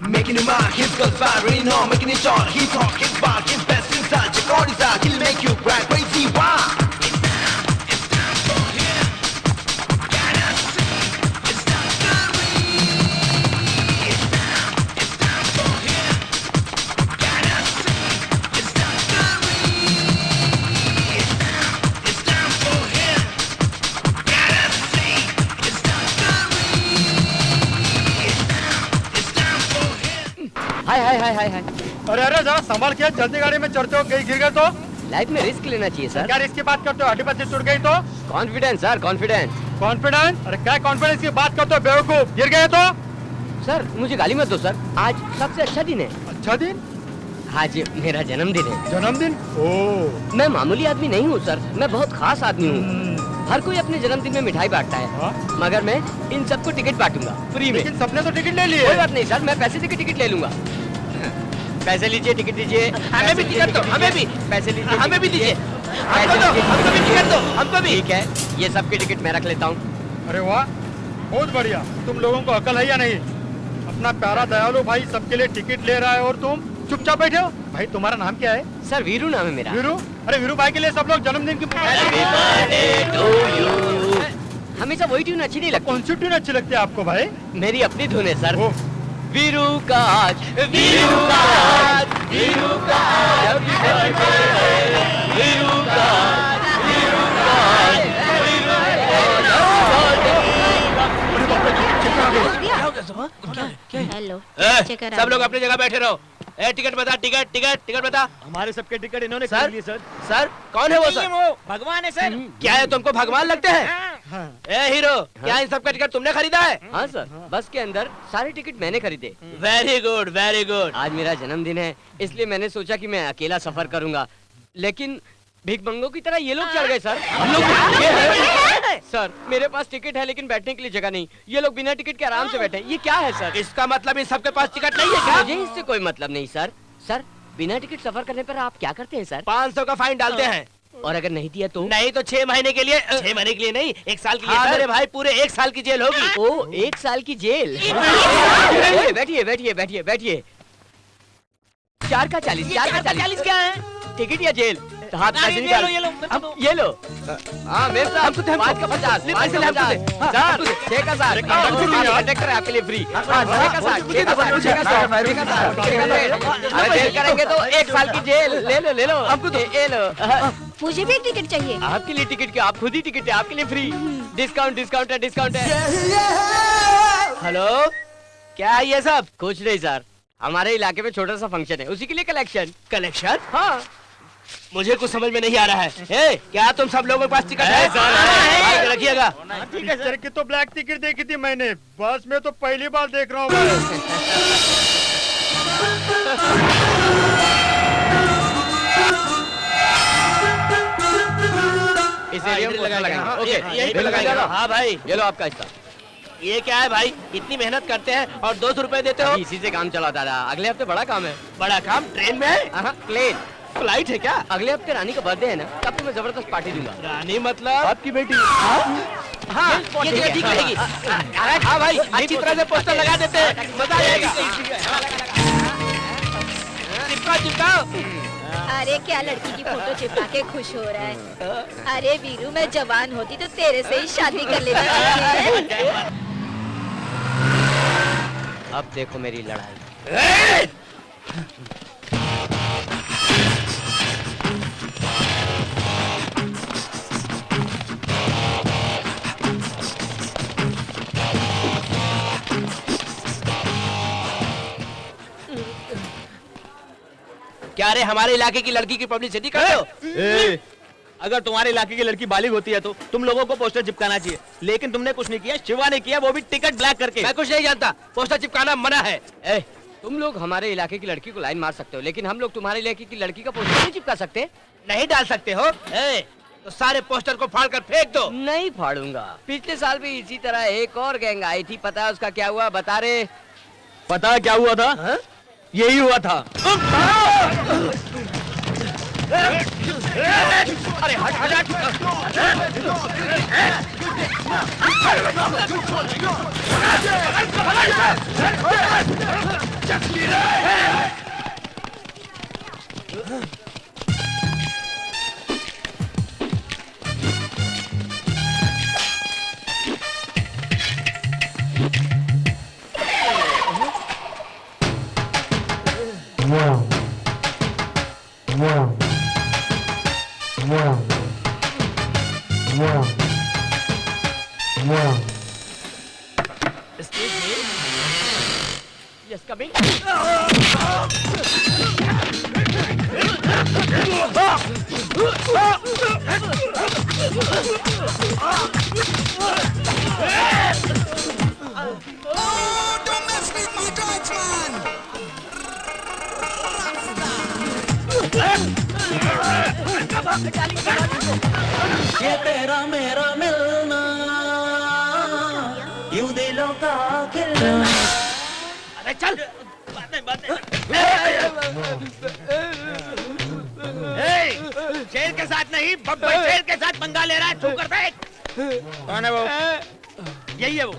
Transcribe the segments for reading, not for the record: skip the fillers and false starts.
Making him mad, his guts firing on, making it short. He talk, his bark, his best inside. Check all his out, he'll make you cry crazy. Why? It's time for him. Gotta see, it's time for me. It's time for him. Gotta see, it's time for me. It's time for him. Gotta see, it's time for me. It's time for him. हाय अरे अरे जरा संभाल के, जल्दी गाड़ी में चढ़ते हो, कहीं गिर गए तो लाइफ में रिस्क लेना चाहिए सर। क्या रिस्क की बात करते हो? हड्डी पत्ती टूट गई तो कॉन्फिडेंस सर, कॉन्फिडेंस। कॉन्फिडेंस? अरे क्या कॉन्फिडेंस की बात करते हो बेवकूफ? गिर गए तो सर मुझे गाली मत दो सर, आज सबसे अच्छा दिन है। अच्छा दिन? आज मेरा जन्मदिन है। जन्मदिन? ओह, मैं मामूली आदमी नहीं हूँ सर, मैं बहुत खास आदमी हूँ। हर कोई अपने जन्मदिन में मिठाई बांटता है, हाँ? मगर मैं इन सबको टिकट बांटूंगा फ्री में। लेकिन सबने तो टिकट ले लिए। कोई बात नहीं सर, मैं पैसे देके टिकट ले लूंगा। पैसे लीजिए, टिकट दीजिए। हमें भी टिकट दो, हमें भी। पैसे लीजिए, हमें भी दीजिए। हमको दो, हमको भी टिकट दो, हमको भी। ठीक है, ये सबके टिकट मैं रख लेता हूँ। अरे वाह, बहुत बढ़िया। तुम लोगों को अकल है या नहीं? अपना प्यारा दयालु भाई सबके लिए टिकट ले रहा है और तुम चुपचाप बैठे हो। भाई तुम्हारा नाम क्या है? सर वीरू नाम है मेरा। वीरू? अरे वीरू भाई के लिए सब लोग जन्मदिन की हमेशा वही ट्यून अच्छी नहीं लगती। कौन सी ट्यून अच्छी लगती है आपको भाई? मेरी अपनी धुन है सर। ओह, वीरू का आज, वीरू का आज, वीरू का आज, वीरू का आज, वीरू का आज, हेलो सब लोग अपनी जगह बैठे रहो। टिकट बता, टिकट बता। हमारे सबके टिकट इन्होंने सर? खरीद लिए सर। सर कौन है वो सर? भगवान है सर। क्या है, तुमको भगवान लगते हैं? हाँ। ए हीरो, क्या इन सबका टिकट तुमने खरीदा है? हाँ सर, बस के अंदर सारे टिकट मैंने खरीदे। Very good, very good. आज मेरा जन्मदिन है, इसलिए मैंने सोचा कि मैं अकेला सफर करूंगा, लेकिन भिखमंगों की तरह ये लोग चढ़ गए सर। सर मेरे पास टिकट है लेकिन बैठने के लिए जगह नहीं, ये लोग बिना टिकट के आराम से बैठे हैं। ये क्या है सर? इसका मतलब इन सबके पास टिकट नहीं है क्या? मुझे इससे कोई मतलब नहीं सर। सर बिना टिकट सफर करने पर आप क्या करते हैं सर? 500 का फाइन डालते हैं। और अगर नहीं दिया तो? नहीं तो 6 महीने के लिए, 6 महीने के लिए नहीं, 1 साल के लिए। हाँ, मेरे भाई पूरे 1 साल की जेल होगी। ओ 1 साल की जेल। बैठिए बैठिए बैठिए बैठिए। 4 का 40, 4 का 40 क्या है? टिकट या जेल? हाथ पैसे निकालो। ये लो। हाँ मेरे साहब 5 का 50, 5 का 50, 6 का 60, कंडक्टर है आपके लिए फ्री। 6 का 60, 6 का 60, 6 का 100, 6 का 60। अरे देर करेंगे तो 1 साल की जेल। ले लो ले लो, ये लो। मुझे भी एक टिकट चाहिए। आपके लिए टिकट क्या, आप खुद ही टिकट है, आपके लिए फ्री। डिस्काउंट डिस्काउंट है, डिस्काउंट है। हेलो, क्या है ये सब? कुछ नहीं सर, हमारे इलाके में छोटा सा फंक्शन है, उसी के लिए कलेक्शन। कलेक्शन? हाँ मुझे कुछ समझ में नहीं आ रहा है। ए, क्या तुम सब लोगों के पास टिकट है? सर, रखिएगा। इस तरह की तो ब्लैक टिकट देखी थी मैंने, बस मैं तो पहली बार देख रहा हूँ। इस एरिया में लगाएंगे। ओके यही पे लगाएगा। हाँ भाई, ये लो आपका हिस्सा। ये क्या है भाई? इतनी मेहनत करते हैं और 200 रुपए देते हो? इसी से काम चलाता रहा। अगले हफ्ते बड़ा काम है। बड़ा काम ट्रेन में है? प्लेन। फ्लाइट है क्या? अगले हफ्ते रानी का बर्थडे है ना, तब तो मैं जबरदस्त पार्टी दूंगा। रानी मतलब आपकी बेटी? हाँ, ये जगह ठीक रहेगी। हाँ भाई, अच्छी तरह से पोस्टर लगा देते हैं, मजा आ जाएगा। चिपकाओ चिपकाओ। अरे क्या लड़की की फोटो चिपका के खुश हो रहा है? अरे वीरू, मैं जवान होती तो तेरे से ही शादी कर लेती। अब देखो मेरी लड़ाई। क्या रे, हमारे इलाके की लड़की की पब्लिसिटी करते हो? अगर तुम्हारे इलाके की लड़की बालिग होती है तो तुम लोगों को पोस्टर चिपकाना चाहिए, लेकिन तुमने कुछ नहीं किया। शिवा ने किया, वो भी टिकट ब्लैक करके। मैं कुछ नहीं जानता, पोस्टर चिपकाना मना है। तुम लोग हमारे इलाके की लड़की को लाइन मार सकते हो, लेकिन हम लोग तुम्हारे इलाके की लड़की का पोस्टर नहीं चिपका सकते। नहीं डाल सकते हो? तो सारे पोस्टर को फाड़ कर फेंक दो। नहीं फाड़ूंगा। पिछले साल भी इसी तरह एक और गैंग आई थी, पता है उसका क्या हुआ? बता रे। पता क्या हुआ था? हा? यही हुआ था। अरे हट हट हट। Excuse me. Yes, come in. Don't mess with my drugs, man. ये तेरा मेरा मिलना यूं दिलों का खिलना। अरे चल बात नहीं शेर के साथ नहीं बब्बर शेर के साथ पंगा ले रहा है। तू करता है कौन है वो? यही है वो।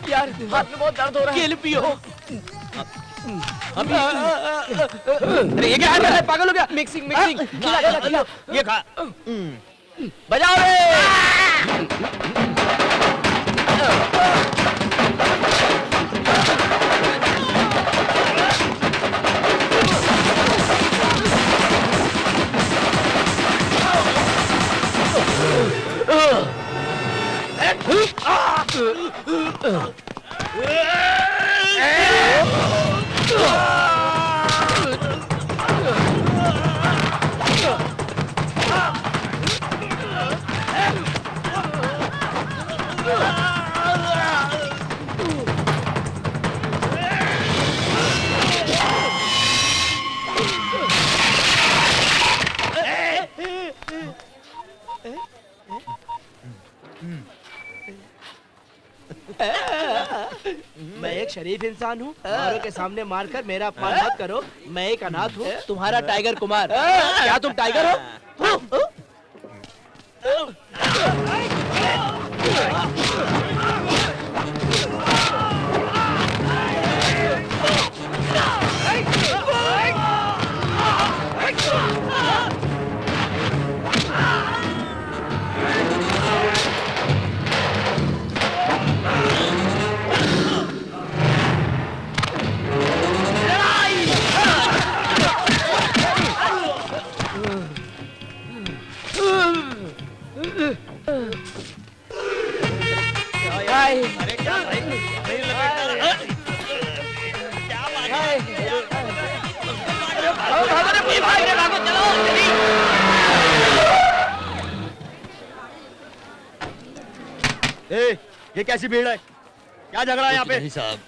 यार हाथ में बहुत दर्द हो रहा है। केले पियो। अरे ये क्या है? पागल हो गया? मिक्सिंग खिला। ये खा। बजाओ रे। मैं एक शरीफ इंसान हूँ। औरों के सामने मारकर मेरा अपमान मत करो। मैं एक अनाथ हूँ, तुम्हारा टाइगर कुमार। क्या तुम टाइगर हो? अरे क्या भाई? नहीं लपेटना। क्या बात है? भागो चलो जल्दी। ये कैसी भीड़ है? क्या झगड़ा है यहाँ पे? साहब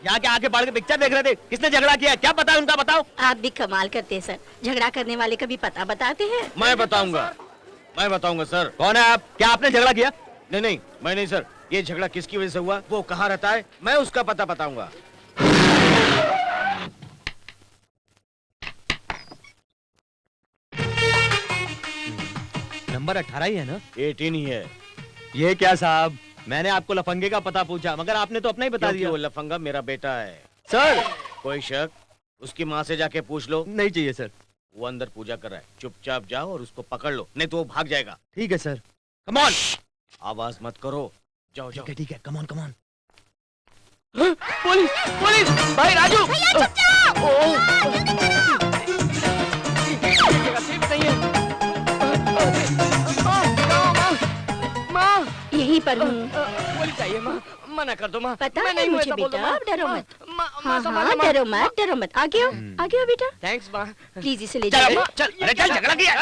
यहाँ के आके पढ़ के पिक्चर देख रहे थे। किसने झगड़ा किया? क्या पता है उनका? बताओ। आप भी कमाल करते हैं सर। झगड़ा करने वाले का भी पता बताते हैं। मैं बताऊंगा सर। कौन है आप? क्या आपने झगड़ा किया? नहीं मैं नहीं सर। ये झगड़ा किसकी वजह से हुआ, वो कहाँ रहता है, मैं उसका पता बताऊंगा। नंबर 18 ही है ना? 18 ही है। ये क्या साहब, मैंने आपको लफंगे का पता पूछा मगर आपने तो अपना ही बता दिया। वो लफंगा मेरा बेटा है सर। कोई शक? उसकी माँ से जाके पूछ लो। नहीं चाहिए सर। वो अंदर पूजा कर रहा है, चुपचाप जाओ और उसको पकड़ लो, नहीं तो वो भाग जाएगा। ठीक है सर। कम ऑन, आवाज मत करो, जाओ जाओ। ठीक है, कम ऑन। पुलिस भाई राजू। यहीं पर हूँ। पुलिस आई है माँ, मना कर दो माँ। पता मैं है नहीं मुझे बोलता, बेटा, माँ। डरो मत। माँ डरो मत। आगे आओ बेटा। थैंक्स माँ। प्लीज इसे ले चल जाओ। अम्मा, चल। अरे चल, झगड़ा किया।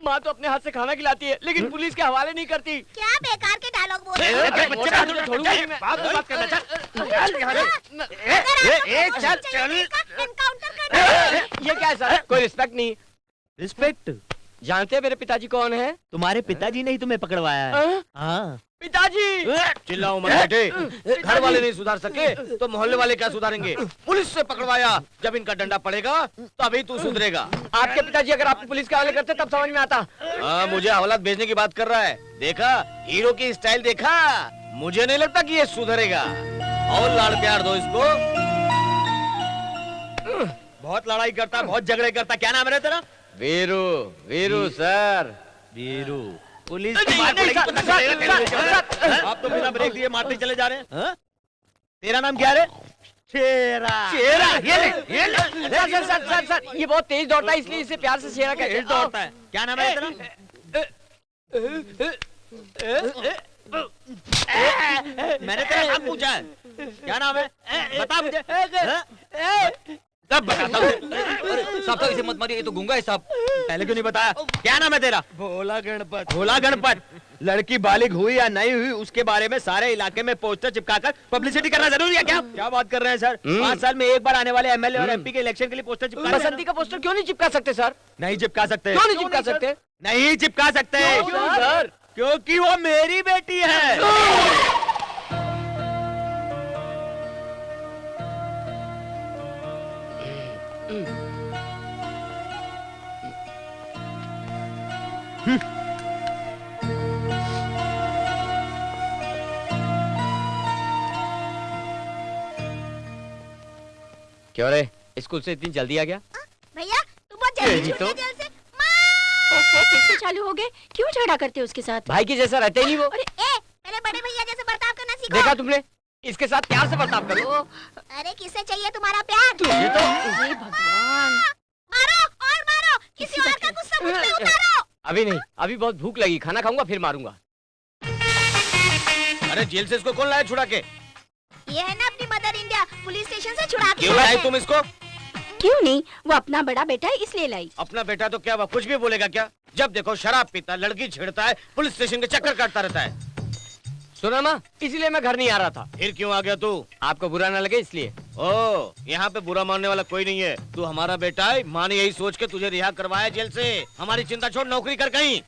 माँ तो अपने हाथ से खाना खिलाती है लेकिन पुलिस के हवाले नहीं करती। क्या बेकार के डायलॉग बोल बच्चे बात छोड़ूंगी मैं। बात करना। चल। ये क्या है सर? कोई रिस्पेक्ट नहीं। रिस्पेक्ट? जानते हैं मेरे पिताजी कौन है? तुम्हारे पिताजी ने ही तुम्हें पकड़वाया है। हाँ? हाँ। पिताजी। चिल्लाओ मत बेटे, घर वाले नहीं सुधार सके तो मोहल्ले वाले क्या सुधारेंगे? पुलिस से पकड़वाया, जब इनका डंडा पड़ेगा तभी तू सुधरेगा। आपके पिताजी अगर आपको पुलिस के हवाले करते तब समझ में आता। हाँ, मुझे हवालात भेजने की बात कर रहा है। देखा हीरो की स्टाइल देखा? मुझे नहीं लगता कि ये सुधरेगा। और लाड़ प्यार दो इसको। बहुत लड़ाई करता, बहुत झगड़े करता। क्या नाम है तेरा? वीरू। वीरू सर। वीरू। पुलिस की मार पड़ेगी तो चलेगा। आप तो बिना ब्रेक दिए मारते चले जा रहे हैं। हाँ? तेरा नाम क्या है? शेरा। शेरा, ये ले। सर, ये बहुत तेज दौड़ता है इसलिए इसे प्यार से शेरा कहते हैं। तेज दौड़ता है। क्या नाम है तेरा? मैंने तेरा नाम पूछा है। क्या नाम है? बता मुझे। सब बताता हूँ। साहब इसे मत मारिए, ये तो गूंगा है साहब। पहले क्यों नहीं बताया? क्या नाम है तेरा? भोला गणपत। भोला गणपत। लड़की बालिग हुई या नहीं हुई उसके बारे में सारे इलाके में पोस्टर चिपकाकर पब्लिसिटी करना जरूरी है क्या? क्या बात कर रहे हैं सर? 5 साल में एक बार आने वाले एमएलए और एमपी के इलेक्शन के लिए पोस्टर चिपका। बसंती का पोस्टर क्यों नहीं चिपका सकते सर? नहीं चिपका सकते। क्यों नहीं चिपका सकते? नहीं चिपका सकते सर? क्योंकि वो मेरी बेटी है। क्यों रे, स्कूल से इतनी जल्दी आ गया? भैया तुम बहुत जल्दी जी छूट तो। गए जेल से। माँ! फिर से चालू हो गए? क्यों झगड़ा करते हो उसके साथ? भाई के जैसा रहते ही नहीं वो। अरे पहले बड़े भैया जैसे बर्ताव करना सीखो। देखा तुमने? इसके साथ प्यार से बर्ताव करो। अरे किससे चाहिए तुम्हारा प्यार? ये तो हे भगवान! मारो और मारो, किसी और का गुस्सा मुझ पे उतारो। अभी नहीं, अभी बहुत भूख लगी, खाना खाऊंगा फिर मारूंगा। अरे जेल से इसको कौन लाया छुड़ा के? ये है ना अपनी मदर इंडिया, पुलिस स्टेशन से छुड़ा के क्यों लाई तुम इसको? क्यों नहीं, वो अपना बड़ा बेटा है इसलिए लाई। अपना बेटा तो क्या वह कुछ भी बोलेगा क्या? जब देखो शराब पीता, लड़की छेड़ता है, पुलिस स्टेशन के चक्कर काटता रहता है। सुना माँ, इसीलिए मैं घर नहीं आ रहा था। फिर क्यों आ गया तू? आपको बुरा ना लगे इसलिए। ओ, यहाँ पे बुरा मानने वाला कोई नहीं है। तू हमारा बेटा है, माँ ने यही सोच के तुझे रिहा करवाया जेल से। हमारी चिंता छोड़, नौकरी कर कहीं।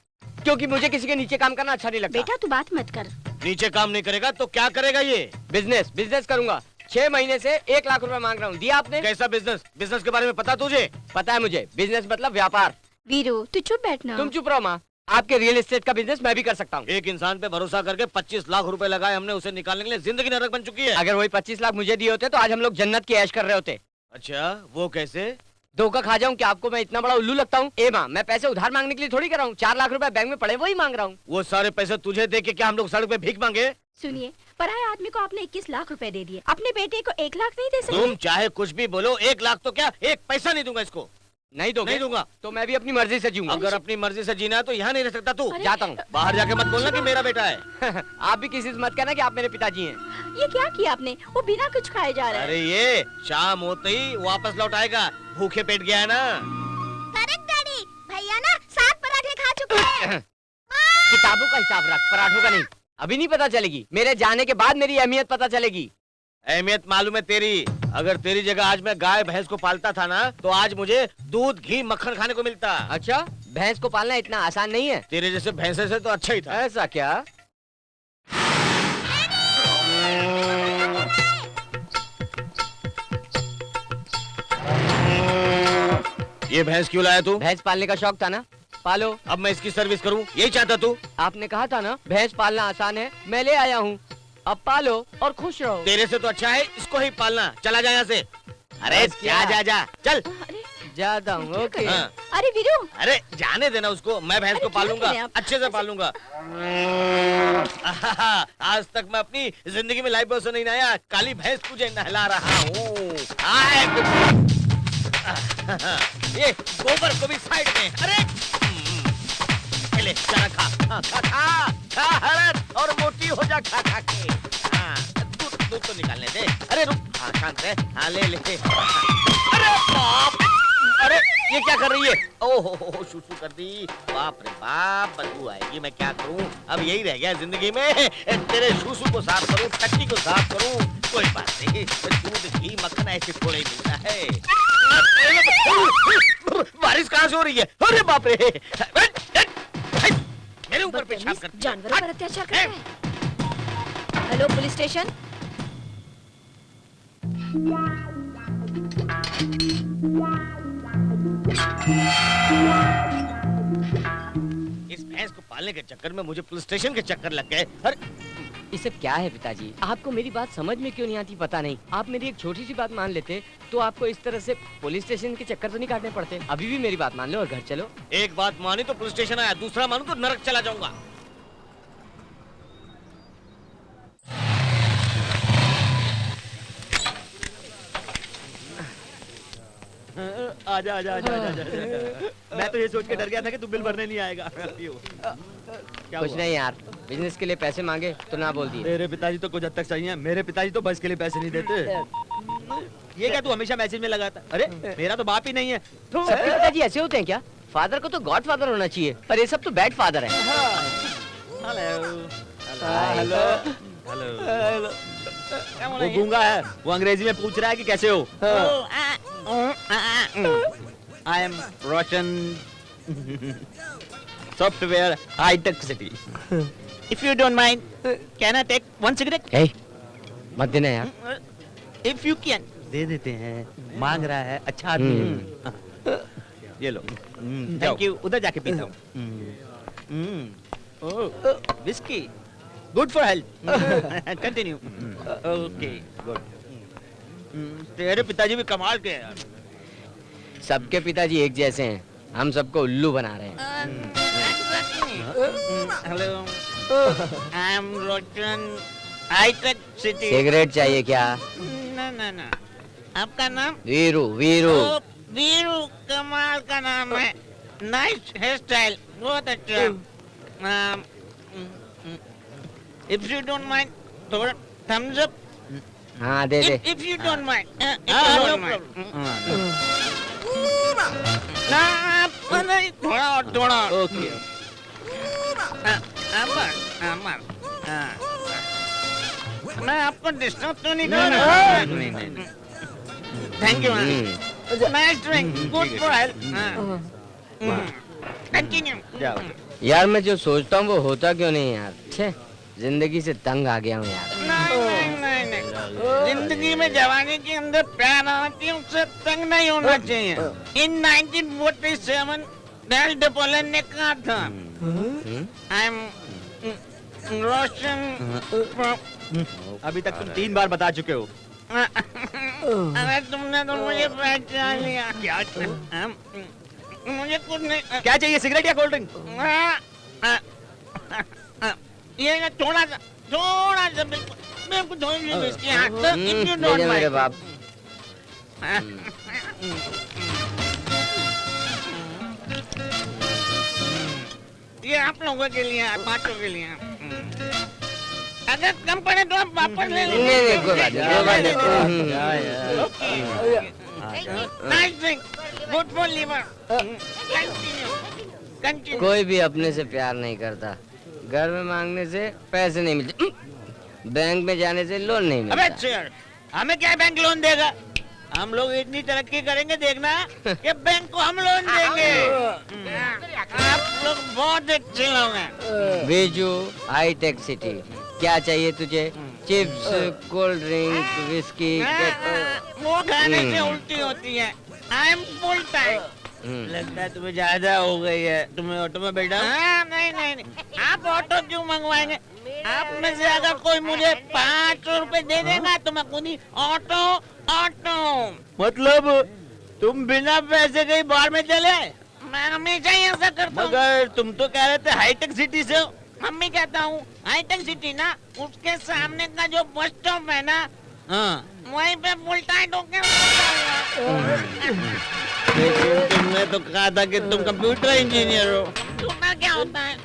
क्योंकि मुझे किसी के नीचे काम करना अच्छा नहीं लगता। बेटा तू बात मत कर। नीचे काम नहीं करेगा तो क्या करेगा ये? बिजनेस करूंगा। 6 महीने से 1 लाख रुपए मांग रहा हूँ, दिया आपने? कैसा बिजनेस? बिजनेस के बारे में पता तुझे? पता है मुझे, बिजनेस मतलब व्यापार। वीरू तू चुप बैठना। तुम चुप रहो माँ, आपके रियल एस्टेट का बिजनेस मैं भी कर सकता हूँ। एक इंसान पे भरोसा करके 25 लाख रुपए लगाए हमने, उसे निकालने के लिए जिंदगी नरक बन चुकी है। अगर वही 25 लाख मुझे दिए होते तो आज हम लोग जन्नत की ऐश कर रहे होते। अच्छा, वो कैसे? धोखा खा जाऊं क्या? आपको मैं इतना बड़ा उल्लू लगता हूँ? ए माँ, मैं पैसे उधार मांगने के लिए थोड़ी कर रहा हूँ। 4 लाख रुपए बैंक में पड़े वही मांग रहा हूँ। वो सारे पैसे तुझे दे के क्या हम लोग सड़क पे भीख मांगे? सुनिए, पराये आदमी को आपने 21 लाख रुपए दे दिए, अपने बेटे को 1 लाख नहीं दे सकते? तुम चाहे कुछ भी बोलो, 1 लाख तो क्या, 1 पैसा नहीं दूंगा इसको। नहीं दोगे? नहीं दूंगा। तो मैं भी अपनी मर्जी से जीऊंगा। अगर अपनी मर्जी से जीना है तो यहाँ नहीं रह सकता तू। अरे- जाता हूँ। बाहर जाके मत बोलना कि मेरा बेटा है। आप भी किसी से मत कहना कि आप मेरे पिताजी हैं। ये क्या किया आपने? वो बिना कुछ खाए जा रहा है। अरे ये शाम होते ही वापस लौट आएगा, भूखे पेट गया है ना। करेक्ट डैडी, भैया ना 7 पराठे खा चुके हैं। किताबों का हिसाब रख, पराठों का नहीं। अभी नहीं पता चलेगी, मेरे जाने के बाद मेरी अहमियत पता चलेगी। अहमियत मालूम है तेरी। अगर तेरी जगह आज मैं गाय भैंस को पालता था ना, तो आज मुझे दूध घी मक्खन खाने को मिलता। अच्छा, भैंस को पालना इतना आसान नहीं है। तेरे जैसे भैंसे से तो अच्छा ही था। ऐसा क्या? ये भैंस क्यों लाया तू? भैंस पालने का शौक था ना, पालो। अब मैं इसकी सर्विस करूं, यही चाहता तू? आपने कहा था ना भैंस पालना आसान है, मैं ले आया हूँ। अब पालो और खुश रहो। तेरे से तो अच्छा है इसको ही पालना। चला जा यहाँ से। अरे बस क्या? जा चल। अरे जाता हूँ। ओके। हाँ। अरे वीरू, अरे जाने देना उसको, मैं भैंस अरे को क्या पालूंगा, करें आप? अच्छे से पालूंगा। आज तक मैं अपनी जिंदगी में लाइफ बॉय से नहीं नहाया, काली भैंस तुझे नहला रहा हूँ। ये गोबर को भी साइड में। अरे ले चला खा, हाँ, खा हड़द और मोटी हो जा खा के। हाँ, दूध तो निकालने दे। अरे रुक, हाँ शांत रह। हाँ ले अरे बाप, अरे ये क्या कर रही है? ओहो शुशु कर दी। बाप रे बाप, बदबू आएगी। मैं क्या करूं? अब यही रह गया जिंदगी में, तेरे शुशु को साफ करूं, टट्टी को साफ करूं। कोई बात नहीं, दूध घी मक्खन ऐसे थोड़े ही मिलता है। बारिश कहाँ से हो रही है? अरे बाप रे, मेरे ऊपर पेशाब कर। जानवरों पर अत्याचार करता है। Hello police station. इस भैंस को पालने के चक्कर में मुझे पुलिस स्टेशन के चक्कर लग गए। अरे ये सब क्या है पिताजी? आपको मेरी बात समझ में क्यों नहीं आती पता नहीं। आप मेरी एक छोटी सी बात मान लेते तो आपको इस तरह से पुलिस स्टेशन के चक्कर तो नहीं काटने पड़ते। अभी भी मेरी बात मान लो और घर चलो। एक बात मानी तो पुलिस स्टेशन आया, दूसरा मानू तो नरक चला जाऊंगा। आजा आजा आजा आजा। मैं तो ये सोच के डर गया था कि तू बिल भरने नहीं आएगा। कुछ नहीं यार, बिजनेस के लिए पैसे मांगे तो ना बोल दिए। तेरे पिताजी तो कुछ हद तक सही हैं। मेरे पिताजी तो बस के लिए पैसे नहीं देते। ये क्या तू हमेशा मैसेज में लगाता? अरे मेरा तो बाप ही नहीं है। सबके पिताजी ऐसे होते हैं क्या? फादर को तो गॉड फादर होना चाहिए, पर ये सब तो बैड फादर है। Hello hello. वो गूंगा है, वो अंग्रेजी में पूछ रहा है कि कैसे हो। आई एम रोशन सॉफ्टवेयर हाईटेक City. If you don't mind can I take one cigarette? मत देना यार। इफ यू कैन दे देते हैं। मांग रहा है, अच्छा आदमी है। ये लो। Thank you. उधर जाके पीता हूँ। Whisky good for health. Continue. Okay good. तेरे पिताजी भी कमाल के हैं। सबके पिताजी एक जैसे हैं, हम सबको उल्लू बना रहे हैं। हेलो आई एम रोशन हाईटेक सिटी। सिगरेट चाहिए क्या? ना ना ना। आपका नाम? वीरू। वीरू वीरू कमाल का नाम है। नाइस हेयर स्टाइल, बहुत अच्छा। इफ यू डोंट माइंड थोड़ा थम्स अप। हाँ दे दे। If you don't mind. थोड़ा और थोड़ा। ओके। अमर मैं आपको डिस्टर्ब तो नहीं कर रहा? नहीं। Thank you. Nice drink, good for health. Continue. यार मैं जो सोचता हूँ वो होता क्यों नहीं यार? छे, जिंदगी से तंग आ गया हूँ यार। नहीं। जिंदगी में जवानी के अंदर प्यार आती है, उससे तंग नहीं होना चाहिए। इन 1947 नेपोलियन ने कहा था, आई एम रोशन। अभी तक तुम 3 बार बता चुके हो। अरे तुमने तो मुझे पहचान लिया। क्या? मुझे कुछ नहीं। क्या चाहिए, सिगरेट या कोल्ड ड्रिंक? ये थोड़ा सा बिल्कुल थोड़ी सी इसके हाथ से। If you don't मेरे mind। बाप। ये आप लोगों के लिए, पांचों के लिए। अगर कम पड़े तो आप वापस ले लीजिए। नहीं कोई बात नहीं। Nice drink, good for liver. Continue. कोई भी अपने से प्यार नहीं करता। घर में मांगने से पैसे नहीं मिलते, बैंक में जाने से लोन नहीं अबे मिलता। सर, हमें क्या बैंक लोन देगा? हम लोग इतनी तरक्की करेंगे देखना कि बैंक को हम लोन देंगे। आप लोग बहुत अच्छे लोग हैं। Biju hitech city. क्या चाहिए तुझे? Chips, cold drink, whisky. वो खाने से उल्टी होती है। I am full time. लगता है तुम्हें ज्यादा हो गई है। तुम्हें ऑटो में बैठा? नहीं। आप ऑटो क्यों मंगवाएंगे? आप में से अगर कोई मुझे 500 रुपए दे देगा तो मैं खुद ही ऑटो। मतलब तुम बिना पैसे कहीं बाहर में चले? मैं हमेशा ही ऐसा करता हूँ। मगर तुम तो कह रहे थे हाईटेक सिटी से हो। मम्मी कहता हूँ हाईटेक सिटी ना, उसके सामने का जो बस स्टॉप है ना, वहीं पे फुल टाइट होके। तुमने तो कहा था कि तुम कंप्यूटर इंजीनियर हो। तुम्हारा क्या होता है?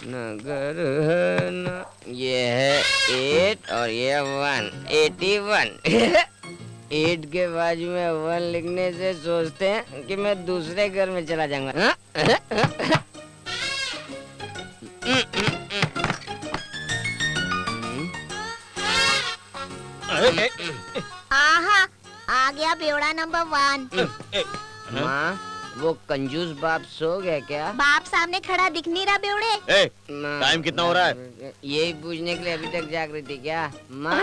नगर है ना, ये है 8 और ये 1, 81। 8 के बाजू में 1 लिखने से सोचते हैं कि मैं दूसरे घर में चला जाऊंगा। आहा, आ गया बेवड़ा नंबर 1। माँ वो कंजूस बाप सो गया क्या? बाप सामने खड़ा दिख नहीं रहा बेवड़े। ए, टाइम कितना हो रहा है? यही पूछने के लिए अभी तक जाग रही थी क्या? माँ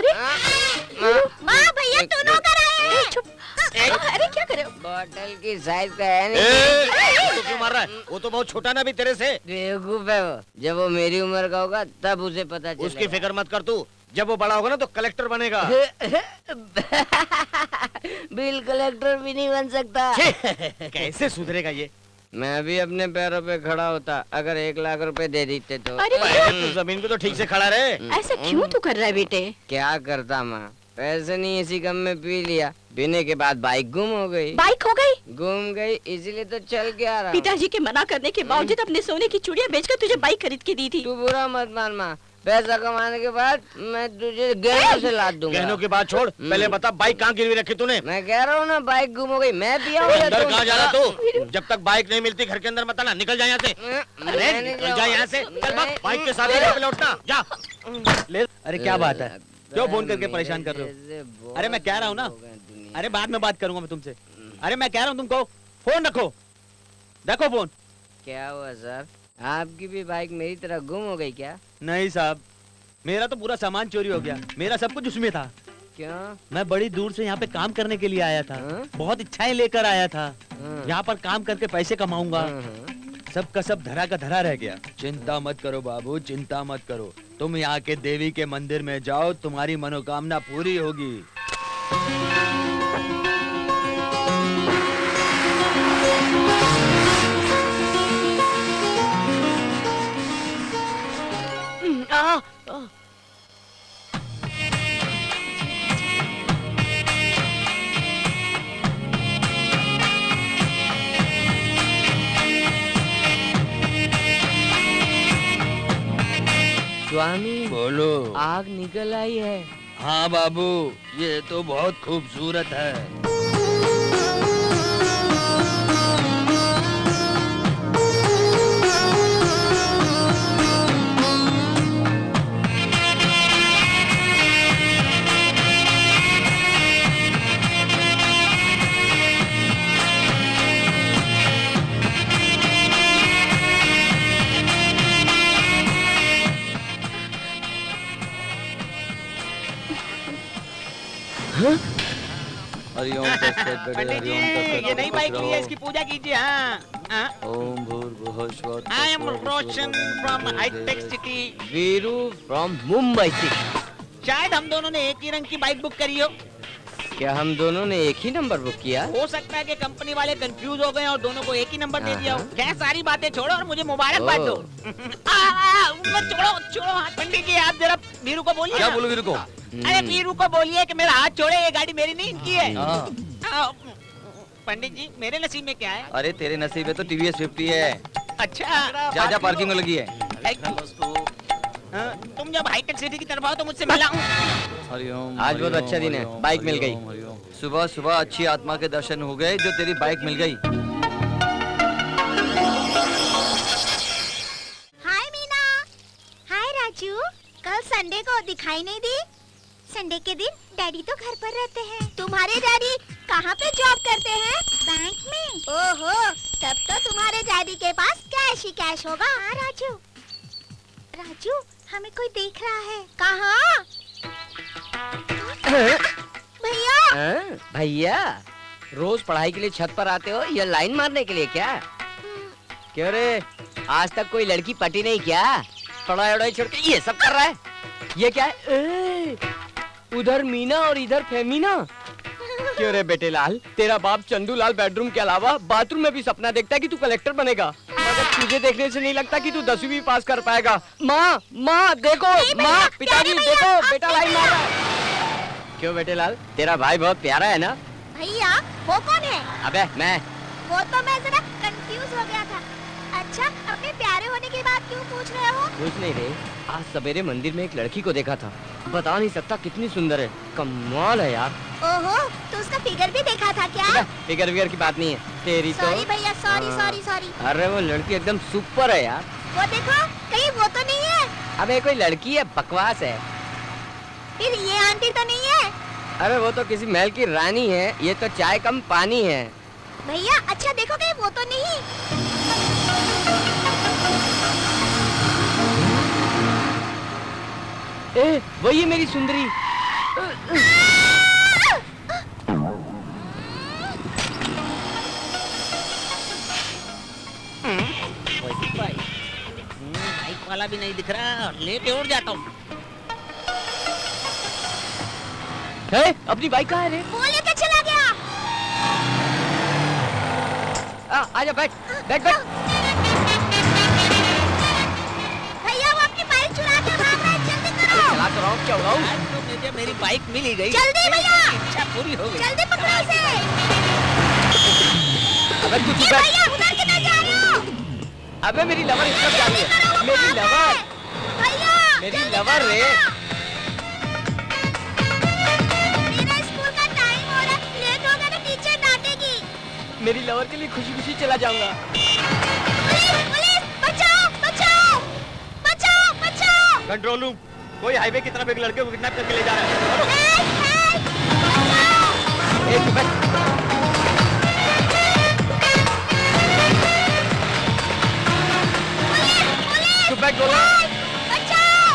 माँ भैया तू नो कर आए। अरे क्या करे? बॉटल की साइज का है नहीं। ए, तो क्यों मार रहा है? वो तो बहुत छोटा ना भी तेरे से। बेवकूफ है वो। जब वो मेरी उम्र का होगा तब उसे पता चलेगा। उसकी फिक्र मत कर तू। जब वो बड़ा होगा ना तो कलेक्टर बनेगा। बिल कलेक्टर भी नहीं बन सकता। कैसे सुधरेगा ये? मैं भी अपने पैरों पे खड़ा होता अगर 1 लाख रुपए दे देते तो। तू जमीन पे तो ठीक से खड़ा रहे। ऐसा क्यों तू कर रहा है बेटे? क्या करता माँ, पैसे नहीं इसी गम में पी लिया। पीने के बाद बाइक गुम हो गई। बाइक हो गई? गुम गई इसीलिए तो चल के आ रहा हूँ। पिताजी के मना करने के बावजूद अपने सोने की चूड़ियां बेचकर तुझे बाइक खरीद के दी थी। तू बुरा मत मान माँ, पैसा कमाने के बाद मैं तुझे गहनों से लाद दूंगा। गहनों की बात छोड़, पहले बता बाइक कहाँ गिरवी रखी तूने? मैं कह रहा हूँ ना बाइक गुम हो गई। मैं पिया हूँ। अंदर कहाँ जा रहा तू? जब तक बाइक नहीं मिलती घर के अंदर मत आना। निकल जा यहाँ से। अरे निकल जा यहाँ से। चल भाग, बाइक के साथ घर पे लौटना। जा। ले अरे क्या बात है, क्यों फोन करके परेशान कर रहे हो? अरे मैं कह रहा हूँ ना, अरे बाद में बात करूंगा मैं तुमसे। अरे मैं कह रहा हूँ तुमको फोन रखो, देखो फोन। क्या हुआ सर, आपकी भी बाइक मेरी तरह गुम हो गई क्या? नहीं साहब, मेरा तो पूरा सामान चोरी हो गया। मेरा सब कुछ उसमें था। क्यों? मैं बड़ी दूर से यहाँ पे काम करने के लिए आया था। हाँ? बहुत इच्छाएं लेकर आया था। हाँ। यहाँ पर काम करके पैसे कमाऊंगा। हाँ। सब का सब धरा का धरा रह गया। चिंता मत करो बाबू, चिंता मत करो। तुम यहाँ के देवी के मंदिर में जाओ, तुम्हारी मनोकामना पूरी होगी। स्वामी बोलो। आग निकल आई है। हाँ बाबू, ये तो बहुत खूबसूरत है। पंडित जी ये नई बाइक ली है, इसकी पूजा कीजिए। हाँ ओम भूर्भुवः स्वः। I am Roshan from hitech city. Veeru from Mumbai city. शायद हम दोनों ने एक ही रंग की बाइक बुक करी हो। क्या हम दोनों ने एक ही नंबर बुक किया? हो सकता है कि कंपनी वाले कंफ्यूज हो गए और दोनों को एक ही नंबर दे दिया हो। क्या सारी बातें छोड़ो और मुझे मुबारकबाद दो। मत छोड़ो छोड़ो हाथ। पंडित जी आप जरा वीरू को बोलिए। क्या बोलो वीरू को? अरे वीरू को बोलिए कि मेरा हाथ छोड़े, ये गाड़ी मेरी नहीं इनकी है। पंडित जी मेरे नसीब में क्या है? अरे तेरे नसीब में तो टीवीएस 50 है। अच्छा जा पार्किंग में लगी है। तुम जब हाईटेक सिटी की तरफ आओ तो मुझसे मिला। हरिओम। आज बहुत अच्छा दिन है, बाइक मिल गई। सुबह सुबह अच्छी आत्मा के दर्शन हो गए जो तेरी बाइक मिल गई। हाय मीना। हाय राजू। कल संडे को दिखाई नहीं दी? संडे के दिन डैडी तो घर पर रहते हैं। तुम्हारे डैडी कहाँ पे जॉब करते हैं? बैंक में। ओहो, तब तो तुम्हारे डैडी के पास कैश ही कैश होगा। हाँ राजू। राजू हमें कोई देख रहा है। कहाँ? भैया। भैया रोज पढ़ाई के लिए छत पर आते हो या लाइन मारने के लिए क्या? क्यों रे, आज तक कोई लड़की पटी नहीं क्या? पढ़ाई वढ़ाई छोड़ के ये सब कर रहा है। ये क्या है? उधर मीना और इधर फेमीना। क्यों रे बेटे लाल, तेरा बाप चंदू लाल बेडरूम के अलावा बाथरूम में भी सपना देखता है कि तू कलेक्टर बनेगा, मगर तुझे देखने से नहीं लगता कि तू 10वीं भी पास कर पाएगा। माँ माँ देखो, माँ पिताजी देखो, बेटा लाइन मार रहा है। क्यों बेटे लाल, तेरा भाई बहुत प्यारा है ना? भैया वो कौन है? अबे मैं। वो तो मैं जरा कंफ्यूज हो गया था। अच्छा अपने प्यारे होने की बात क्यों पूछ रहे हो? कुछ नहीं रे, आज सवेरे मंदिर में एक लड़की को देखा था, बता नहीं सकता कितनी सुंदर है, कमाल है यार। ओहो, तो उसका फिगर भी देखा था क्या? फिगर विगर की बात नहीं है तेरी तो। सॉरी भैया, सॉरी सॉरी सॉरी। अरे वो लड़की एकदम सुपर है यार। वो देखो, कहीं वो तो नहीं है? अबे कोई लड़की है, बकवास है। फिर ये आंटी तो नहीं है? अरे वो तो किसी महल की रानी है, ये तो चाय कम पानी है। भैया अच्छा देखो कहीं वो तो नहीं। वही है मेरी सुंदरी। बाइक वाला भी नहीं दिख रहा, लेके उड़ जाता हूँ। अपनी बाइक कहाँ है रे? वो लेकर चला गया। आजा बैठ बैठ बैठ। भैया वो अपनी बाइक चुरा के भाग रहा है, जल्दी करो। चला तो रहा हूँ, क्या उड़ाऊं? आज तो मुझे मेरी बाइक मिल ही गई। जल्दी भैया। इच्छा पूरी हो गई। जल्दी पकड़ो इसे। अबे तू ये बैठ। भैया उधर किधर जा रहे हो? अबे मेरी लवर इस तरफ जा रही है। मेरी लवर, भैया मेरी जल्दी लवर रे। करो। मेरा स्कूल का टाइम हो रहा है, लेट हो गया तो टीचर डांटेगी। मेरी लवर के लिए खुशी खुशी चला जाऊंगा। पुलिस पुलिस बचाओ बचाओ बचाओ बचाओ। कंट्रोल रूम, कोई हाईवे की तरफ एक लड़के को किडनैप करके ले जा रहा है। हेल्प हेल्प बचाओ। एक बैठ। चुप बैठ बोला। बचाओ।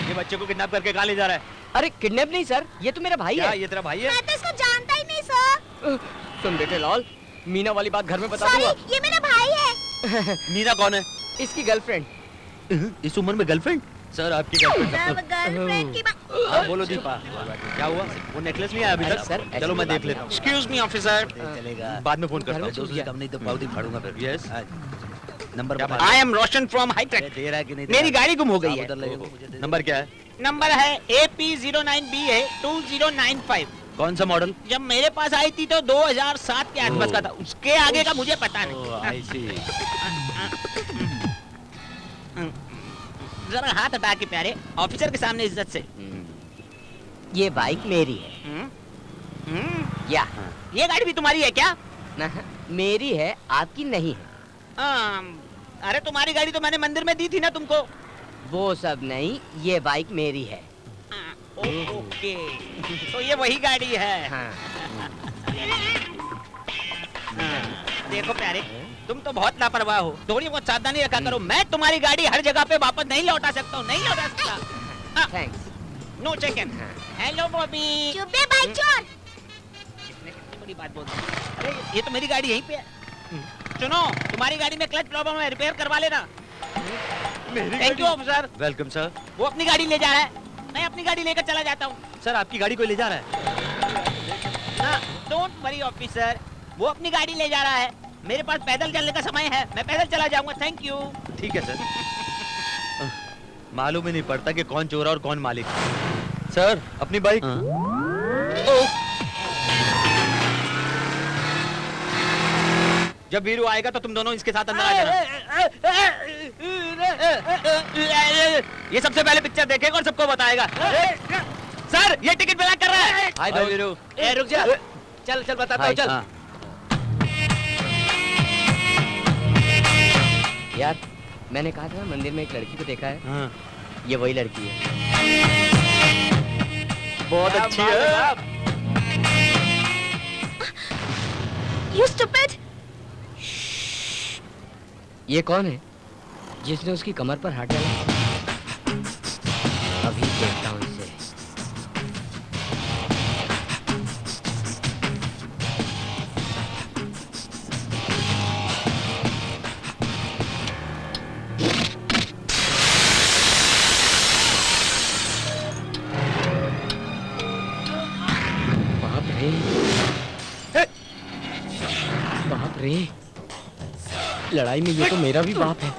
ये बच्चे को किडनैप करके कहाँ ले जा रहा है? अरे किडनैप नहीं सर, ये तो मेरा भाई क्या है। ये तेरा भाई है? मैं तो इसको जानता ही नहीं सर। सुन बेटे लाल, मीना वाली बात घर में बता सॉरी दूंगा। ये मेरा भाई है। मीना कौन है? इसकी गर्लफ्रेंड। इस उम्र में गर्लफ्रेंड? सर आपकी गर्लफ्रेंड। गर्लफ्रेंड की बात। हाँ, बोलो दीपा, क्या हुआ? वो नेकलेस नहीं आया अभी अरे तक? सर, ऐसी चलो मैं बात देख नहीं। लेता हूँ। एक्सक्यूज मी ऑफिसर, चलेगा, बाद में फोन करता हूँ। दोस्त से कम नहीं तो पावती फाड़ूंगा फिर। यस, नंबर बता। I am Roshan from hitech. दे रहा है कि नहीं? मेरी गाड़ी गुम हो गई है। नंबर क्या है? नंबर है AP09BA 2095। कौन सा मॉडल? जब मेरे पास आई थी तो 2007 के आसपास का था, उसके आगे का मुझे पता नहीं। आई सी। जरा हाथ हटा के प्यारे, ऑफिसर के सामने इज्जत से। ये बाइक मेरी है। या ये गाड़ी भी तुम्हारी है क्या? ना, मेरी है, आपकी नहीं है। अरे तुम्हारी गाड़ी तो मैंने मंदिर में दी थी ना तुमको। वो सब नहीं, ये बाइक मेरी है। ओके, तो ये वही गाड़ी है। हाँ। देखो प्यारे, तुम तो बहुत लापरवाह हो, थोड़ी बहुत सावधानी रखा करो। मैं तुम्हारी गाड़ी हर जगह पे वापस नहीं लौटा सकता हूँ, नहीं लौटा सकता। Thanks. No chicken. Hello Bobby. चुप बे बाइक चोर। इसने कितनी बड़ी बात बोल दी। अरे ये तो मेरी गाड़ी यहीं पे है। सुनो, तुम्हारी गाड़ी में क्लच प्रॉब्लम है, रिपेयर करवा लेना। Thank you officer. Welcome sir. वो अपनी गाड़ी ले जा रहा है, मैं अपनी गाड़ी लेकर चला जाता हूँ। सर आपकी गाड़ी कोई ले जा रहा है? डोंट वरी ऑफिसर, वो अपनी गाड़ी ले जा रहा है। मेरे पास पैदल चलने का समय है, मैं पैदल चला जाऊंगा। Thank you. ठीक है सर। मालूम ही नहीं पड़ता कि कौन चोर और कौन मालिक। सर अपनी बाइक। जब वीरू आएगा तो तुम दोनों इसके साथ अंदर आ जाना। ये सबसे पहले पिक्चर देखेगा और सबको बताएगा। सर ये टिकट ब्लैक कर रहा है। हाय वीरू। ए रुक जा। चल चल बताता हूँ, चल। हाँ। यार मैंने कहा था ना, मंदिर में एक लड़की को देखा है। हाँ। ये वही लड़की है। बहुत अच्छी है। You stupid! ये कौन है जिसने उसकी कमर पर हाथ डाला? अभी देखता हूँ इसे। बाप रे, बाप रे, लड़ाई में ये तो मेरा भी बाप है।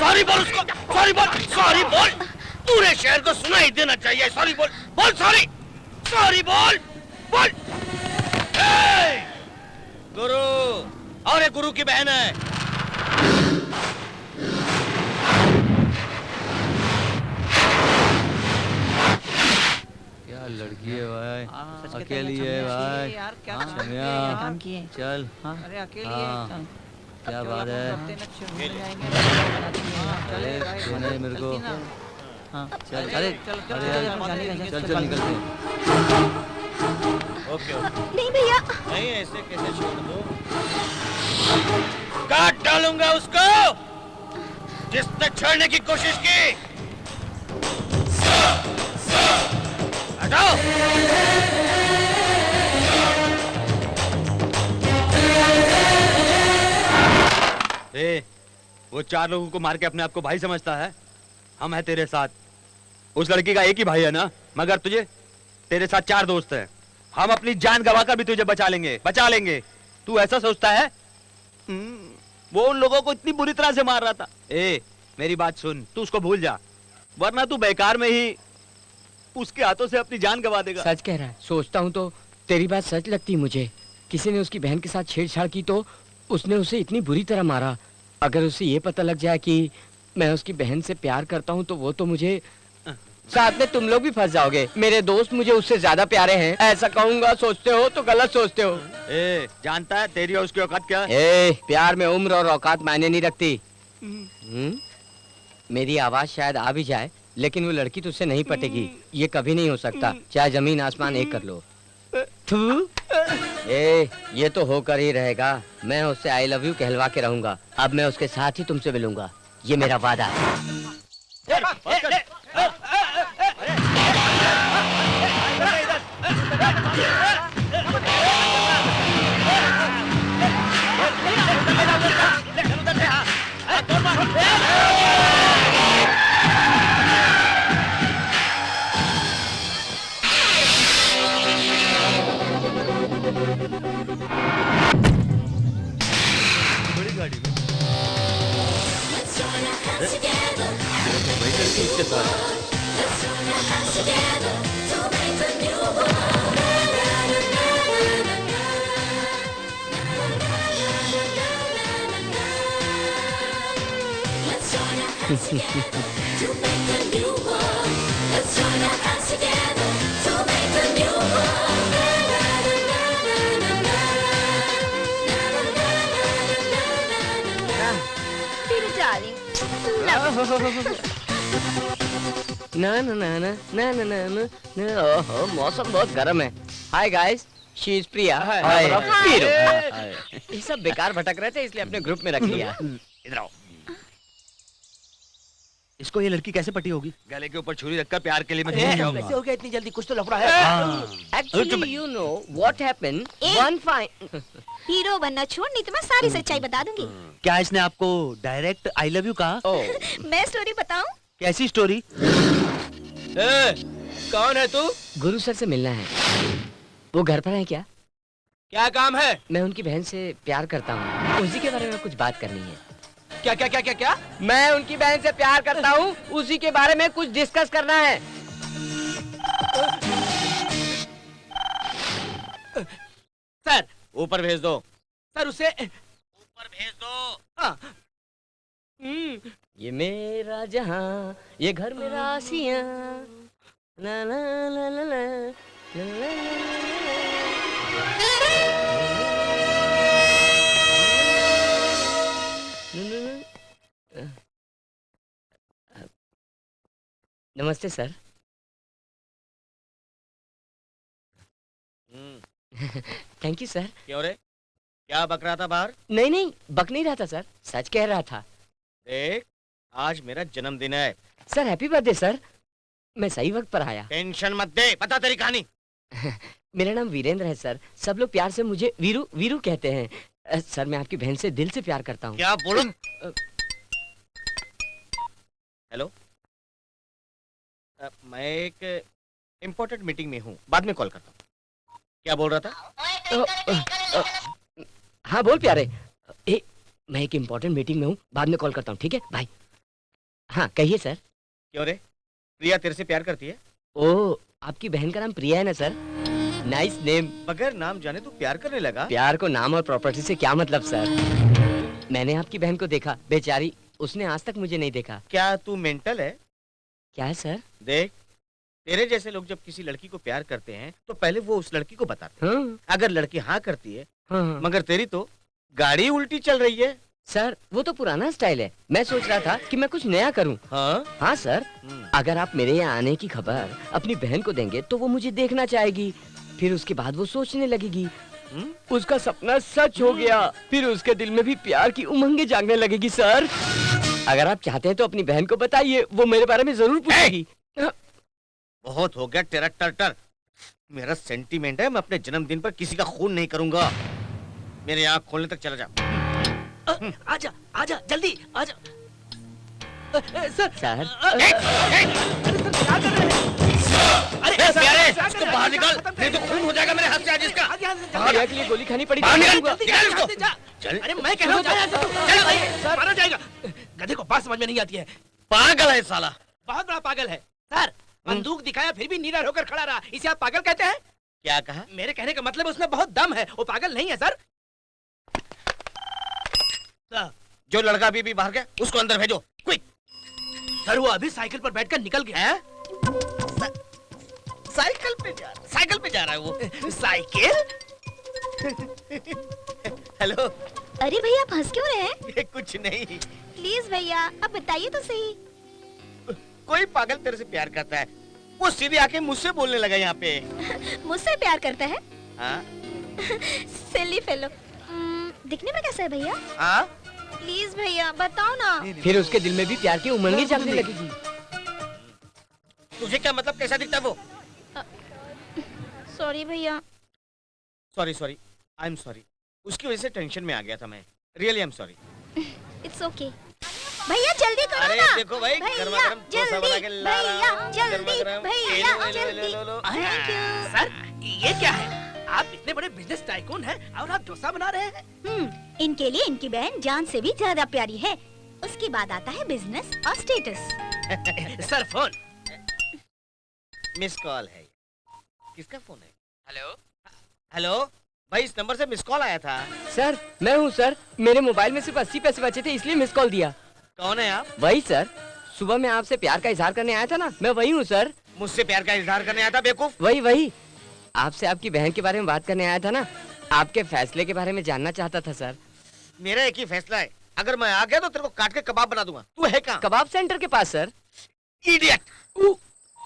सॉरी बोल उसको, सॉरी बोल, सॉरी बोल। पूरे शहर को सुनाई देना चाहिए। सॉरी बोल, बोल सॉरी, सॉरी बोल, बोल। गुरु, और एक गुरु की बहन है। क्या लड़की है भाई, अकेली है भाई। यार क्या शम्या, काम किए चल। अरे अकेली हाँ, है क्या बात है। अरे सुने मेरे को। चल, अरे अरे यार, चल चल निकलते हैं। ओके ओके, नहीं भैया, नहीं ऐसे कैसे छोड़ दो, काट डालूंगा उसको जिसने छेड़ने की कोशिश की। हटाओ। ए, वो 4 लोगों को मार के अपने आप को भाई समझता है। हम हैं तेरे साथ। उस लड़की का एक ही भाई है ना, मगर तुझे तेरे साथ 4 दोस्त हैं। हम अपनी जान गवाकर भी तुझे बचा लेंगे, बचा लेंगे। तू ऐसा सोचता है? वो उन लोगों को इतनी बुरी तरह से मार रहा था। ए, मेरी बात सुन, तू उसको भूल जा, वरना तू बेकार में ही उसके हाथों से अपनी जान गवा देगा। सच कह रहा है। सोचता हूँ तो तेरी बात सच लगती मुझे। किसी ने उसकी बहन के साथ छेड़छाड़ की तो उसने उसे इतनी बुरी तरह मारा। अगर उसे ये पता लग जाए कि मैं उसकी बहन से प्यार करता हूँ तो वो तो मुझे, साथ में तुम लोग भी फंस जाओगे। मेरे दोस्त मुझे उससे ज्यादा प्यारे हैं, ऐसा कहूंगा सोचते हो तो गलत सोचते हो। ए, जानता है तेरी और उसकी औकात क्या है? ए, प्यार में उम्र और औकात मायने नहीं रखती। मेरी आवाज शायद आ भी जाए, लेकिन वो लड़की तुझसे नहीं पटेगी। ये कभी नहीं हो सकता, चाहे जमीन आसमान एक कर लो। ए, ये तो होकर ही रहेगा। मैं उससे आई लव यू कहलवा के रहूंगा। अब मैं उसके साथ ही तुमसे मिलूंगा, ये मेरा वादा है। बड़ी गाड़ी में तेरे डार्लिंग, ना ना ना ना ना ना ना ना ना, ओहो, मौसम बहुत गर्म है। हाय गाइस, शी इज प्रिया। हाय पीरू। ये सब बेकार भटक रहे थे इसलिए अपने ग्रुप में रख लिया। इधर आओ। इसको ये लड़की कैसे पटी होगी? गले के ऊपर छुरी रखकर प्यार के लिए मैं नहीं जाऊंगा। कैसे हो गया इतनी जल्दी, कुछ तो लफड़ा है। Actually, you know what happened? One fine. Hero बनना छोड़, नहीं तो मैं सारी सच्चाई बता दूंगी। क्या इसने आपको डायरेक्ट आई लव यू कहा? Oh, मैं स्टोरी बताऊं? कैसी स्टोरी? कौन है तू? गुरु सर से मिलना है। वो घर पर है क्या? क्या काम है? मैं उनकी बहन से प्यार करता हूँ, उसी के बारे में कुछ बात करनी है। क्या क्या क्या क्या क्या? मैं उनकी बहन से प्यार करता हूँ, उसी के बारे में कुछ डिस्कस करना है। सर ऊपर भेज दो। सर उसे ऊपर भेज दो। ये मेरा जहां, ये घर मेरा आसियां। ला ला ला ला ला, ला ला ला। नमस्ते सर। Thank you sir. क्यों रे, क्या बक रहा था बाहर? नहीं नहीं, बक नहीं रहा था सर, सच कह रहा था। देख, आज मेरा जन्मदिन है। Sir happy birthday sir. मैं सही वक्त पर आया। टेंशन मत दे, बता तेरी कहानी। मेरा नाम वीरेंद्र है सर, सब लोग प्यार से मुझे वीरू वीरू कहते हैं। सर मैं आपकी बहन से दिल से प्यार करता हूँ। क्या बोलो? हेलो, मैं एक इम्पोर्टेंट मीटिंग में हूँ, बाद में कॉल करता हूँ। क्या बोल रहा था? हाँ बोल प्यारे। मैं एक इम्पोर्टेंट मीटिंग में हूँ, बाद में कॉल करता हूँ, ठीक है बाय। हाँ कहिए सर। क्यों रे, प्रिया तेरे से प्यार करती है? ओ, आपकी बहन का नाम प्रिया है ना सर? Nice name. बगैर नाम जाने तू प्यार करने लगा? प्यार को नाम और प्रॉपर्टी से क्या मतलब सर? मैंने आपकी बहन को देखा, बेचारी, उसने आज तक मुझे नहीं देखा। क्या तू मेंटल है? क्या है सर? देख, तेरे जैसे लोग जब किसी लड़की को प्यार करते हैं तो पहले वो उस लड़की को बताते हैं। हाँ, अगर लड़की हाँ करती है, हाँ। मगर तेरी तो गाड़ी उल्टी चल रही है। सर वो तो पुराना स्टाइल है, मैं सोच रहा था कि मैं कुछ नया करूं। हाँ? हाँ सर, अगर आप मेरे यहाँ आने की खबर अपनी बहन को देंगे तो वो मुझे देखना चाहेगी, फिर उसके बाद वो सोचने लगेगी उसका सपना सच हो गया, फिर उसके दिल में भी प्यार की उमंगें जागने लगेगी। सर अगर आप चाहते हैं तो अपनी बहन को बताइए, वो मेरे बारे में जरूर पूछेगी। बहुत हो गया तेरा टर। मेरा सेंटीमेंट है, मैं अपने जन्मदिन पर किसी का खून नहीं करूंगा। मेरे आँख खोलने तक चला जा। आजा आजा जल्दी आजा। सर सर अरे प्यारे, इसको बाहर निकाल, नहीं तो खून हो जाएगा मेरे हाथ से आज इसका। भैया के लिए गोली खानी पड़ी। बाहर निकाल, निकाल इसको। चल। अरे मैं कह रहा हूँ चल भाई, मारा जाएगा। गधे को बात समझ में नहीं आती है। पागल है साला। बहुत बड़ा पागल है सर। बंदूक दिखाया फिर भी निडर होकर खड़ा रहा, इसे आप पागल कहते हैं? क्या कहा? मेरे कहने का मतलब उसमें बहुत दम है, वो पागल नहीं है सर। जो लड़का अभी बाहर गया उसको अंदर भेजो, क्विक। सर वो अभी साइकिल पर बैठकर निकल गया है। साइकिल पे जा रहा है वो। साइकिल? हेलो। अरे भैया आप हंस क्यों रहे हैं? ये कुछ नहीं, प्लीज भैया आप बताइए तो सही। कोई पागल तेरे से प्यार करता है, वो सीधे आके मुझसे बोलने लगा यहाँ पे। मुझसे प्यार करता है? हाँ? सिली फेलो। दिखने में कैसा है भैया? हाँ? प्लीज भैया बताओ ना। फिर उसके दिल में भी प्यार की उमंगें जागने लगेगी। तुझे क्या मतलब, कैसा दिखता है वो? सॉरी भैया। Sorry, I am sorry. उसकी वजह से टेंशन में आ गया था मैं। Really I am sorry. It's okay. भैया जल्दी करो अरे ना। देखो भाई, भैया गरमा गरम डोसा बना के ला रहा भैया हूँ। जल्दी गरमा गरम। भैया ले लो, जल्दी। ले लो। Thank you. सर ये क्या है? आप इतने बड़े बिजनेस टाइकून हैं और आप डोसा बना रहे हैं? इनके लिए इनकी बहन जान से भी ज्यादा प्यारी है। उसके बाद आता है बिजनेस और status. Sir phone. Miss call है। किसका फोन है? हेलो हेलो भाई, इस नंबर से मिस कॉल आया था। सर, मैं हूँ सर। मेरे मोबाइल में सिर्फ 80 पैसे बचे थे, इसलिए मिस कॉल दिया। कौन है आप? वही सर, सुबह मैं आपसे प्यार का इजहार करने आया था ना, मैं वही हूँ सर। मुझसे प्यार का इजहार करने आया था बेवकूफ? वही आपसे आपकी बहन के बारे में बात करने आया था ना, आपके फैसले के बारे में जानना चाहता था सर। मेरा एक ही फैसला है, अगर मैं आ गया तो तेरे को काट के कबाब बना दूंगा। तू है कहाँ? कबाब सेंटर के पास सर। इडियट।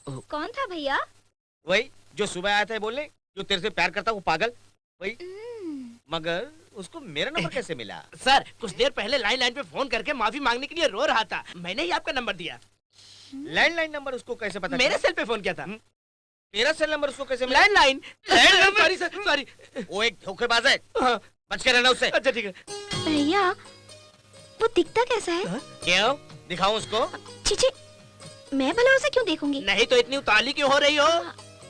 कौन था भैया? वही जो सुबह आया था बोलने, जो तेरे से प्यार करता वो पागल वही। मगर उसको मेरा नंबर कैसे मिला? सर कुछ देर पहले लाइन पे फोन करके माफी मांगने के लिए रो रहा था, मैंने ही आपका नंबर दिया। लैंडलाइन नंबर उसको कैसे पता? मेरे सेल पे फोन किया था। तेरा सेल नंबर उसको कैसे मिला? लैंडलाइन। Sorry sir, sorry. वो एक धोखेबाज है, हाँ। बच के रहना उससे। अच्छा ठीक है। भैया वो दिखता कैसा है? क्यों दिखाऊं उसको? चीची, मैं भला उसे क्यों देखूंगी? नहीं तो इतनी उतावली क्यों हो रही हो?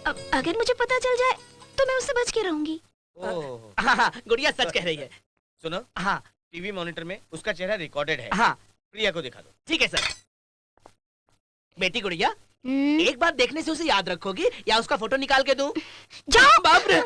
अगर मुझे पता चल जाए तो मैं उससे बच के रहूंगी। ओह, हाँ, गुड़िया सच कह रही है। सुनो, हाँ टीवी मॉनिटर में उसका चेहरा रिकॉर्डेड है। हाँ प्रिया को दिखा दो। ठीक है सर। बेटी गुड़िया, एक बार देखने से उसे याद रखोगी या उसका फोटो निकाल के दूं? जाओ। बाप रे।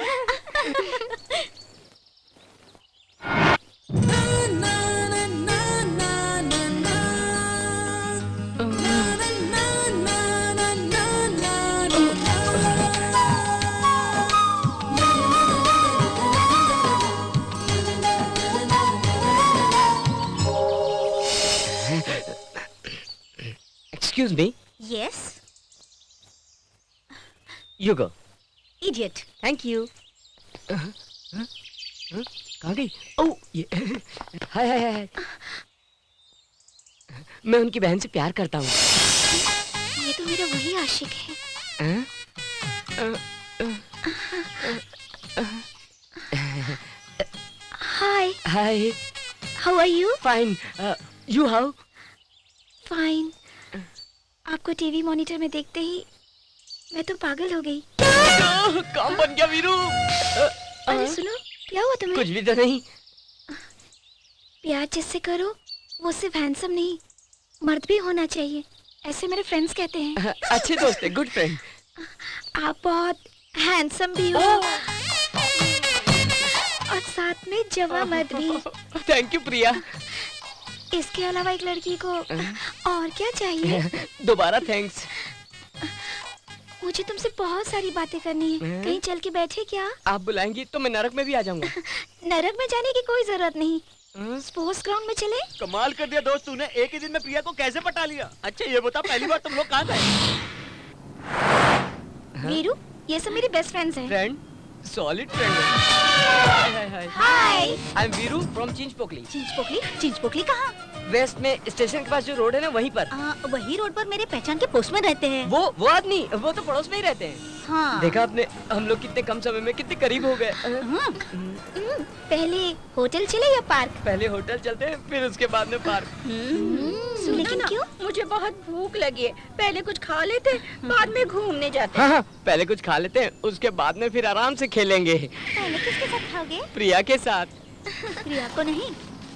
Excuse me, yes you go. Idiot. Thank you. कहाँ गई? ओह, ये हाय। मैं उनकी बहन से प्यार करता हूँ। ये तो मेरा वही आशिक है। Hi, hi, how are you? Fine. You how? Fine. आपको टीवी मॉनिटर में देखते ही मैं तो पागल हो गई। काम बन गया वीरू। अरे सुनो, क्या हुआ तुम्हें? कुछ भी तो नहीं। प्यार जिससे करो वो सिर्फ हैंडसम नहीं, मर्द भी होना चाहिए, ऐसे मेरे फ्रेंड्स कहते हैं। अच्छे दोस्त है, गुड फ्रेंड। आप बहुत हैंडसम भी हो और साथ में जवा मर्द भी। थैंक यू प्रिया। इसके अलावा एक लड़की को और क्या चाहिए? दोबारा थैंक्स। मुझे तुमसे बहुत सारी बातें करनी है, कहीं चल के बैठे क्या? आप बुलाएंगी तो मैं नरक में भी आ जाऊंगा। नरक में जाने की कोई जरूरत नहीं, स्पोर्ट्स ग्राउंड में चले। कमाल कर दिया दोस्त तूने, एक ही दिन में प्रिया को कैसे पटा लिया? अच्छा ये बता, पहली बार तुम लोग कहाँ गए? वीरू, ये सब मेरे बेस्ट फ्रेंड्स हैं। फ्रेंड, सॉलिड फ्रेंड है। Hi. I am Veeru from Chinchpokli. Chinchpokli कहाँ? वेस्ट में स्टेशन के पास जो रोड है ना, वहीं पर। वही रोड पर मेरे पहचान के पोस्टमैन रहते हैं। वो आदमी, वो तो पड़ोस में ही रहते हैं। हाँ। देखा आपने, हम लोग कितने कम समय में कितने करीब हो गए। पहले होटल चले या पार्क? पहले होटल चलते हैं, फिर उसके बाद में पार्क। लेकिन क्यों? मुझे बहुत भूख लगी है, पहले कुछ खा लेते, बाद में घूमने जाते। हाँ, पहले कुछ खा लेते हैं, उसके बाद में फिर आराम से खेलेंगे। पहले किसके साथ खाओगे? प्रिया के साथ। प्रिया को नहीं,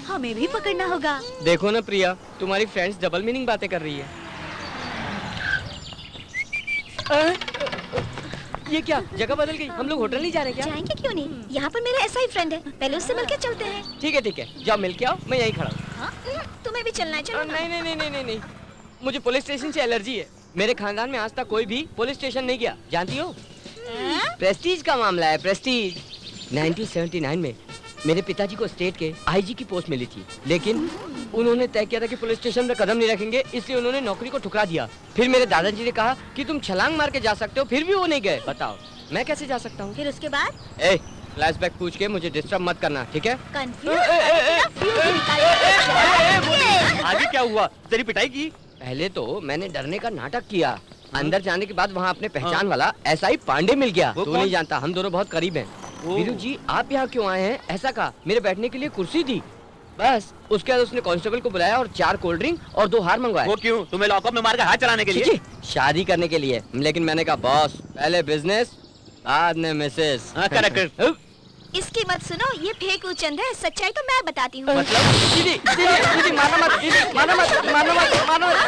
हमें भी पकड़ना होगा। देखो ना प्रिया, तुम्हारी फ्रेंड्स डबल मीनिंग बातें कर रही है। ये क्या, जगह बदल गई? हम लोग होटल नहीं जा रहे क्या? जाएंगे क्यों नहीं, यहाँ पर मेरा ऐसा ही फ्रेंड है, पहले उससे मिलकर चलते हैं। ठीक है, जाओ मिल के आओ, मैं यहीं खड़ा हूँ। तुम्हें भी चलना है? चलो ना। नहीं, मुझे पुलिस स्टेशन से एलर्जी है। मेरे खानदान में आज तक कोई भी पुलिस स्टेशन नहीं गया, जानती हो? प्रेस्टीज का मामला है, प्रेस्टीज। 1979 में मेरे पिताजी को स्टेट के आईजी की पोस्ट मिली थी, लेकिन उन्होंने तय किया था कि पुलिस स्टेशन में कदम नहीं रखेंगे, इसलिए उन्होंने नौकरी को ठुकरा दिया। फिर मेरे दादाजी ने कहा कि तुम छलांग मार के जा सकते हो, फिर भी वो नहीं गए। बताओ मैं कैसे जा सकता हूँ? फिर उसके बाद? फ्लैशबैक पूछ के मुझे डिस्टर्ब मत करना, ठीक है? आगे क्या हुआ? तेरी पिटाई की? पहले तो मैंने डरने का नाटक किया, अंदर जाने के बाद वहाँ अपने पहचान वाला SI पांडे मिल गया। तू नहीं जानता, हम दोनों बहुत करीब हैं। वीरू जी, आप यहाँ क्यों आए हैं? ऐसा कहा, मेरे बैठने के लिए कुर्सी दी, बस। उसके बाद उसने कांस्टेबल को बुलाया और 4 कोल्ड ड्रिंक और 2 हार मंगवाए। वो क्यों? तुम्हें लॉकअप में मार के हाथ चलाने के लिए? शादी करने के लिए। लेकिन मैंने कहा बॉस, पहले बिजनेस बाद में मिसेस। करेक्ट। इसकी मत सुनो, ये फेक उचंद है, सच्चाई तो मैं बताती हूँ। मतलब दीदी मारना मत,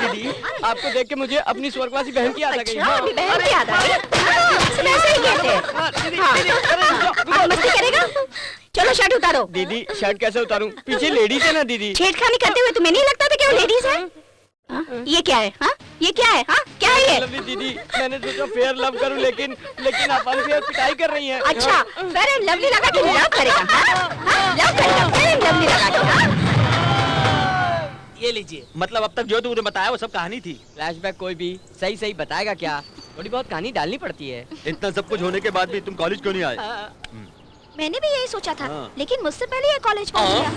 दीदी। आपको देख के मुझे अपनी स्वर्गवासी बहन की याद आ गई। अच्छा, बहन की याद आ गई? वैसे ही कहते हैं। हाँ, मस्ती करेगा? चलो शर्ट उतारो। दीदी शर्ट कैसे उतारूं? पीछे लेडीज है ना दीदी। छेड़खानी करते हुए तुम्हें नहीं लगता था कि वो लेडीज है? ये क्या है? हाँ, ये क्या है? हाँ, क्या है ये? लवली दीदी, मैंने सोचा फेयर लव करूं, लेकिन आप अनफेयर पिटाई कर रही हैं। अच्छा, फेयर एंड लवली लगा के लव करेगा? लव करेगा फेयर एंड लवली लगा के? ये लीजिए। मतलब अब तक जो तूने बताया वो सब कहानी थी? फ्लैशबैक कोई भी सही बताएगा क्या? थोड़ी बहुत कहानी डालनी पड़ती है। इतना सब कुछ होने के बाद भी तुम कॉलेज क्यों नहीं आए? मैंने भी यही सोचा था, लेकिन मुझसे पहले ये कॉलेज पहुंच गया।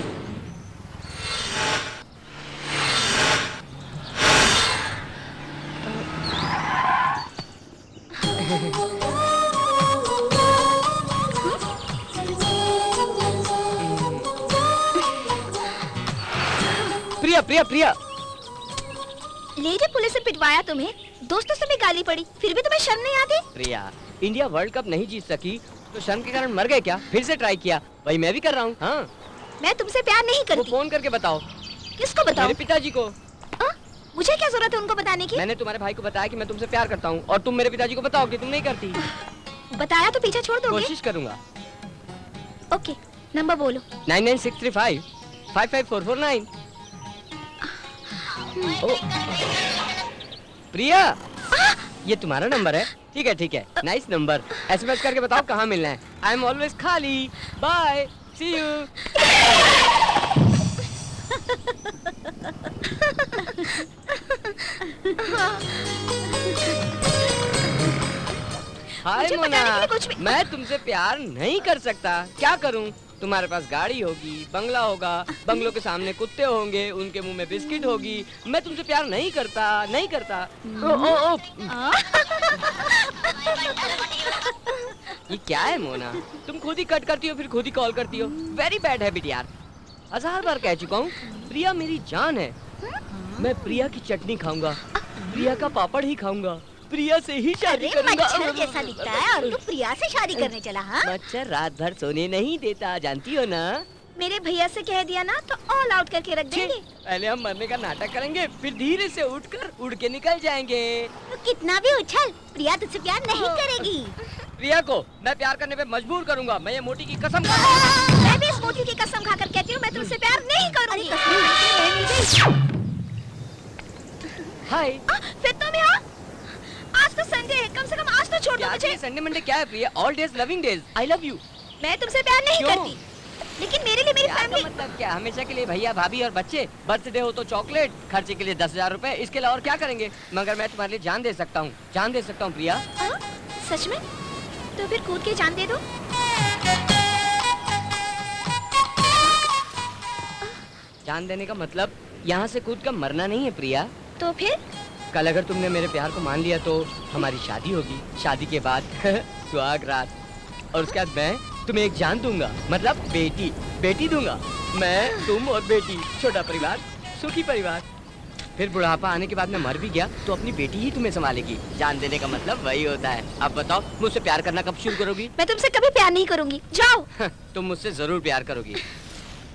प्रिया लेडी पुलिस से पिटवाया तुम्हें, दोस्तों से भी गाली पड़ी, फिर भी तुम्हें शर्म नहीं आती? प्रिया, इंडिया वर्ल्ड कप नहीं जीत सकी तो शर्म के कारण मर गए क्या? फिर से ट्राई किया, वही मैं भी कर रहा हूँ। हाँ, मैं तुमसे प्यार नहीं वो करती। फोन करके बताओ। किसको बताऊं? मेरे पिताजी को। मुझे क्या जरूरत है उनको बताने की? मैंने तुम्हारे भाई को बताया कि मैं तुमसे प्यार करता हूँ, और तुम मेरे पिताजी को बताओ कि तुम नहीं करती। बताया तो पीछे छोड़ दोगे? कोशिश करूंगा। ओके, नंबर बोलो। 99635 55449। प्रिया, ये तुम्हारा नंबर है? ठीक है, नाइस नंबर। SMS करके बताओ कहाँ मिलना है। आई एम ऑलवेज खाली। Bye, see you. Hi Mona, मैं तुमसे प्यार नहीं कर सकता, क्या करूं? तुम्हारे पास गाड़ी होगी, बंगला होगा, बंगलों के सामने कुत्ते होंगे, उनके मुंह में बिस्किट होगी। मैं तुमसे प्यार नहीं करता। ये क्या है मोना? तुम खुद ही कट करती हो, फिर खुद ही कॉल करती हो। वेरी बैड हैबिट यार। 1000 बार कह चुका हूँ, प्रिया मेरी जान है। मैं प्रिया की चटनी खाऊंगा, प्रिया का पापड़ ही खाऊंगा, प्रिया से ही शादी करूंगा। मच्छर जैसा दिखता है और तू प्रिया से शादी करने चला? हाँ, मच्छर रात भर सोने नहीं देता, जानती हो ना? मेरे भैया से कह दिया ना तो ऑल आउट करके रख देंगे। पहले हम मरने का नाटक करेंगे, फिर धीरे से उड़ के निकल जाएंगे। तो कितना भी उछल, प्रिया तुझसे प्यार नहीं करेगी। प्रिया को मैं प्यार करने पे मजबूर करूंगा। मैं ये मोटी की कसम मैं भी इस मोटी की कसम खाकर कहती हूँ मैं तुमसे प्यार नहीं करूंगी। हाय। फिर तुम यहाँ? आज तो संडे है, कम से कम आज तो छोड़ दो मुझे। संडे मंडे क्या है Priya? All days loving days. I love you. मैं तुमसे प्यार नहीं क्यों? करती, लेकिन मेरे लिए मेरी प्यार का फैमिली। मतलब क्या? हमेशा के लिए भैया भाभी और बच्चे, बर्थडे हो तो चॉकलेट, खर्चे के लिए 10,000 रुपए, इसके अलावा और क्या करेंगे? मगर मैं तुम्हारे लिए जान दे सकता हूँ, जान दे सकता हूँ प्रिया। हाँ? सच में? तो फिर कूद के जान दे दो। जान देने का मतलब यहाँ से कूद कर मरना नहीं है प्रिया। तो फिर? कल अगर तुमने मेरे प्यार को मान लिया तो हमारी शादी होगी। शादी के बाद सुहाग रात, और उसके बाद मैं तुम्हें एक जान दूंगा, मतलब बेटी। बेटी दूंगा मैं, तुम और बेटी। छोटा परिवार, सुखी परिवार। फिर बुढ़ापा आने के बाद मैं मर भी गया तो अपनी बेटी ही तुम्हें संभालेगी। जान देने का मतलब वही होता है। अब बताओ, मुझसे प्यार करना कब शुरू करोगी? मैं तुमसे कभी प्यार नहीं करूंगी, जाओ। तुम मुझसे जरूर प्यार करोगी।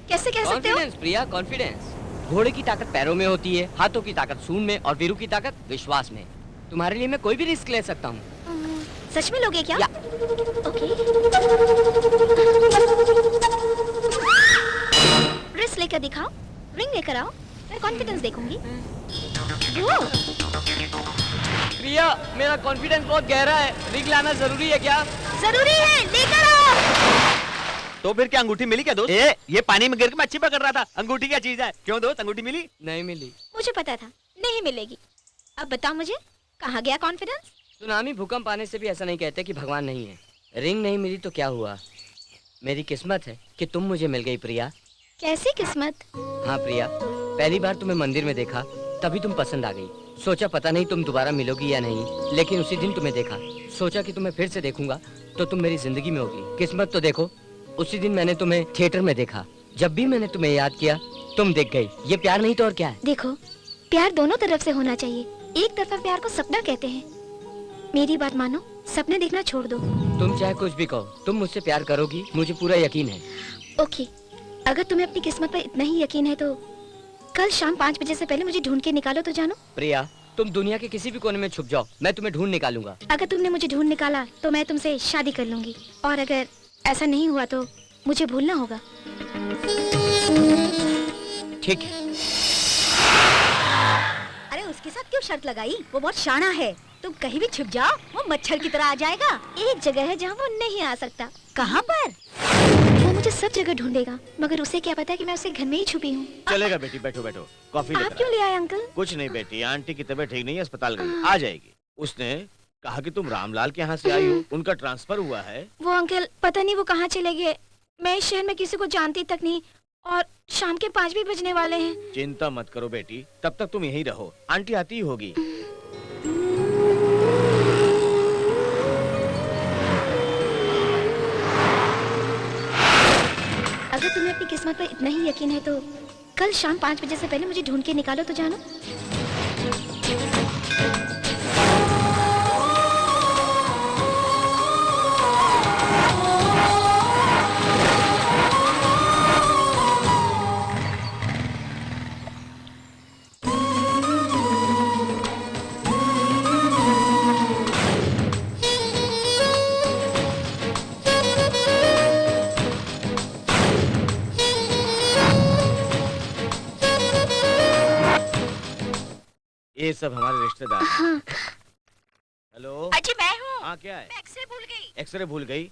कैसे कह सकते हो? कॉन्फिडेंस प्रिया, कॉन्फिडेंस। घोड़े की ताकत पैरों में होती है, हाथों की ताकत सूंड में, और वीरू की ताकत विश्वास में। तुम्हारे लिए मैं कोई भी रिस्क ले सकता हूँ। सच में लोगे क्या? ओके। रिस्क लेकर दिखाओ, रिंग लेकर आओ, मैं कॉन्फिडेंस देखूंगी। वो प्रिया, मेरा कॉन्फिडेंस बहुत गहरा है। रिंग लाना जरूरी है क्या? जरूरी है, लेकर आओ। तो फिर क्या अंगूठी मिली क्या दोस्त? ये पानी में गिर के मच्छी पकड़ रहा था। अंगूठी क्या चीज है? क्यों दोस्त, अंगूठी मिली? नहीं मिली। मुझे पता था नहीं मिलेगी। अब बताओ मुझे, कहाँ गया कॉन्फिडेंस? सुनामी भूकंप आने से भी ऐसा नहीं कहते कि भगवान नहीं है। रिंग नहीं मिली तो क्या हुआ? मेरी किस्मत है कि तुम मुझे मिल गई प्रिया। कैसी किस्मत? हाँ प्रिया, पहली बार तुम्हें मंदिर में देखा तभी तुम पसंद आ गई। सोचा पता नहीं तुम दोबारा मिलोगी या नहीं, लेकिन उसी दिन तुम्हें देखा। सोचा कि तुम्हें फिर से देखूंगा तो तुम मेरी जिंदगी में होगी। किस्मत तो देखो, उसी दिन मैंने तुम्हें थिएटर में देखा। जब भी मैंने तुम्हें याद किया तुम दिख गई। ये प्यार नहीं तो और क्या है? देखो, प्यार दोनों तरफ से होना चाहिए। एक तरफा प्यार को सपना कहते हैं। मेरी बात मानो, सपने देखना छोड़ दो। तुम चाहे कुछ भी कहो, तुम मुझसे प्यार करोगी, मुझे पूरा यकीन है। ओके, अगर तुम्हें अपनी किस्मत पर इतना ही यकीन है तो कल शाम 5 बजे से पहले मुझे ढूंढ के निकालो तो जानो। प्रिया, तुम दुनिया के किसी भी कोने में छुप जाओ, मैं तुम्हें ढूंढ निकालूंगा। अगर तुमने मुझे ढूंढ निकाला तो मैं तुमसे शादी कर लूंगी, और अगर ऐसा नहीं हुआ तो मुझे भूलना होगा। ठीक है। अरे उसके साथ क्यों शर्त लगाई? वो बहुत शाना है। तुम कहीं भी छुप जाओ, वो मच्छर की तरह आ जाएगा। एक जगह है जहाँ वो नहीं आ सकता। कहाँ पर? वो मुझे सब जगह ढूंढेगा, मगर उसे क्या पता कि मैं उसके घर में ही छुपी हूँ। चलेगा बेटी, बैठो बैठो, कॉफी आप लेकर क्यों ले आए अंकल? कुछ नहीं बेटी, आंटी की तबीयत ठीक नहीं है, अस्पताल गई, आ जाएगी। उसने कहा कि तुम रामलाल के यहाँ से आई हो, उनका ट्रांसफर हुआ है। वो अंकल पता नहीं वो कहाँ चले गए। मैं इस शहर में किसी को जानती तक नहीं, और शाम के 5 भी बजने वाले हैं। चिंता मत करो बेटी, तब तक तुम यहीं रहो, आंटी आती ही होगी। अगर तुम्हें अपनी किस्मत पर इतना ही यकीन है तो कल शाम 5 बजे से पहले मुझे ढूंढ के निकालो तो जानो। ये सब हमारे रिश्तेदार हैं। हेलो, अजी मैं हूँ। हाँ क्या है? मैं एक्सरे भूल गई। एक्सरे भूल गई?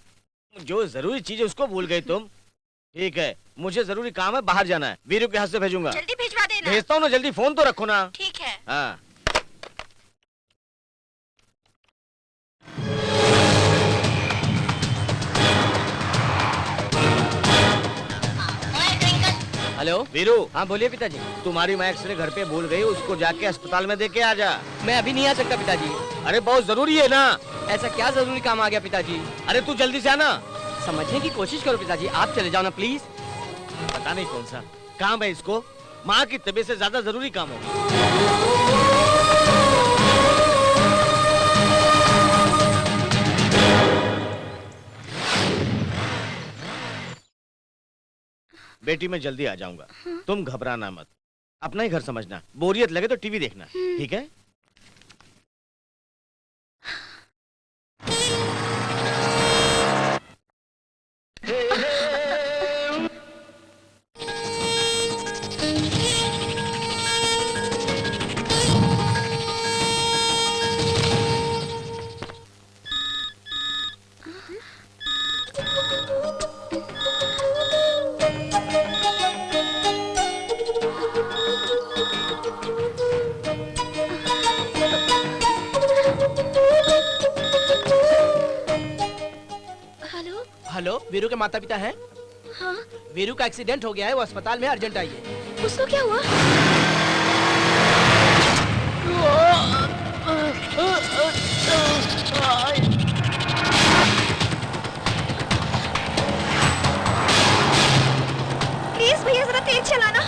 जो जरूरी चीज है उसको भूल गई तुम? ठीक है, मुझे जरूरी काम है, बाहर जाना है, वीरू के हाथ से भेजूंगा। जल्दी भिजवा देना। भेजता हूँ ना, जल्दी फोन तो रखो ना। ठीक है। हाँ। हेलो वीरू, हाँ बोलिए पिताजी। तुम्हारी माँ एक्सरे घर पे भूल गई, उसको जाके अस्पताल में दे के आ जा। मैं अभी नहीं आ सकता पिताजी। अरे बहुत जरूरी है ना। ऐसा क्या जरूरी काम आ गया पिताजी? अरे तू जल्दी से आना। समझने की कोशिश करो पिताजी, आप चले जाओ ना प्लीज। पता नहीं कौन सा काम है इसको, माँ की तबीयत से ज्यादा जरूरी काम होगा। बेटी मैं जल्दी आ जाऊंगा, तुम घबराना मत, अपना ही घर समझना, बोरियत लगे तो टीवी देखना, ठीक है? हेलो, वीरू के माता पिता हैं? हाँ, वीरू का एक्सीडेंट हो गया है, वो अस्पताल में, अर्जेंट आइए। उसको क्या हुआ? प्लीज भैया जरा तेज चलाना।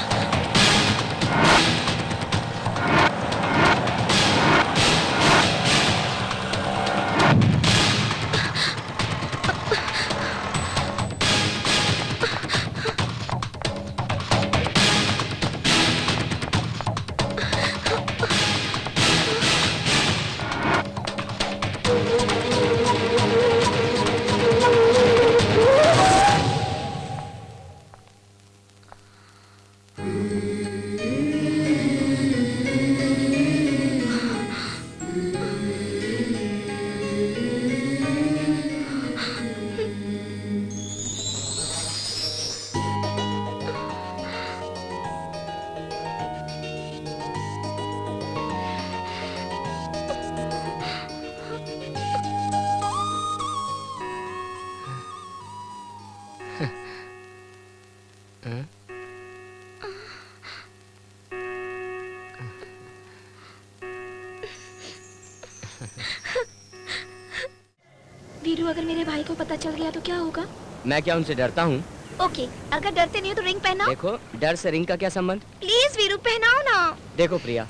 वीरू, अगर मेरे भाई को पता चल गया तो क्या होगा? मैं क्या उनसे डरता हूँ? ओके, अगर डरते नहीं हो तो रिंग पहनाओ। देखो, डर से रिंग का क्या संबंध? प्लीज वीरू पहनाओ ना। देखो प्रिया,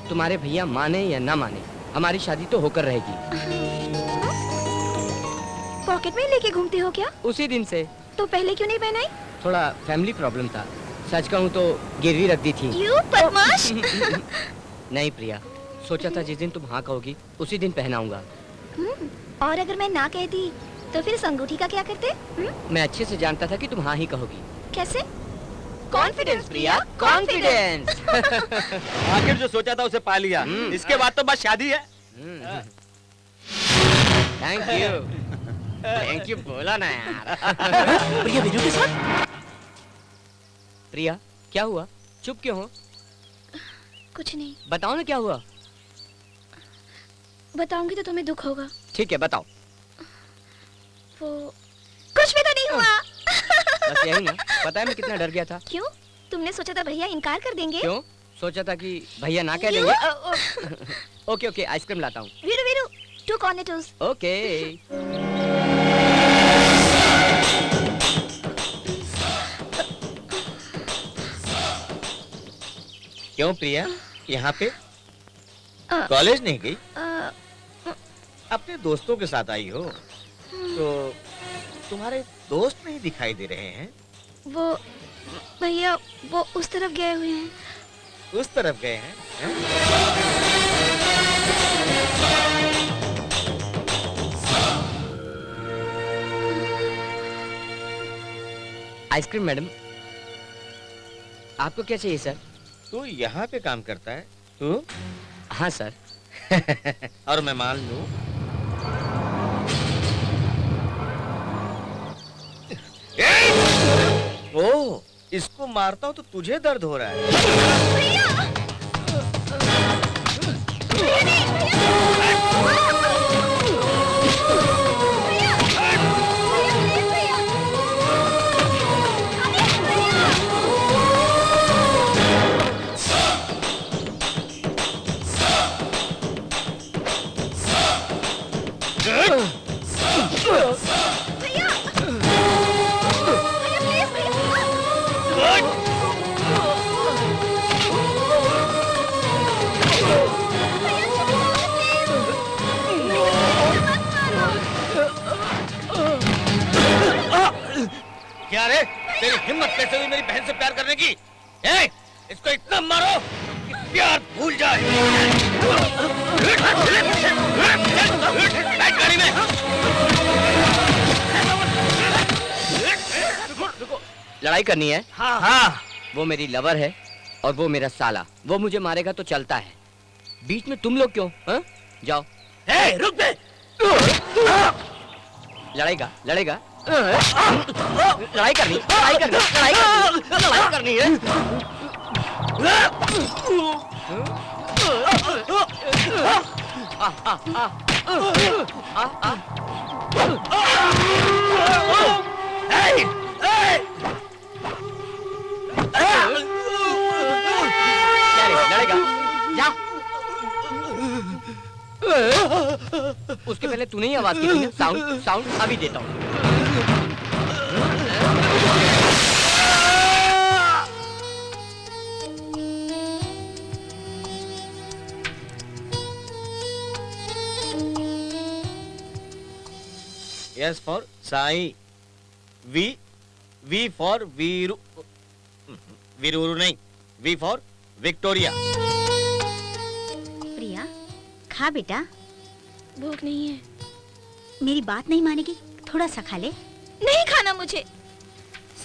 तुम्हारे भैया माने या ना माने, हमारी शादी तो होकर रहेगी। पॉकेट में लेके घूमते हो क्या? उसी दिन से। तो पहले क्यों नहीं पहनाई? थोड़ा फैमिली प्रॉब्लम था, सच कहूँ तो गिरवी रख दी थी। यू बदमाश। नहीं प्रिया, सोचा था जिस दिन तुम हाँ कहोगी उसी दिन पहनाऊंगा। और अगर मैं ना कहती तो फिर इस अंगूठी का क्या करते? मैं अच्छे से जानता था कि तुम हाँ ही कहोगी। कैसे? कॉन्फिडेंस प्रिया, कॉन्फिडेंस। आखिर जो सोचा था उसे पा लिया, इसके बाद तो बस शादी है। थैंक यू बोला ना यार। प्रिया वीरू के साथ? प्रिया क्या हुआ, चुप क्यों हो? कुछ नहीं। बताओ ना क्या हुआ। बताऊंगी तो तुम्हें दुख होगा। ठीक है बताओ। वो कुछ भी तो नहीं हुआ। बस यही ना, पता है मैं कितना डर गया था। क्यों? तुमने सोचा था भैया इनकार कर देंगे? क्यों? सोचा था कि भैया ना कह देंगे। ओके ओके, आइसक्रीम लाता हूँ। वीरू वीरू, 2 कॉर्नेटोस। ओके। क्यों प्रिया, यहाँ पे कॉलेज नहीं गई? अपने दोस्तों के साथ आई हो? तो तुम्हारे दोस्त नहीं दिखाई दे रहे हैं? वो भैया वो उस तरफ गए हुए हैं। उस तरफ गए हैं? आइसक्रीम मैडम, आपको क्या चाहिए सर? तू यहाँ पे काम करता है? तू? हाँ सर। और मैं मान लूं? ओह, इसको मारता हूँ तो तुझे दर्द हो रहा है। क्या रे, तेरी हिम्मत कैसे हुई मेरी बहन से प्यार करने की? इसको इतना मारो कि प्यार भूल जाए। बैठ गाड़ी में। लड़ाई करनी है? हाँ हाँ, वो मेरी लवर है और वो मेरा साला। वो मुझे मारेगा तो चलता है, बीच में तुम लोग क्यों? हाँ? जाओ। रुक दे। लड़ाईगा लड़ेगा, लड़ाई करनी है। क्या रे, लड़ेगा? जा। उसके पहले तूने ही आवाज की थी ना? साउंड साउंड अभी देता हूँ। S for Sai, V for Veeru, Veeru नहीं, V for विक्टोरिया। प्रिया, खा बेटा। भूख नहीं है। मेरी बात नहीं मानेगी? थोड़ा सा खा ले। नहीं खाना मुझे।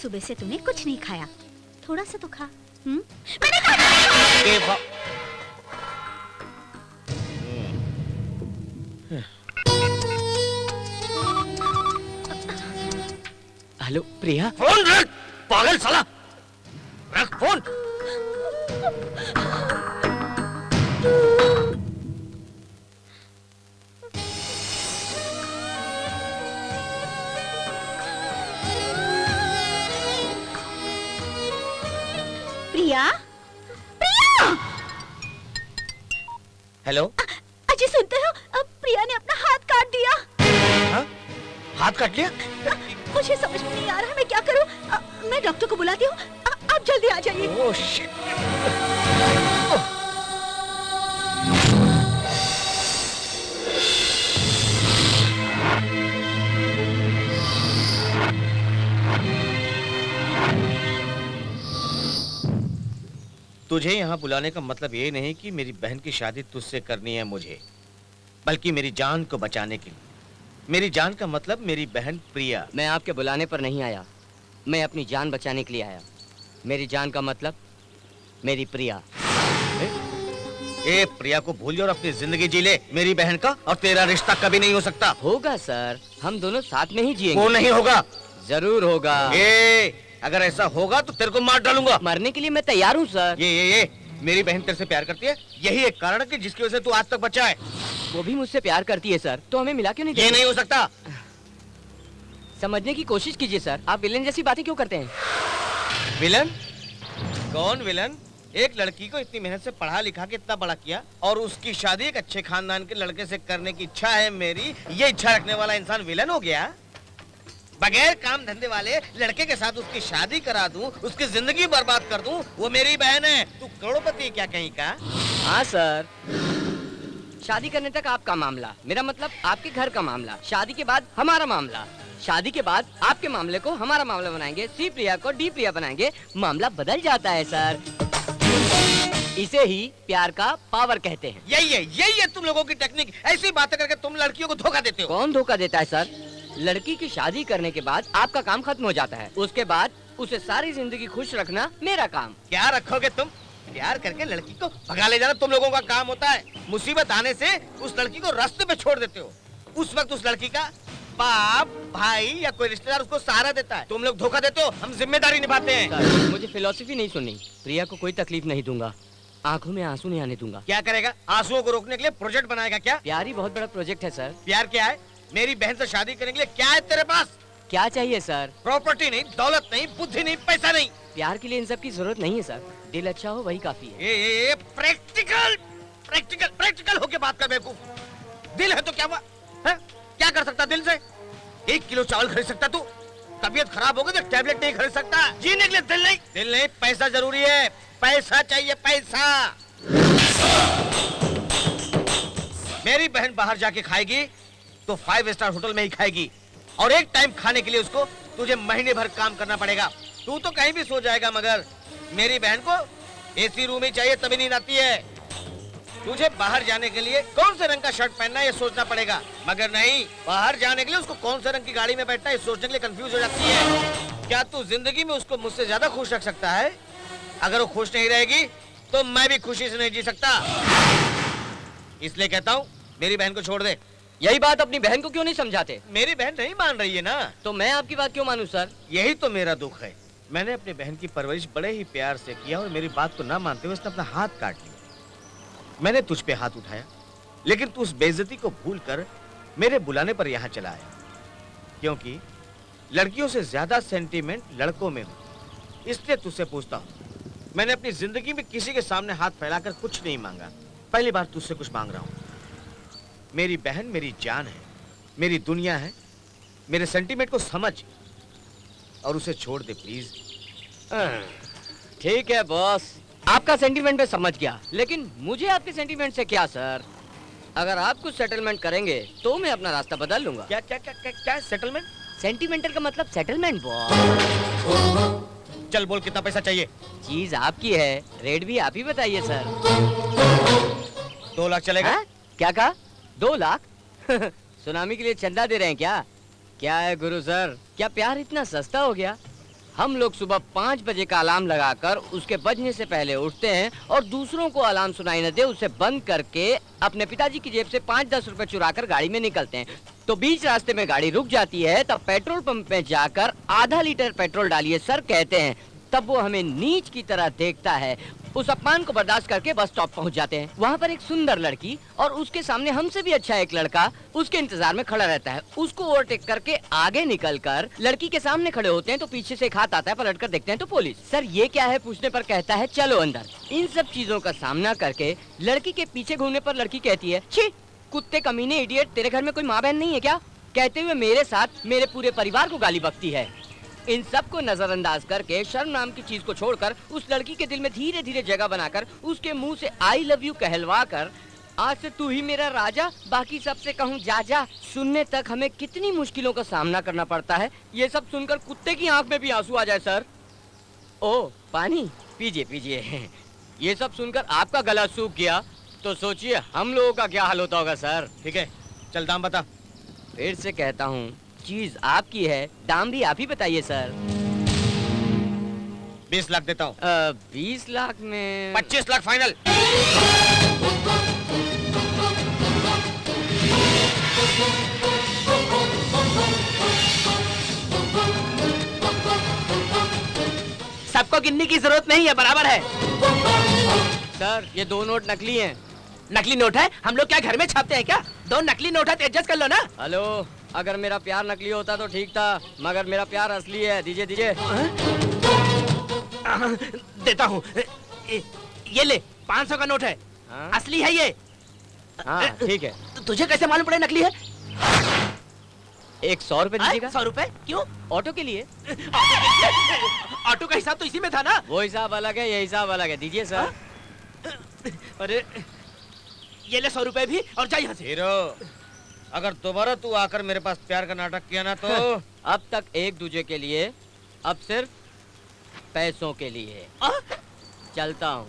सुबह से तूने कुछ नहीं खाया, थोड़ा सा तो खा। K for hello Priya. Phone रख, पागल साला, रख फोन। प्रिया, हेलो, अजय सुनते हो? अब प्रिया ने अपना हाथ काट दिया। हाँ? हाथ काट लिया? मुझे समझ में नहीं आ रहा मैं क्या करूं। मैं डॉक्टर को बुलाती हूँ, आप जल्दी आ जाइए। Oh shit. तुझे यहाँ बुलाने का मतलब ये नहीं कि मेरी बहन की शादी तुझसे करनी है मुझे, बल्कि मेरी जान को बचाने के लिए। मेरी जान का मतलब मेरी बहन प्रिया। मैं आपके बुलाने पर नहीं आया, मैं अपनी जान बचाने के लिए आया। मेरी जान का मतलब मेरी प्रिया। ए प्रिया को भूल जा और अपनी जिंदगी जी ले। मेरी बहन का और तेरा रिश्ता कभी नहीं हो सकता। होगा सर, हम दोनों साथ में ही जिएंगे। वो नहीं होगा। जरूर होगा। अगर ऐसा होगा तो तेरे को मार डालूंगा। मरने के लिए मैं तैयार हूँ सर। ये मेरी बहन तेरे से प्यार करती है, यही एक कारण है कि जिसकी वजह से तू आज तक बचा है। वो भी मुझसे प्यार करती है सर, तो हमें मिला क्यों नहीं? ये नहीं हो सकता। समझने की कोशिश कीजिए सर, आप विलेन जैसी बातें क्यों करते हैं? विलन? कौन विलन? एक लड़की को इतनी मेहनत से पढ़ा लिखा के इतना बड़ा किया और उसकी शादी एक अच्छे खानदान के लड़के से करने की इच्छा है मेरी, ये इच्छा रखने वाला इंसान विलन हो गया? बगैर काम धंधे वाले लड़के के साथ उसकी शादी करा दूं, उसकी जिंदगी बर्बाद कर दूं, वो मेरी बहन है। तू करोड़पति क्या कहीं का? हाँ सर, शादी करने तक आपका मामला, मेरा मतलब आपके घर का मामला। शादी के बाद हमारा मामला, शादी के बाद आपके मामले को हमारा मामला बनाएंगे, सी प्रिया को डी प्रिया बनाएंगे, मामला बदल जाता है सर। इसे ही प्यार का पावर कहते हैं। यही है तुम लोगों की टेक्निक। ऐसी बातें करके तुम लड़कियों को धोखा देते हो। कौन धोखा देता है सर? लड़की की शादी करने के बाद आपका काम खत्म हो जाता है, उसके बाद उसे सारी जिंदगी खुश रखना मेरा काम। क्या रखोगे तुम? प्यार करके लड़की को भगा ले जाना तुम लोगों का काम होता है। मुसीबत आने से उस लड़की को रास्ते पे छोड़ देते हो। उस वक्त उस लड़की का बाप, भाई या कोई रिश्तेदार उसको सहारा देता है। तुम लोग धोखा देते हो, हम जिम्मेदारी निभाते हैं। सर, मुझे फिलॉसफी नहीं सुननी। प्रिया को कोई तकलीफ नहीं दूंगा, आंखों में आंसू नहीं आने दूंगा। क्या करेगा? आंसुओं को रोकने के लिए प्रोजेक्ट बनाएगा क्या? प्यार ही बहुत बड़ा प्रोजेक्ट है सर। प्यार क्या है? मेरी बहन से शादी करने के लिए क्या है तेरे पास? क्या चाहिए सर? प्रॉपर्टी नहीं, दौलत नहीं, बुद्धि नहीं, पैसा नहीं। प्यार के लिए इन सब की जरूरत नहीं है सर, दिल अच्छा हो वही काफी है। ये प्रैक्टिकल होके बात कर बेवकूफ। दिल है तो क्या हुआ? क्या कर सकता दिल से? 1 किलो चावल खरीद सकता तू? तबीयत खराब हो गई तो टैबलेट नहीं खरीद सकता। जीने के लिए दिल नहीं, पैसा जरूरी है। पैसा चाहिए, पैसा। मेरी बहन बाहर जाके खाएगी तो 5 स्टार होटल में ही खाएगी, और एक टाइम खाने के लिए उसको तुझे महीने भर काम करना पड़ेगा। तू तो कहीं भी सो जाएगा, मगर मेरी बहन को एसी रूम ही चाहिए, तभी नींद आती है। तुझे बाहर जाने के लिए कौन से रंग का शर्ट पहनना है ये सोचना पड़ेगा, मगर नहीं, बाहर जाने के लिए उसको कौन से रंग की गाड़ी में बैठना है ये सोचने के लिए कंफ्यूज हो जाती है। क्या तू जिंदगी में उसको मुझसे ज्यादा खुश रख सकता है? अगर वो खुश नहीं रहेगी तो मैं भी खुशी से नहीं जी सकता। इसलिए कहता हूँ मेरी बहन को छोड़ दे। यही बात अपनी बहन को क्यों नहीं समझाते? मेरी बहन नहीं मान रही है ना, तो मैं आपकी बात क्यों मानूं सर? यही तो मेरा दुख है। मैंने अपनी बहन की परवरिश बड़े ही प्यार से किया और मेरी बात को ना मानते हुए उसने अपना हाथ काट लिया। मैंने तुझ पे हाथ उठाया, लेकिन तू उस बेइज्जती को भूलकर मेरे बुलाने पर यहाँ चला आया, क्योंकि लड़कियों से ज्यादा सेंटीमेंट लड़कों में हो, इसलिए तुझसे पूछता हूँ। मैंने अपनी जिंदगी में किसी के सामने हाथ फैलाकर कुछ नहीं मांगा, पहली बार तुझसे कुछ मांग रहा हूँ। मेरी बहन मेरी जान है, मेरी दुनिया है, मेरे सेंटीमेंट को समझ और उसे छोड़ दे प्लीज। ठीक है बॉस, आपका सेंटीमेंट में समझ गया, लेकिन मुझे आपके सेंटीमेंट से क्या सर? अगर आप कुछ सेटलमेंट करेंगे तो मैं अपना रास्ता बदल लूंगा। क्या क्या क्या क्या, क्या सेटलमेंट? सेंटीमेंटल का मतलब सेटलमेंट बॉस। चल बोल कितना पैसा चाहिए? चीज आपकी है, रेट भी आप ही बताइए सर। 2 लाख चलेगा? हाँ? क्या कहा? 2 लाख? सुनामी के लिए चंदा दे रहे हैं क्या? क्या है गुरु सर, क्या प्यार इतना सस्ता हो गया? हम लोग सुबह 5 बजे का अलार्म लगाकर उसके बजने से पहले उठते हैं और दूसरों को अलार्म सुनाई न दे उसे बंद करके अपने पिताजी की जेब से 5-10 रुपए चुराकर गाड़ी में निकलते हैं। तो बीच रास्ते में गाड़ी रुक जाती है, तब पेट्रोल पंप में जाकर आधा लीटर पेट्रोल डालिए सर कहते हैं। तब वो हमें नीच की तरह देखता है। उस अपमान को बर्दाश्त करके बस स्टॉप पहुंच जाते हैं। वहाँ पर एक सुंदर लड़की और उसके सामने हमसे भी अच्छा एक लड़का उसके इंतजार में खड़ा रहता है। उसको ओवरटेक करके आगे निकलकर लड़की के सामने खड़े होते हैं तो पीछे से एक हाथ आता है, पलट कर देखते हैं तो पुलिस। सर ये क्या है पूछने पर कहता है चलो अंदर। इन सब चीजों का सामना करके लड़की के पीछे घूमने पर लड़की कहती है छी कुत्ते कमीने इडियट, तेरे घर में कोई माँ बहन नहीं है क्या? कहते हुए मेरे साथ मेरे पूरे परिवार को गाली बकती है। इन सब को नजरअंदाज करके शर्म नाम की चीज को छोड़कर उस लड़की के दिल में धीरे धीरे जगह बनाकर उसके मुंह से आई लव यू कहलवा कर आज से तू ही मेरा राजा, बाकी सबसे कहूँ जा जा, सुनने तक हमें कितनी मुश्किलों का सामना करना पड़ता है। ये सब सुनकर कुत्ते की आंख में भी आंसू आ जाए सर। ओ पानी पीजिए पीजिए। ये सब सुनकर आपका गला सूख गया तो सोचिए हम लोगों का क्या हाल होता होगा सर। ठीक है चल दाम बता। फिर से कहता हूँ चीज आपकी है, दाम भी आप ही बताइए सर। 20 लाख देता हूँ। 20 लाख में 25 लाख फाइनल। सबको गिनने की जरूरत नहीं है, बराबर है। सर ये 2 नोट नकली हैं। नकली नोट है? हम लोग क्या घर में छापते हैं क्या? 2 नकली नोट है तो एडजस्ट कर लो ना। हेलो, अगर मेरा प्यार नकली होता तो ठीक था, मगर मेरा प्यार असली है। दीजिए दीजिए। देता हूँ। ये ले 500 का नोट है। हाँ? असली है ये। हाँ ठीक है। तुझे कैसे मालूम पड़े नकली है? एक 100 रुपए दीजिएगा। 100 रुपए क्यों? ऑटो के लिए। ऑटो का हिसाब तो इसी में था ना। वो हिसाब अलग है, ये हिसाब अलग है। दीजिए सर। अरे ये ले 100 रुपए भी और जा यहाँ से। हीरो, अगर दोबारा तू आकर मेरे पास प्यार का नाटक किया ना तो अब तक एक दूजे के लिए, अब सिर्फ पैसों के लिए। चलता हूँ।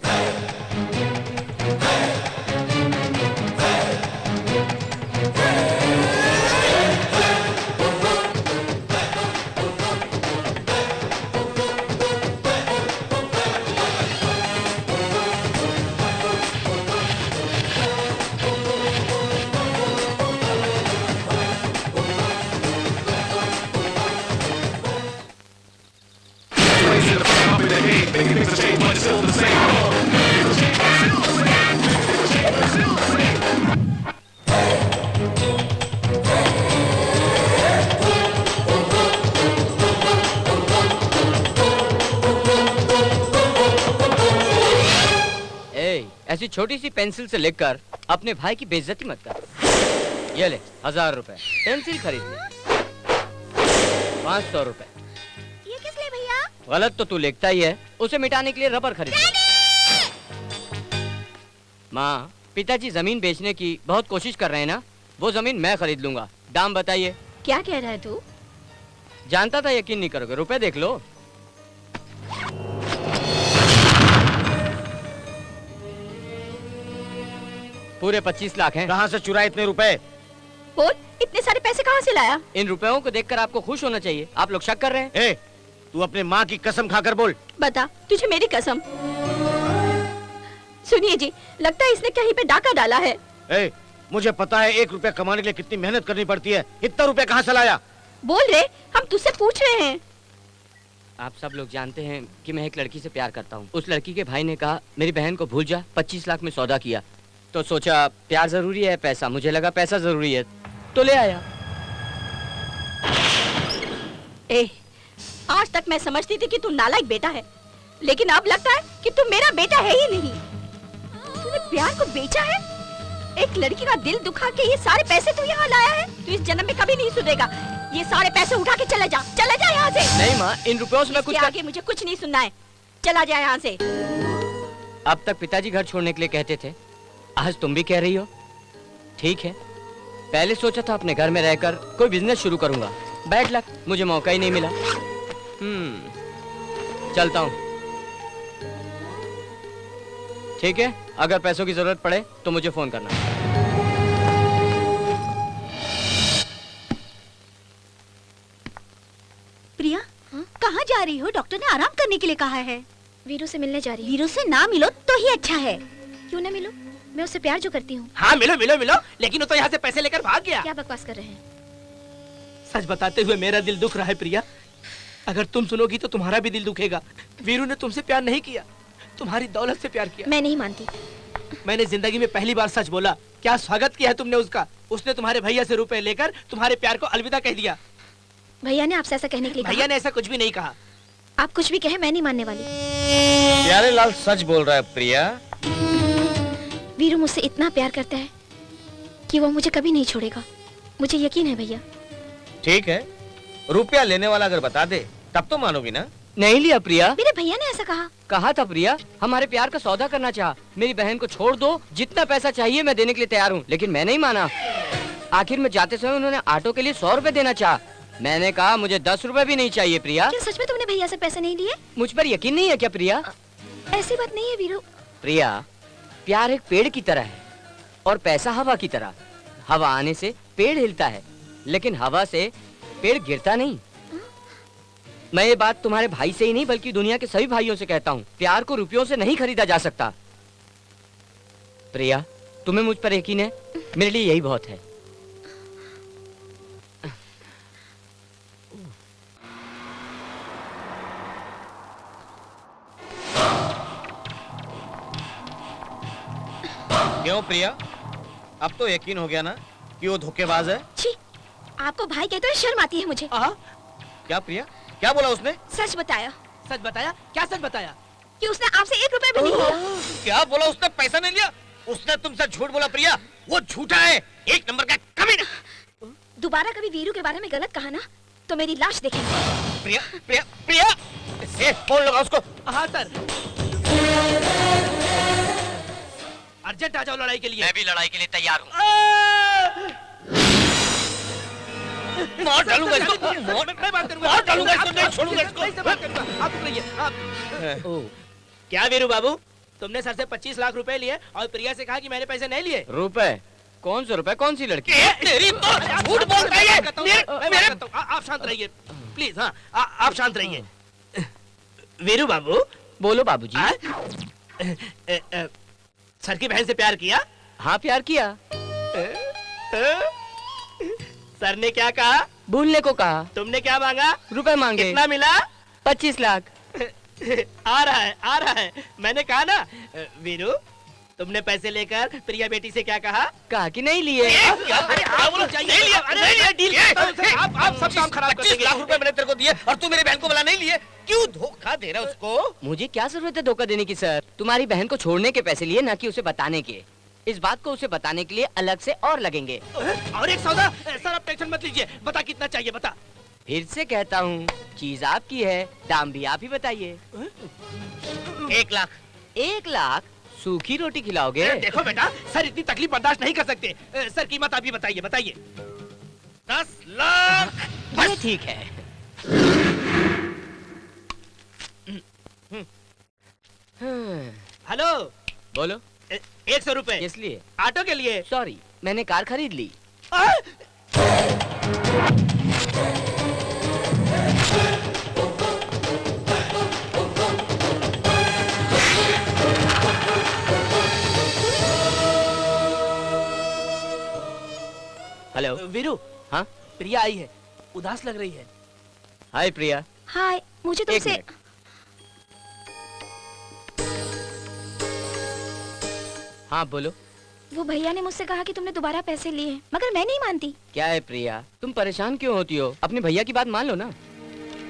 ऐसी छोटी सी पेंसिल से लिखकर अपने भाई की बेइज्जती मत कर। ये ले 1000 रुपए, पेंसिल खरीद ले। 500 रुपए। ये किस लिए भैया? गलत तो तू लिखता ही है, उसे मिटाने के लिए रबर खरीद ले। माँ, पिताजी जमीन बेचने की बहुत कोशिश कर रहे हैं ना, वो जमीन मैं खरीद लूंगा। दाम बताइए। क्या कह रहा है तू? जानता था यकीन नहीं करोगे, रुपए देख लो। पूरे 25 लाख हैं। कहाँ से चुराए इतने रुपए? बोल, इतने सारे पैसे कहाँ से लाया? इन रुपयों को देखकर आपको खुश होना चाहिए। आप लोग शक कर रहे हैं। ए, तू अपने माँ की कसम खाकर बोल। बता, तुझे मेरी कसम। सुनिए जी, लगता है इसने कहीं पे डाका डाला है। ए, मुझे पता है 1 रुपया कमाने के लिए कितनी मेहनत करनी पड़ती है। इतना रुपया कहाँ से लाया? बोल रे, हम तुझसे पूछ रहे हैं। आप सब लोग जानते हैं कि मैं एक लड़की से प्यार करता हूँ। उस लड़की के भाई ने कहा मेरी बहन को भूल जा, 25 लाख में सौदा किया। तो सोचा प्यार जरूरी है, पैसा, मुझे लगा पैसा जरूरी है तो ले आया। ए, आज तक मैं समझती थी कि तू नालायक बेटा है, लेकिन अब लगता है कि तू मेरा बेटा है ही नहीं। तूने प्यार को बेचा है, एक लड़की का दिल दुखा के ये सारे पैसे तू यहाँ लाया है। तू इस जन्म में कभी नहीं सुधरेगा। ये सारे पैसे उठा के चला जा यहाँ से। नहीं माँ, इन रुपयों से मैं कुछ आगे मुझे कुछ नहीं सुनना है, चला जा यहाँ से। अब तक पिताजी घर छोड़ने के लिए कहते थे, आज तुम भी कह रही हो। ठीक है, पहले सोचा था अपने घर में रहकर कोई बिजनेस शुरू करूंगा। बैड लक, मुझे मौका ही नहीं मिला। चलता हूँ। ठीक है, अगर पैसों की जरूरत पड़े तो मुझे फोन करना। प्रिया, कहाँ जा रही हो? डॉक्टर ने आराम करने के लिए कहा है। वीरू से मिलने जा रही हूँ। वीरू से ना मिलो तो ही अच्छा है। क्यों ना मिलो? मैं उससे प्यार जो करती हूँ। हाँ मिलो मिलो मिलो, लेकिन वो तो यहाँ से पैसे लेकर भाग गया। क्या बकवास कर रहे हैं? सच बताते हुए मेरा दिल दुख रहा है प्रिया। अगर तुम सुनोगी तो तुम्हारा भी दिल दुखेगा। वीरू ने तुमसे प्यार नहीं किया, तुम्हारी दौलत से प्यार किया। मैं नहीं मानती। मैंने जिंदगी में पहली बार सच बोला। क्या स्वागत किया है तुमने उसका? उसने तुम्हारे भैया से रुपए लेकर तुम्हारे प्यार को अलविदा कह दिया। भैया ने आपसे ऐसा कहने के लिए भैया ने ऐसा कुछ भी नहीं कहा। आप कुछ भी कहे, मैं नहीं मानने वाली। प्यारे लाल सच बोल रहा है प्रिया। वीरू मुझसे इतना प्यार करता है कि वो मुझे कभी नहीं छोड़ेगा। मुझे यकीन है भैया। ठीक है, रुपया लेने वाला अगर बता दे तब तो मानोगी ना? नहीं लिया प्रिया। मेरे भैया ने ऐसा कहा था प्रिया, हमारे प्यार का सौदा करना चाहा। मेरी बहन को छोड़ दो, जितना पैसा चाहिए मैं देने के लिए तैयार हूँ, लेकिन मैं नहीं माना। आखिर में जाते समय उन्होंने ऑटो के लिए 100 रुपए देना चाहा। मैंने कहा मुझे 10 रुपए भी नहीं चाहिए। प्रिया, क्या सच में तुमने भैया से पैसे नहीं लिए? मुझ पर यकीन नहीं है क्या प्रिया? ऐसी बात नहीं है वीरू। प्रिया, प्यार एक पेड़ की तरह है और पैसा हवा की तरह। हवा आने से पेड़ हिलता है, लेकिन हवा से पेड़ गिरता नहीं। मैं ये बात तुम्हारे भाई से ही नहीं बल्कि दुनिया के सभी भाइयों से कहता हूँ। प्यार को रुपयों से नहीं खरीदा जा सकता। प्रिया, तुम्हें मुझ पर यकीन है, मेरे लिए यही बहुत है। क्यों प्रिया, अब तो यकीन हो गया ना कि वो धोखेबाज है? छी, आपको भाई कहते हुए शर्म आती है मुझे। क्या प्रिया, क्या बोला उसने? सच बताया। सच बताया? क्या सच बताया? कि उसने आपसे 1 रुपए भी नहीं लिया। क्या बोला उसने? पैसा नहीं लिया? उसने तुमसे झूठ बोला प्रिया, वो झूठा है, एक नंबर का कमीना। दोबारा कभी वीरू के बारे में गलत कहा ना तो मेरी लाश देखेंगे। प्रिया प्रिया प्रिया, फोन लगा उसको। हाँ सर। अर्जेंट आ जाओ लड़ाई के लिए। मैं भी लड़ाई के लिए तैयार हूँ। मार डालूंगा इसको, मैं बात करूंगा। मार डालूंगा इसको, नहीं छोड़ूंगा इसको। मैं बात करूंगा। आप रुकिए, आप। क्या वीरू बाबू, तुमने सर से 25 लाख रुपए लिए और प्रिया से कहा कि मैंने पैसे नहीं लिए। रुपए? कौन से रुपए? कौन सी लड़की? तेरी तो झूठ बोलता है। आप शांत रहिए प्लीज। हाँ, आप शांत रहिए। वीरू बाबू। बोलो बाबूजी। सर की बहन से प्यार किया? हाँ, प्यार किया। सर ने क्या कहा? भूलने को कहा। तुमने क्या मांगा? रुपए मांगे। कितना मिला? 25 लाख। आ रहा है। मैंने कहा ना वीरू, तुमने पैसे लेकर प्रिया बेटी से क्या कहा? कहा कि नहीं लिए। नहीं लिया। अरे डील आप सब काम खराब कर देंगे। 25 लाख रुपए मैंने तेरे को दिए और तू मेरी बहन को बोला नहीं लिए। क्यों धोखा दे रहा है उसको? मुझे क्या जरूरत है धोखा देने की सर? तुम्हारी बहन को छोड़ने के पैसे लिए, ना कि उसे बताने के। इस बात को उसे बताने के लिए अलग से और लगेंगे। और एक सौदा। सर आप टेंशन मत लीजिए, बता कितना चाहिए बता। फिर से कहता हूँ, चीज आपकी है, दाम भी आप ही बताइए। 1 लाख। 1 लाख? सूखी रोटी खिलाओगे? देखो बेटा, सर इतनी तकलीफ बर्दाश्त नहीं कर सकते। सर कीमत आप ही बताइए। 10 लाख। ये ठीक है। हेलो, बोलो। 100 रुपए। किस लिए? ऑटो के लिए। सॉरी, मैंने कार खरीद ली। हेलो वीरू। हाँ? प्रिया आई है, उदास लग रही है। हाय प्रिया। हाय, मुझे एक तुमसे। मिनट। हाँ बोलो। वो भैया ने मुझसे कहा कि तुमने दोबारा पैसे लिए, मगर मैं नहीं मानती। क्या है प्रिया, तुम परेशान क्यों होती हो? अपने भैया की बात मान लो ना।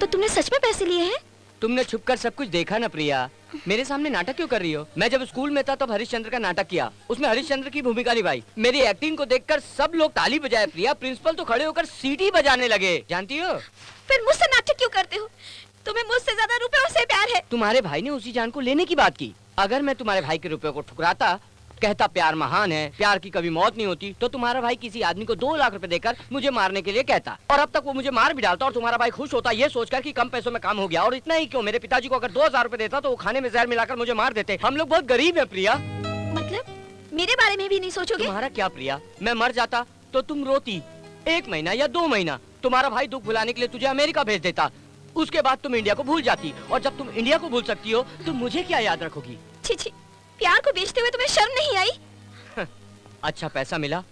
तो तुमने सच में पैसे लिए हैं? तुमने छुपकर सब कुछ देखा ना प्रिया। मेरे सामने नाटक क्यों कर रही हो? मैं जब स्कूल में था तब हरिश्चंद्र का नाटक किया, उसमें हरिश्चंद्र की भूमिका निभाई। मेरी एक्टिंग को देखकर सब लोग ताली बजाए प्रिया, प्रिंसिपल तो खड़े होकर सीटी बजाने लगे, जानती हो? फिर मुझसे नाटक क्यों करते हो? तुम्हें मुझसे ज्यादा रुपयों से प्यार है। तुम्हारे भाई ने उसी जान को लेने की बात की। अगर मैं तुम्हारे भाई के रुपए को ठुकराता, कहता प्यार महान है, प्यार की कभी मौत नहीं होती, तो तुम्हारा भाई किसी आदमी को 2 लाख रुपए देकर मुझे मारने के लिए कहता, और अब तक वो मुझे मार भी डालता और तुम्हारा भाई खुश होता ये सोचकर कि कम पैसों में काम हो गया। और इतना ही क्यों, मेरे पिताजी को अगर 2000 रुपए देता तो वो खाने में जहर मिलाकर मुझे मार देते। हम लोग बहुत गरीब हैं प्रिया। मतलब मेरे बारे में भी नहीं सोचोगे? तुम्हारा क्या प्रिया, मैं मर जाता तो तुम रोती 1 महीना या 2 महीना, तुम्हारा भाई दुख भुलाने के लिए तुझे अमेरिका भेज देता, उसके बाद तुम इंडिया को भूल जाती, और जब तुम इंडिया को भूल सकती हो तो मुझे क्या याद रखोगी? छी छी, प्यार को बेचते हुए तुम्हें शर्म नहीं आई? अच्छा पैसा मिला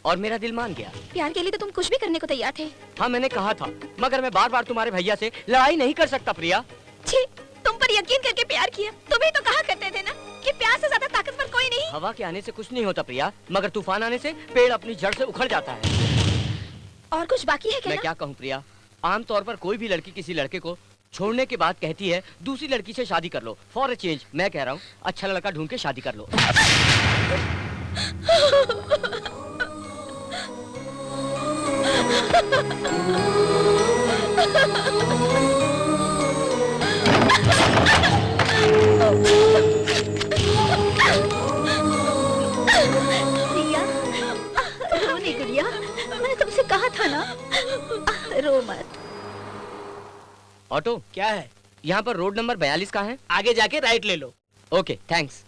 और मेरा दिल मान गया। प्यार के लिए तो तुम कुछ भी करने को तैयार थे। हाँ मैंने कहा था, मगर मैं बार बार तुम्हारे भैया से लड़ाई नहीं कर सकता प्रिया। छी, तुम पर यकीन करके प्यार किया। तुम ही तो कहा करते थे ना कि प्यार से ज्यादा ताकतवर कोई नहीं। हवा के आने से कुछ नहीं होता प्रिया, मगर तूफान आने से पेड़ अपनी जड़ से उखड़ जाता है। और कुछ बाकी है क्या? मैं क्या कहूँ प्रिया, आमतौर पर कोई भी लड़की किसी लड़के को छोड़ने के बाद कहती है दूसरी लड़की से शादी कर लो, फॉर अ चेंज। मैं कह रहा हूँ अच्छा लड़का ढूंढ के शादी कर लो। प्रिया, रो नहीं गुड़िया, मैंने तुमसे कहा था ना, रो मत। ऑटो क्या है? यहाँ पर रोड नंबर 42 का है, आगे जाके राइट ले लो। Okay thanks.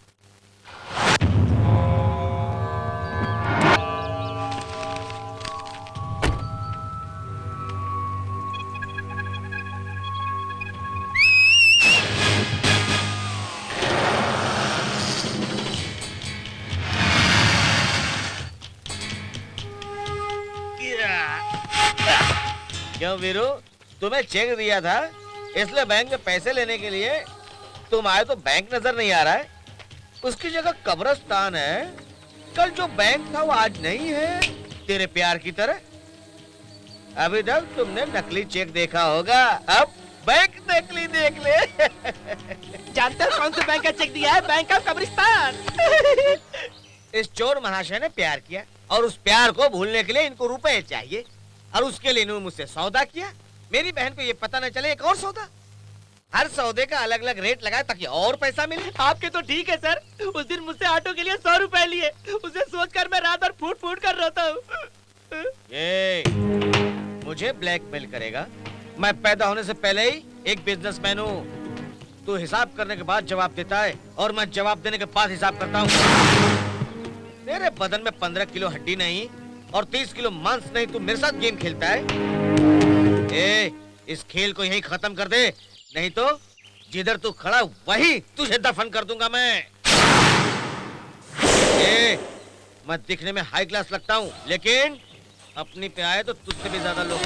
क्यों वीरू, तुम्हें चेक दिया था इसलिए बैंक में पैसे लेने के लिए तुम आए तो बैंक नजर नहीं आ रहा है, उसकी जगह कब्रिस्तान है। कल जो बैंक था वो आज नहीं है, तेरे प्यार की तरह। अभी तक तुमने नकली चेक देखा होगा, अब बैंक नकली देख ले। जानते हो कौन से बैंक का चेक दिया है? बैंक ऑफ कब्रिस्तान। इस चोर महाशय ने प्यार किया और उस प्यार को भूलने के लिए इनको रुपए चाहिए, और उसके लिए इन्होंने मुझसे सौदा किया। मेरी बहन को ये पता न चले एक और सौदा। हर सौदे का अलग अलग रेट लगाए ताकि और पैसा मिले। आपके तो ठीक है सर, उस दिन मुझसे ऑटो के लिए 100 रुपए लिए, उसे सोचकर मैं रात भर फूट फूट कर रोता हूँ। ये मुझे ब्लैकमेल करेगा? मैं पैदा होने से पहले ही एक बिजनेसमैन हूँ। तू हिसाब करने के बाद जवाब देता है और मैं जवाब देने के बाद हिसाब करता हूँ। मेरे बदन में 15 किलो हड्डी नहीं और 30 किलो मांस नहीं, तू मेरे साथ गेम खेलता है? ए, इस खेल को यहीं खत्म कर दे, नहीं तो जिधर तू खड़ा वहीं तुझे दफन कर दूंगा मैं। ए, मैं दिखने में हाई क्लास लगता हूँ, लेकिन अपनी पे आए तो तुझसे भी ज्यादा लोग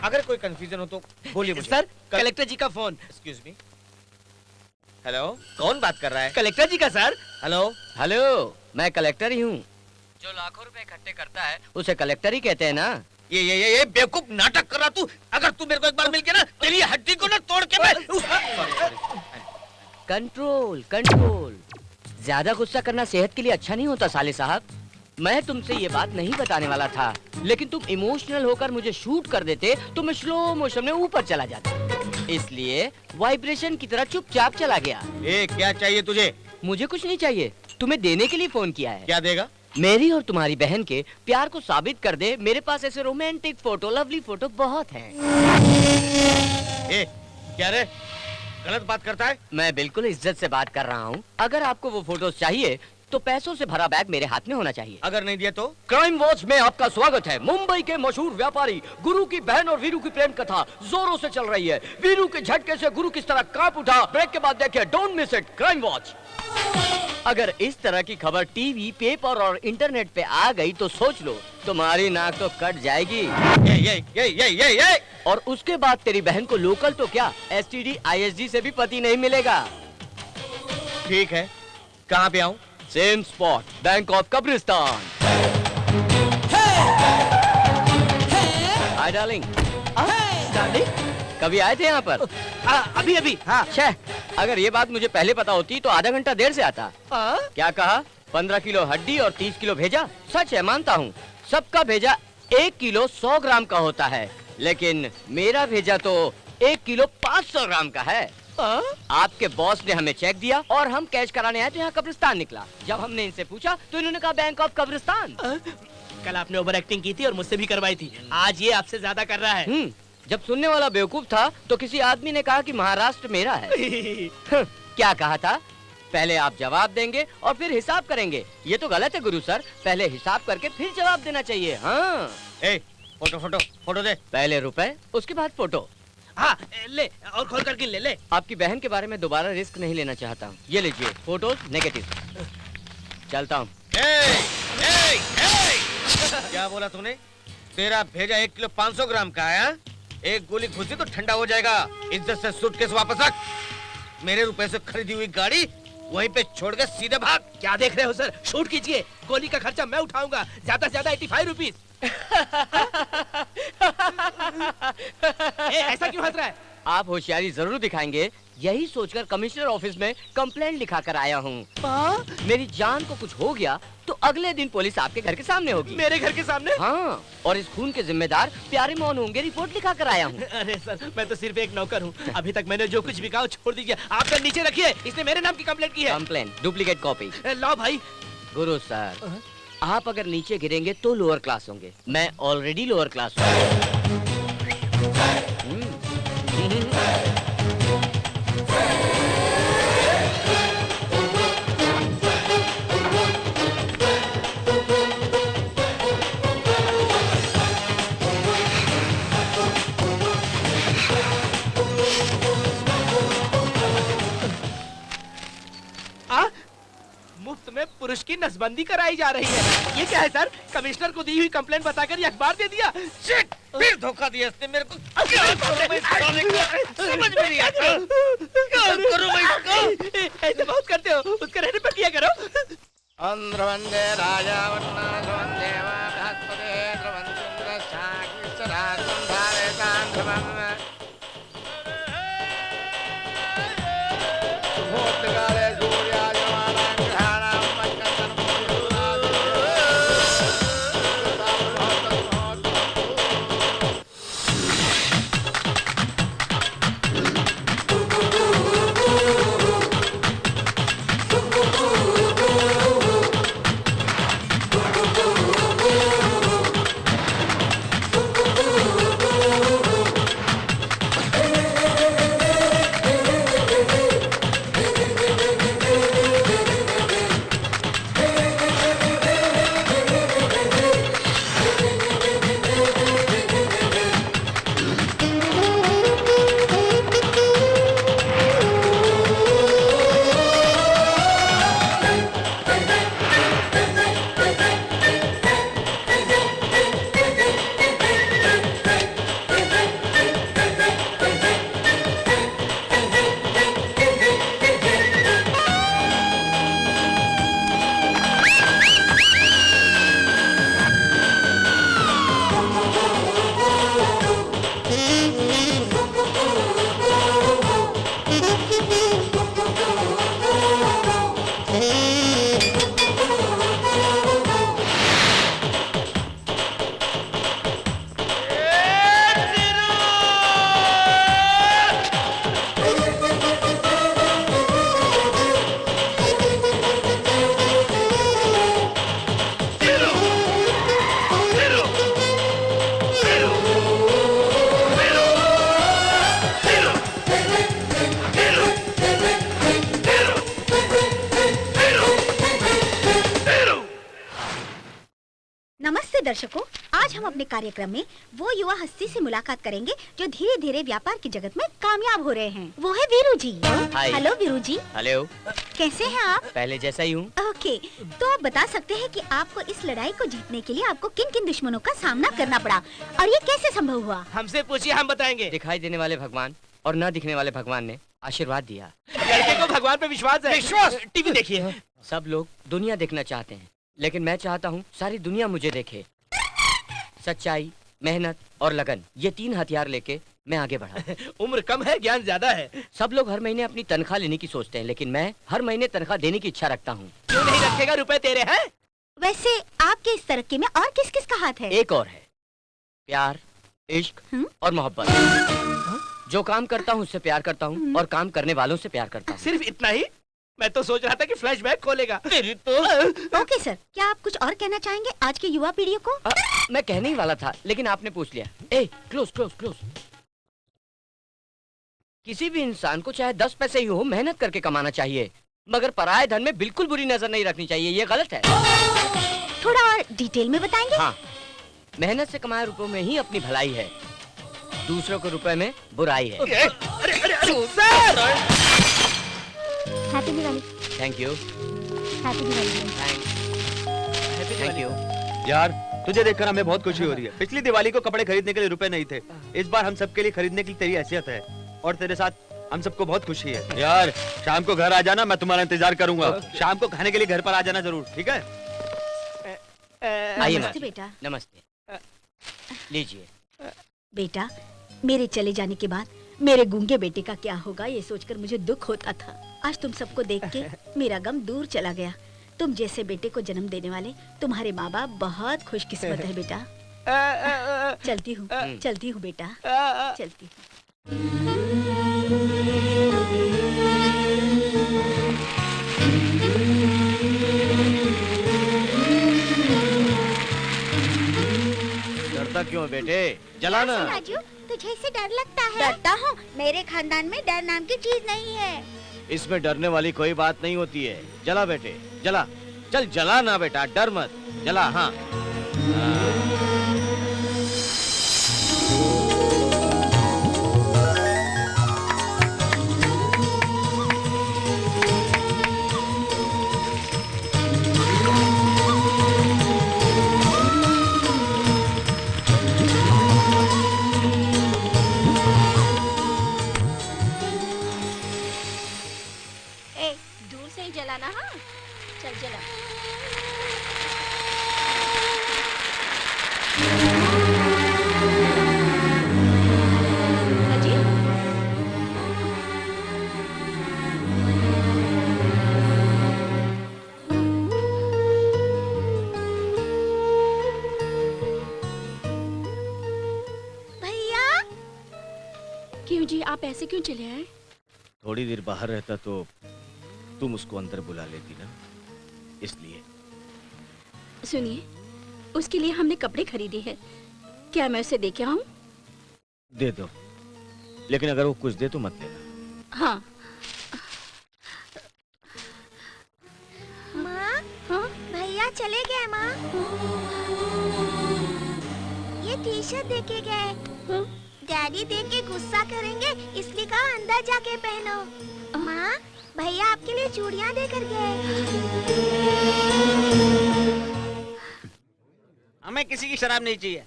अगर कोई कंफ्यूजन हो तो बोलिए मुझे। सर, कलेक्टर जी का फोन। Excuse me. हेलो, कौन बात कर रहा है? कलेक्टर जी का सर। हेलो हेलो, मैं कलेक्टर ही हूँ। जो लाखों रुपए इकट्ठे करता है उसे कलेक्टर ही कहते हैं ना। ये बेवकूफ नाटक कर रहा तू। अगर तू मेरे को एक बार मिल गया ना, तेरी हड्डी को ना तोड़ के मैं कंट्रोल कंट्रोल। ज्यादा गुस्सा करना सेहत के लिए अच्छा नहीं होता साले साहब। मैं तुमसे ये बात नहीं बताने वाला था, लेकिन तुम इमोशनल होकर मुझे शूट कर देते तो मैं स्लो मोशन में ऊपर चला जाता, इसलिए वाइब्रेशन की तरह चुपचाप चला गया। ए, क्या चाहिए तुझे? मुझे कुछ नहीं चाहिए, तुम्हें देने के लिए फोन किया है। क्या देगा? मेरी और तुम्हारी बहन के प्यार को साबित कर दे। मेरे पास ऐसे रोमांटिक फोटो, लवली फोटो बहुत हैं। ए, क्या रे, गलत बात करता है? मैं बिल्कुल इज्जत से बात कर रहा हूँ। अगर आपको वो फोटोज चाहिए तो पैसों से भरा बैग मेरे हाथ में होना चाहिए। अगर नहीं दिया तो? क्राइम वॉच में आपका स्वागत है। मुंबई के मशहूर व्यापारी गुरु की बहन और वीरू की प्रेम कथा जोरों से चल रही है। वीरू के झटके से गुरु किस तरह कांप उठा, ब्रेक के बाद देखिए, don't miss it, crime watch. अगर इस तरह की खबर टीवी, पेपर और इंटरनेट पे आ गई तो सोच लो, तुम्हारी नाक तो कट जाएगी। ये और उसके बाद तेरी बहन को लोकल तो क्या STD ISD से भी पति नहीं मिलेगा। ठीक है, कहाँ पे आऊँ? सेम स्पॉट, बैंक ऑफ कब्रिस्तान। Hi darling. डार्लिंग, कभी आए थे यहाँ पर? अभी अभी। हाँ। छह, अगर ये बात मुझे पहले पता होती तो आधा घंटा देर से आता। क्या कहा? 15 किलो हड्डी और 30 किलो भेजा? सच है, मानता हूँ। सबका भेजा 1 किलो 100 ग्राम का होता है, लेकिन मेरा भेजा तो 1 किलो 500 ग्राम का है। आपके बॉस ने हमें चेक दिया और हम कैश कराने आए तो यहाँ कब्रिस्तान निकला। जब हमने इनसे पूछा तो इन्होंने कहा बैंक ऑफ कब्रिस्तान। कल आपने ओवर एक्टिंग की थी और मुझसे भी करवाई थी, आज ये आपसे ज्यादा कर रहा है। जब सुनने वाला बेवकूफ था तो किसी आदमी ने कहा कि महाराष्ट्र मेरा है। क्या कहा था? पहले आप जवाब देंगे और फिर हिसाब करेंगे। ये तो गलत है गुरु सर, पहले हिसाब करके फिर जवाब देना चाहिए। हाँ। फोटो दे। पहले रुपए, उसके बाद फोटो। हाँ, ले और खोल करके ले। आपकी बहन के बारे में दोबारा रिस्क नहीं लेना चाहता हूँ। ये लीजिए फोटोज नेगेटिव। चलता हूँ। क्या बोला तूने? तेरा भेजा 1 किलो 500 ग्राम का है? एक गोली घुसी तो ठंडा हो जाएगा। इज्जत से सूटकेस वापस रख। मेरे रुपए से खरीदी हुई गाड़ी वहीं पे छोड़ के सीधे भाग। क्या देख रहे हो सर, शूट कीजिए, गोली का खर्चा मैं उठाऊंगा, ज्यादा से ज्यादा 85 रुपीज। ऐसा क्यों हंस रहा है? आप होशियारी जरूर दिखाएंगे, यही सोचकर कमिश्नर ऑफिस में कंप्लेंट लिखा कर आया हूँ। मेरी जान को कुछ हो गया तो अगले दिन पुलिस आपके घर के सामने होगी। मेरे घर के सामने? हाँ, और इस खून के जिम्मेदार प्यारे मोहन होंगे, रिपोर्ट लिखा कर आया हूँ। अरे सर, मैं तो सिर्फ एक नौकर हूँ, अभी तक मैंने जो कुछ भी कहा छोड़ दीजिए। आप सर नीचे रखिए, इसने मेरे नाम की कंप्लेंट की है। Complaint, duplicate copy. लो भाई। गुरु सर, आप अगर नीचे गिरेंगे तो लोअर क्लास होंगे, मैं ऑलरेडी लोअर क्लास हूँ। मुफ्त में पुरुष की नसबंदी कराई जा रही है। ये क्या है सर? कमिश्नर को दी हुई कंप्लेंट बताकर ये अखबार दे दिया। शिट! फिर धोखा दिया इसने मेरे को। समझ में नहीं आता। क्या करूं मैं इसको? ऐसे बहुत करते हो, उसके रहने पर किया करो। अंध्रवंदे राजा वन्ना देवा बृहस्पते ध्रुवंद्र साक्षरात्मं धारेतां ध्रुवम् भूतकाले सूर्यायमानां ग्रहाणां दर्शकों, आज आज हम अपने कार्यक्रम में वो युवा हस्ती से मुलाकात करेंगे जो धीरे धीरे व्यापार की जगत में कामयाब हो रहे हैं। वो है वीरू जी। हाय। हेलो वीरू जी, हेलो। कैसे हैं आप? पहले जैसा ही हूँ। ओके, तो आप बता सकते हैं कि आपको इस लड़ाई को जीतने के लिए आपको किन किन दुश्मनों का सामना करना पड़ा और ये कैसे संभव हुआ? हमसे पूछिए, हम बताएंगे। दिखाई देने वाले भगवान और न दिखने वाले भगवान ने आशीर्वाद दिया। लड़के को भगवान पे विश्वास है। विश्वास? टीवी देखिए। सब लोग दुनिया देखना चाहते हैं, लेकिन मैं चाहता हूँ सारी दुनिया मुझे देखे। सच्चाई, मेहनत और लगन, ये 3 हथियार लेके मैं आगे बढ़ा। उम्र कम है, ज्ञान ज्यादा है। सब लोग हर महीने अपनी तनख्वाह लेने की सोचते हैं, लेकिन मैं हर महीने तनख्वाह देने की इच्छा रखता हूँ। क्यों नहीं रखेगा? रुपए तेरे हैं। वैसे आपके इस तरक्की में और किस किस का हाथ है? एक और है, प्यार, इश्क और मोहब्बत। जो काम करता हूँ उससे प्यार करता हूँ और काम करने वालों से प्यार करता हूँ। सिर्फ इतना ही? मैं तो सोच रहा था कि फ्लैशबैक खोलेगा। ओके सर, क्या आप कुछ और कहना चाहेंगे आज की युवा पीढ़ी को? मैं कहने ही वाला था, लेकिन आपने पूछ लिया। ए, क्लोज क्लोज क्लोज। किसी भी इंसान को चाहे 10 पैसे ही हो, मेहनत करके कमाना चाहिए, मगर पराये धन में बिल्कुल बुरी नजर नहीं रखनी चाहिए। ये गलत है। थोड़ा और डिटेल में बताएंगे? हाँ, मेहनत से कमाए रुपयों में ही अपनी भलाई है, दूसरों को रुपए में बुराई है। Happy Diwali. Thank you. Happy Diwali. Thank you. यार, तुझे देखकर हमें बहुत खुशी हो रही है। पिछली दिवाली को कपड़े खरीदने के लिए रुपए नहीं थे, इस बार हम सबके लिए खरीदने की तेरी हैसियत है और तेरे साथ हम सबको बहुत खुशी है। यार, शाम को घर आ जाना, मैं तुम्हारा इंतजार करूंगा। शाम को खाने के लिए घर पर आ जाना जरूर, ठीक है? आइए नमस्ते बेटा। नमस्ते। लीजिए। बेटा, मेरे चले जाने के बाद मेरे गूंगे बेटे का क्या होगा ये सोचकर मुझे दुख होता था। आज तुम सबको देख के मेरा गम दूर चला गया। तुम जैसे बेटे को जन्म देने वाले तुम्हारे माँ बाप बहुत खुशकिस्मत है बेटा। चलती हूँ बेटा, चलती हूँ। डरता क्यों बेटे? जलाना। राजू, तुझे इससे डर लगता है? डरता हूँ? मेरे खानदान में डर नाम की चीज नहीं है। इसमें डरने वाली कोई बात नहीं होती है। जला बेटे, जला। चल जला ना बेटा, डर मत। जला। हाँ, दूर से ही जलाना। हाँ, चल जला। अजी, भैया। क्यों जी, आप ऐसे क्यों चले आए? थोड़ी देर बाहर रहता तो तुम उसको अंदर बुला लेती ना, इसलिए। सुनिए, उसके लिए हमने कपड़े खरीदे हैं, क्या मैं उसे देके आऊं? दे दो, लेकिन अगर वो कुछ दे तो मत लेना। हाँ। माँ, हाँ? भैया चले गए माँ। ये टी शर्ट देके गए। हाँ? डैडी देख के गुस्सा करेंगे, इसलिए कहा अंदर जाके पहनो। माँ, भैया आपके लिए चूड़ियाँ देकर गए। हमें किसी की शराब नहीं चाहिए,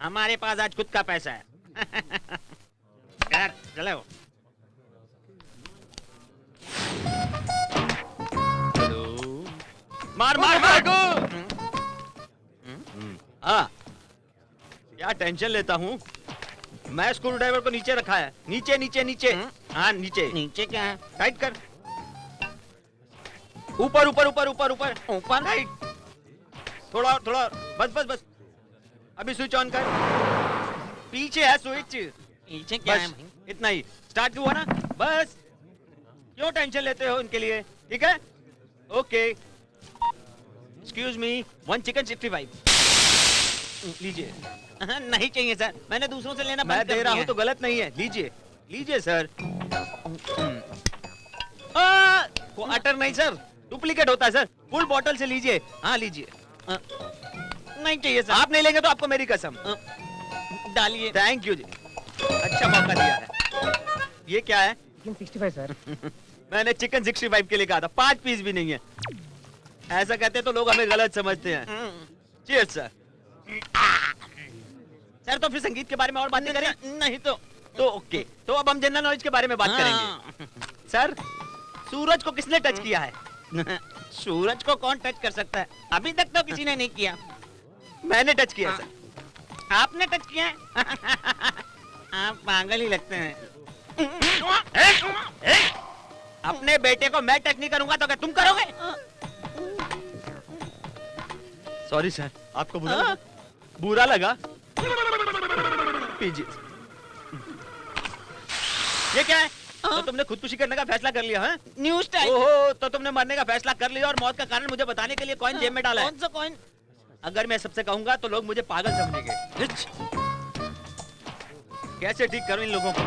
हमारे पास आज खुद का पैसा है। चलो। मार मार मार को। हाँ, क्या टेंशन लेता हूँ मैं? स्क्रू ड्राइवर को नीचे रखा है। नीचे नीचे नीचे। हाँ, नीचे। नीचे क्या है? टाइट कर। ऊपर ऊपर ऊपर ऊपर ऊपर ऊपर राइट। थोड़ा थोड़ा, बस बस बस। अभी स्विच ऑन कर। पीछे है स्विच। नीचे क्या है? इतना ही। स्टार्ट हुआ ना, बस। क्यों टेंशन लेते हो इनके लिए? ठीक है, ओके। Excuse me, 1 chicken 65। लीजिए। नहीं चाहिए सर, मैंने दूसरों से लेना मैं बंद कर दे रहा दिया हूँ तो गलत नहीं है। लीजिए लीजिए सर। वाटर नहीं सर, डुप्लीकेट होता है सर। फुल बॉटल से लीजिए। हाँ लीजिए। नहीं चाहिए सर। आप नहीं लेंगे तो आपको मेरी कसम। डालिए। थैंक यू जी, अच्छा मौका दिया है। ये क्या है? 65 सर। मैंने चिकन 65 के लिए कहा था, 5 पीस भी नहीं है। ऐसा कहते तो लोग हमें गलत समझते हैं। Cheers sir. सर तो फिर संगीत के बारे में और बातें करें? नहीं तो ओके, तो अब हम जनरल नॉलेज के बारे में बात करेंगे। सर, सूरज को किसने टच किया है? सूरज को कौन टच कर सकता है? अभी तक तो किसी ने नहीं किया। मैंने टच किया सर। आपने टच किया है? आप पागल ही लगते हैं। अपने बेटे को मैं टच नहीं करूंगा तो क्या तुम करोगे? सॉरी सर, आपको बुरा लगा? पीजिए। ये क्या है? तो तुमने खुदकुशी करने का फैसला कर लिया है? News time. ओहो, तो तुमने मरने का फैसला कर लिया और मौत का कारण मुझे बताने के लिए कॉइन जेब में डाला है। कौन सा कॉइन? अगर मैं सबसे कहूंगा तो लोग मुझे पागल समझेंगे। कैसे ठीक करूं इन लोगों को?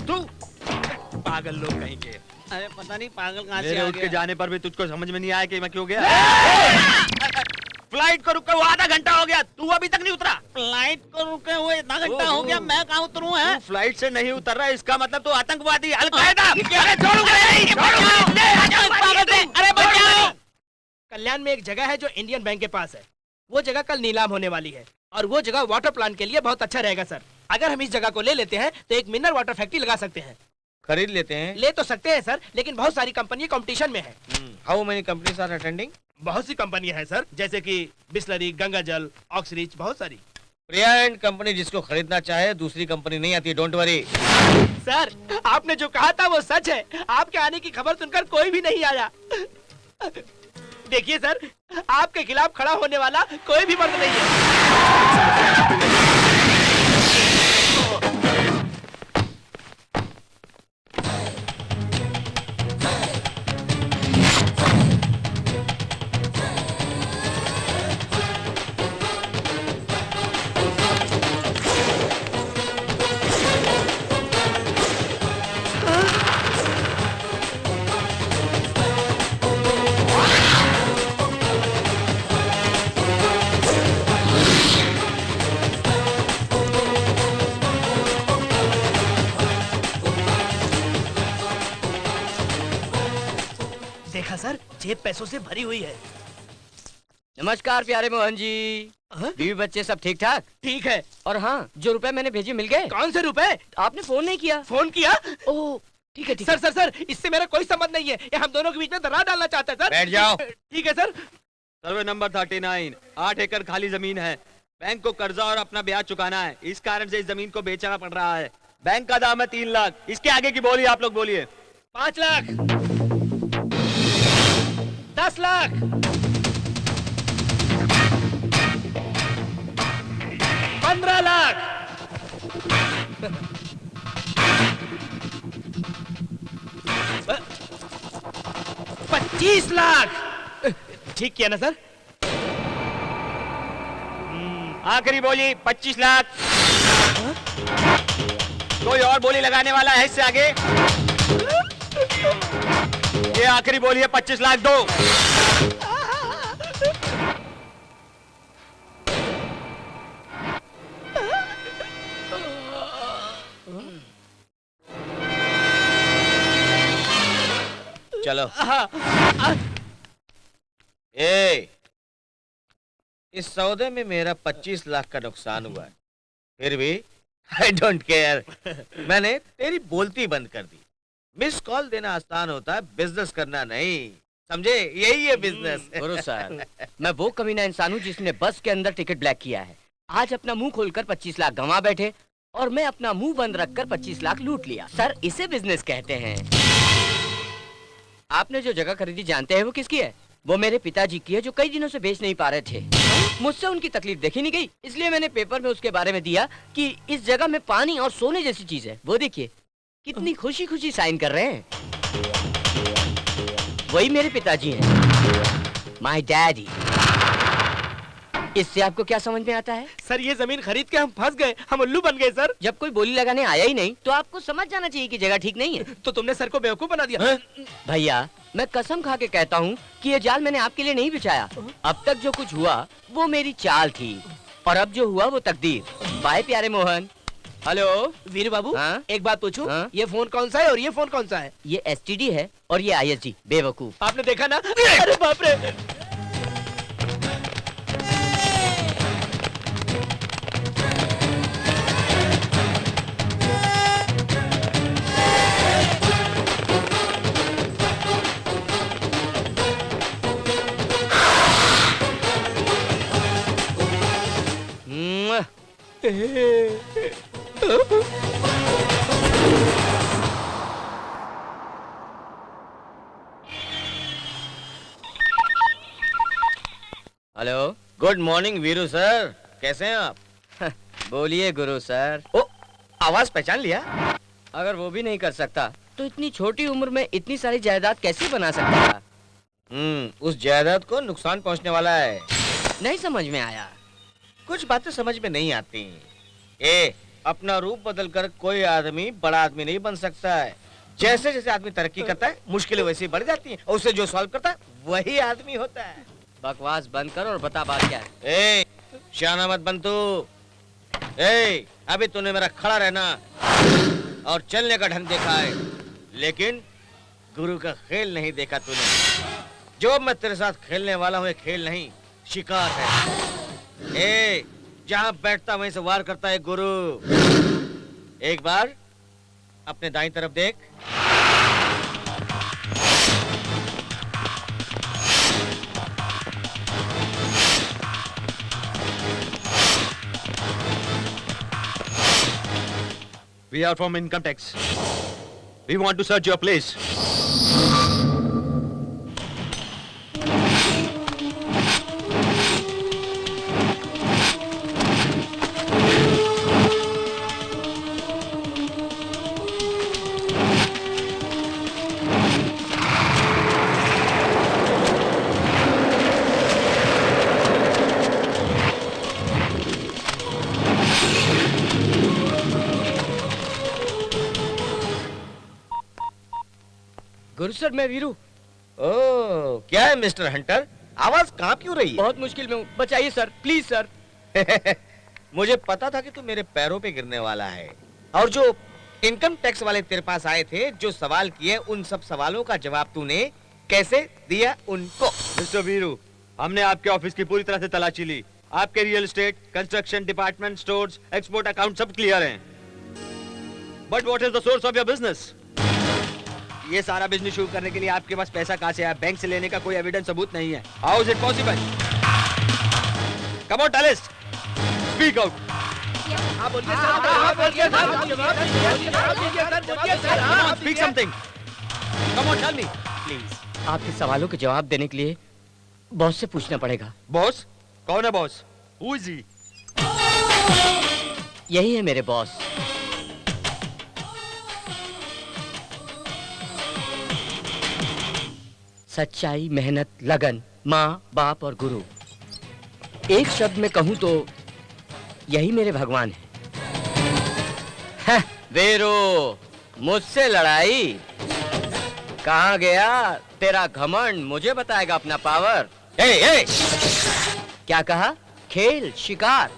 तू पागल लोग कहेंगे। अरे पता नहीं पागल कहाँ से मेरे आ उठ के गया। जाने पर भी तुझको समझ में नहीं आया कि मैं क्यों गया? फ्लाइट को रुके हुए आधा घंटा हो गया, तू अभी तक नहीं उतरा। फ्लाइट को रुके हुए आधा घंटा हो गया, मैं कहाँ उतरूं? है तू फ्लाइट से नहीं उतर रहा है, इसका मतलब तू आतंकवादी, अलकायदा। अरे बचाओ! कल्याण में एक जगह है जो इंडियन बैंक के पास है। वो जगह कल नीलाम होने वाली है और वो जगह वाटर प्लांट के लिए बहुत अच्छा रहेगा सर। अगर हम इस जगह को ले लेते हैं तो एक मिनरल वाटर फैक्ट्री लगा सकते हैं। खरीद लेते हैं। ले तो सकते हैं सर, लेकिन बहुत सारी कंपनी कंपटीशन में है। How many companies are attending? बहुत सी कंपनियां हैं सर, जैसे कि बिस्लरी, गंगा जल, ऑक्सरीच, बहुत सारी। प्रिया एंड कंपनी जिसको खरीदना चाहे दूसरी कंपनी नहीं आती, डोंट वरी। सर, आपने जो कहा था वो सच है। आपके आने की खबर सुनकर कोई भी नहीं आया। देखिए सर, आपके खिलाफ खड़ा होने वाला कोई भी मर्द नहीं है। देखा सर, जेब पैसों से भरी हुई है। नमस्कार प्यारे मोहन जी। बीवी बच्चे सब ठीक ठाक? ठीक है। और हाँ, जो रुपए मैंने भेजे मिल गए? कौन से रुपए? आपने फोन नहीं किया। फोन किया? ओह ठीक है ठीक सर सर सर, इससे मेरा कोई संबंध नहीं है। ये हम दोनों के बीच में दरार डालना चाहता है सर। बैठ जाओ। ठीक है सर। सर्वे नंबर 39, 8 एकड़ खाली जमीन है। बैंक को कर्जा और अपना ब्याज चुकाना है, इस कारण से इस जमीन को बेचना पड़ रहा है। बैंक का दाम है 3 लाख। इसके आगे की बोलिए, आप लोग बोलिए। 5 लाख, 10 लाख, 15 लाख, 25 लाख। ठीक किया ना सर? आखिरी बोली 25 लाख। कोई और बोली लगाने वाला है इससे आगे? ये आखिरी बोली है, 25 लाख दो। चलो। ए, इस सौदे में मेरा 25 लाख का नुकसान हुआ है, फिर भी आई डोंट केयर। मैंने तेरी बोलती बंद कर दी। मिस कॉल देना आसान होता है, बिजनेस करना नहीं, समझे? यही है बिजनेस। गुरु सर, मैं वो कमीना इंसान हूँ जिसने बस के अंदर टिकट ब्लैक किया है। आज अपना मुंह खोलकर 25 लाख गंवा बैठे और मैं अपना मुंह बंद रखकर 25 लाख लूट लिया। सर, इसे बिजनेस कहते हैं। आपने जो जगह खरीदी जानते हैं वो किसकी है? वो मेरे पिताजी की है, जो कई दिनों से बेच नहीं पा रहे थे। मुझसे उनकी तकलीफ देखी नहीं गई, इसलिए मैंने पेपर में उसके बारे में दिया कि इस जगह में पानी और सोने जैसी चीज है। वो देखिए कितनी खुशी खुशी साइन कर रहे हैं। वही मेरे पिताजी हैं, माय डैडी। इससे आपको क्या समझ में आता है? सर ये जमीन खरीद के हम फंस गए, हम उल्लू बन गए सर। जब कोई बोली लगाने आया ही नहीं तो आपको समझ जाना चाहिए कि जगह ठीक नहीं है। तो तुमने सर को बेवकूफ बना दिया। भैया मैं कसम खा के कहता हूँ कि ये जाल मैंने आपके लिए नहीं बिछाया। अब तक जो कुछ हुआ वो मेरी चाल थी और अब जो हुआ वो तकदीर। बाय प्यारे मोहन। हेलो वीरू बाबू, हाँ? एक बात पूछूं? हाँ? ये फोन कौन सा है और ये फोन कौन सा है? ये STD है और ये ISD। बेवकूफ। आपने देखा ना? अरे बाप रे। Hello good morning Veeru sir, कैसे हैं आप? बोलिए गुरु सर। ओ, आवाज पहचान लिया? अगर वो भी नहीं कर सकता तो इतनी छोटी उम्र में इतनी सारी जायदाद कैसे बना सकता था? उस जायदाद को नुकसान पहुंचने वाला है। नहीं समझ में आया। कुछ बातें समझ में नहीं आती। अपना रूप बदल कर कोई आदमी बड़ा आदमी नहीं बन सकता है। जैसे जैसे आदमी तरक्की करता है मुश्किलें वैसे बढ़ जाती हैं और उसे जो सॉल्व करता है वही आदमी होता है। बकवास बंद कर और बता बात क्या है। शाना मत बन तू। अभी तूने मेरा खड़ा रहना और चलने का ढंग देखा है, लेकिन गुरु का खेल नहीं देखा तूने। जो मैं तेरे साथ खेलने वाला हूँ, खेल नहीं शिकार है। जहाँ बैठता वहीं से वार करता है गुरु। एक बार अपने दाईं तरफ देख। We are from income tax. We want to search your place. Guru sir मैं वीरू। ओह, क्या है मिस्टर हंटर, आवाज कांप क्यों रही है? बहुत मुश्किल में हूँ, बचाइए सर, प्लीज सर। मुझे पता था कि तू मेरे पैरों पे गिरने वाला है। और जो इनकम टैक्स वाले तेरे पास आए थे, जो सवाल किए, उन सब सवालों का जवाब तूने कैसे दिया उनको? मिस्टर वीरू, हमने आपके ऑफिस की पूरी तरह से तलाशी ली। आपके real estate, construction, department stores, export account सब क्लियर हैं। But what is the source of your business? ये सारा बिजनेस शुरू करने के लिए आपके पास पैसा कहाँ से आया? बैंक से लेने का कोई एविडेंस सबूत नहीं है। How is it possible? Come on tell us, speak out. आप बोलिए सर, आप बोलिए सर, जवाब दीजिए sir, speak something. Come on tell me please. आपके सवालों के जवाब देने के लिए बॉस से पूछना पड़ेगा। बॉस? कौन है बॉस? Who is he? यही है मेरे बॉस। सच्चाई, मेहनत, लगन, माँ, बाप और गुरु। एक शब्द में कहूं तो यही मेरे भगवान है। वीरू, मुझसे लड़ाई? कहाँ गया तेरा घमंड? मुझे बताएगा अपना पावर। क्या कहा? खेल, शिकार,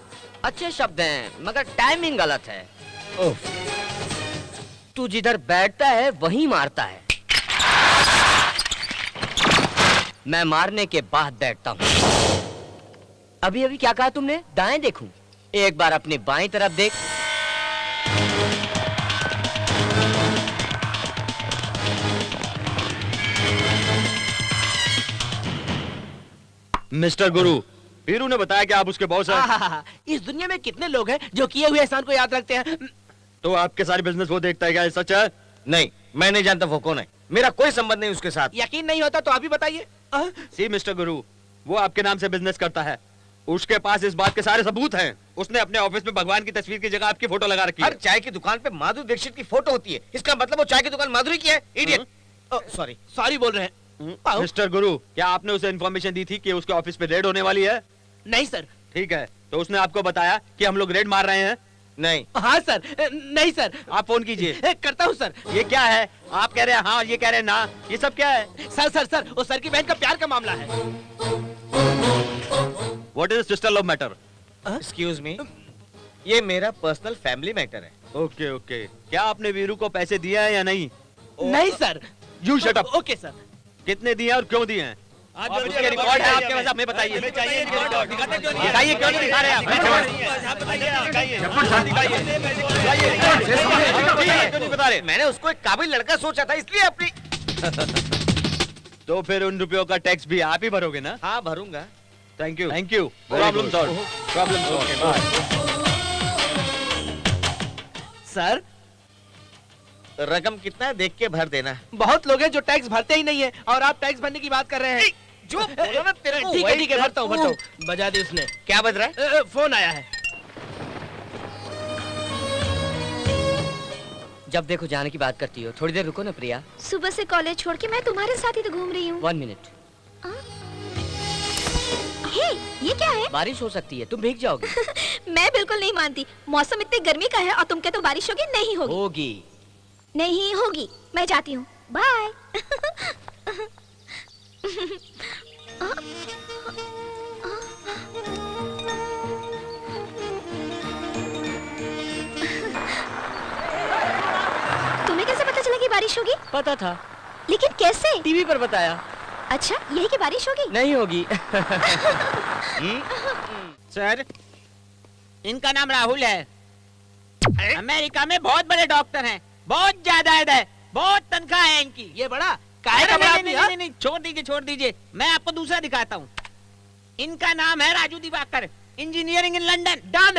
अच्छे शब्द हैं मगर टाइमिंग गलत है। तू जिधर बैठता है वहीं मारता है। मैं मारने के बाद बैठता हूँ। अभी अभी क्या कहा तुमने? दाएं देखूं? एक बार अपनी बाएं तरफ देख। मिस्टर गुरु, वीरू ने बताया कि आप उसके बॉस हैं। इस दुनिया में कितने लोग हैं जो किए हुए एहसान को याद रखते हैं? तो आपके सारे बिजनेस वो देखता है, क्या ये सच है? नहीं, मैं नहीं जानता वो कौन है। मेरा कोई संबंध नहीं उसके साथ। यकीन नहीं होता तो आप ही बताइए। सी मिस्टर गुरु, वो आपके नाम से बिजनेस करता है। उसके पास इस बात के सारे सबूत हैं। उसने अपने ऑफिस में भगवान की तस्वीर की जगह आपकी फोटो लगा रखी है। हर चाय की दुकान पे माधुरी दीक्षित की फोटो होती है, इसका मतलब वो चाय की दुकान माधुरी की है। इडियट। सॉरी। सॉरी बोल रहे हैं। मिस्टर गुरु, क्या आपने उसे इन्फॉर्मेशन दी थी कि उसके ऑफिस पे रेड होने वाली है? नहीं सर। ठीक है, तो उसने आपको बताया कि हम लोग रेड मार रहे हैं? नहीं। हाँ सर, नहीं सर। आप फोन कीजिए। करता हूँ सर। ये क्या है? आप कह रहे हैं हाँ, ये कह रहे हैं ना, ये सब क्या है? सर वो सर की बहन का प्यार का मामला है। What is sister love matter? Excuse me, ये मेरा पर्सनल फैमिली मैटर है। ओके ओके, क्या आपने वीरू को पैसे दिए हैं या नहीं? नहीं sir. You shut up. Okay sir. कितने दिए हैं और क्यों दिए हैं? उसके रिकॉर्ड है आपके पास, हमें बताइए। बताइए क्यों नहीं दिखा रहे आप? क्यों नहीं बता रहे? मैंने उसको एक काबिल लड़का सोचा था, इसलिए अपनी। तो फिर उन रुपयों का टैक्स भी आप ही भरोगे ना? हाँ भरूंगा। Thank you. Problem solve. Problem solve. Sir रकम कितना है देख के भर देना। बहुत लोग हैं जो टैक्स भरते ही नहीं है, और आप टैक्स भरने की बात कर रहे हैं। जो बोला ना तेरे को ठीक वही है, भरता हूँ। बजा दी उसने। क्या बज रहा है? फोन आया है। जब देखो जाने की बात करती हो, थोड़ी देर रुको ना प्रिया। सुबह से कॉलेज छोड़ के मैं तुम्हारे साथ ही तो घूम रही हूँ। 1 मिनट। हे, ये क्या है? बारिश हो सकती है, तुम भीग जाओगी। मैं बिल्कुल नहीं मानती। मौसम इतनी गर्मी का है और तुम कहते हो बारिश होगी। नहीं होगी। होगी। नहीं होगी। मैं जाती हूँ। बाय। तुम्हें कैसे पता चला कि बारिश होगी? पता था, लेकिन कैसे? टीवी पर बताया। अच्छा, यही कि बारिश होगी? नहीं होगी। सर, इनका नाम राहुल है। अमेरिका में बहुत बड़े डॉक्टर हैं, बहुत जायदाद है, बहुत तनख्वाह है इनकी। ये बड़ा काहे का अरे बड़ा नहीं, आदमी, नहीं, छोड़ दीजिए, मैं आपको दूसरा दिखाता हूँ। इनका नाम है Raju Diwakar, engineering in London. Done.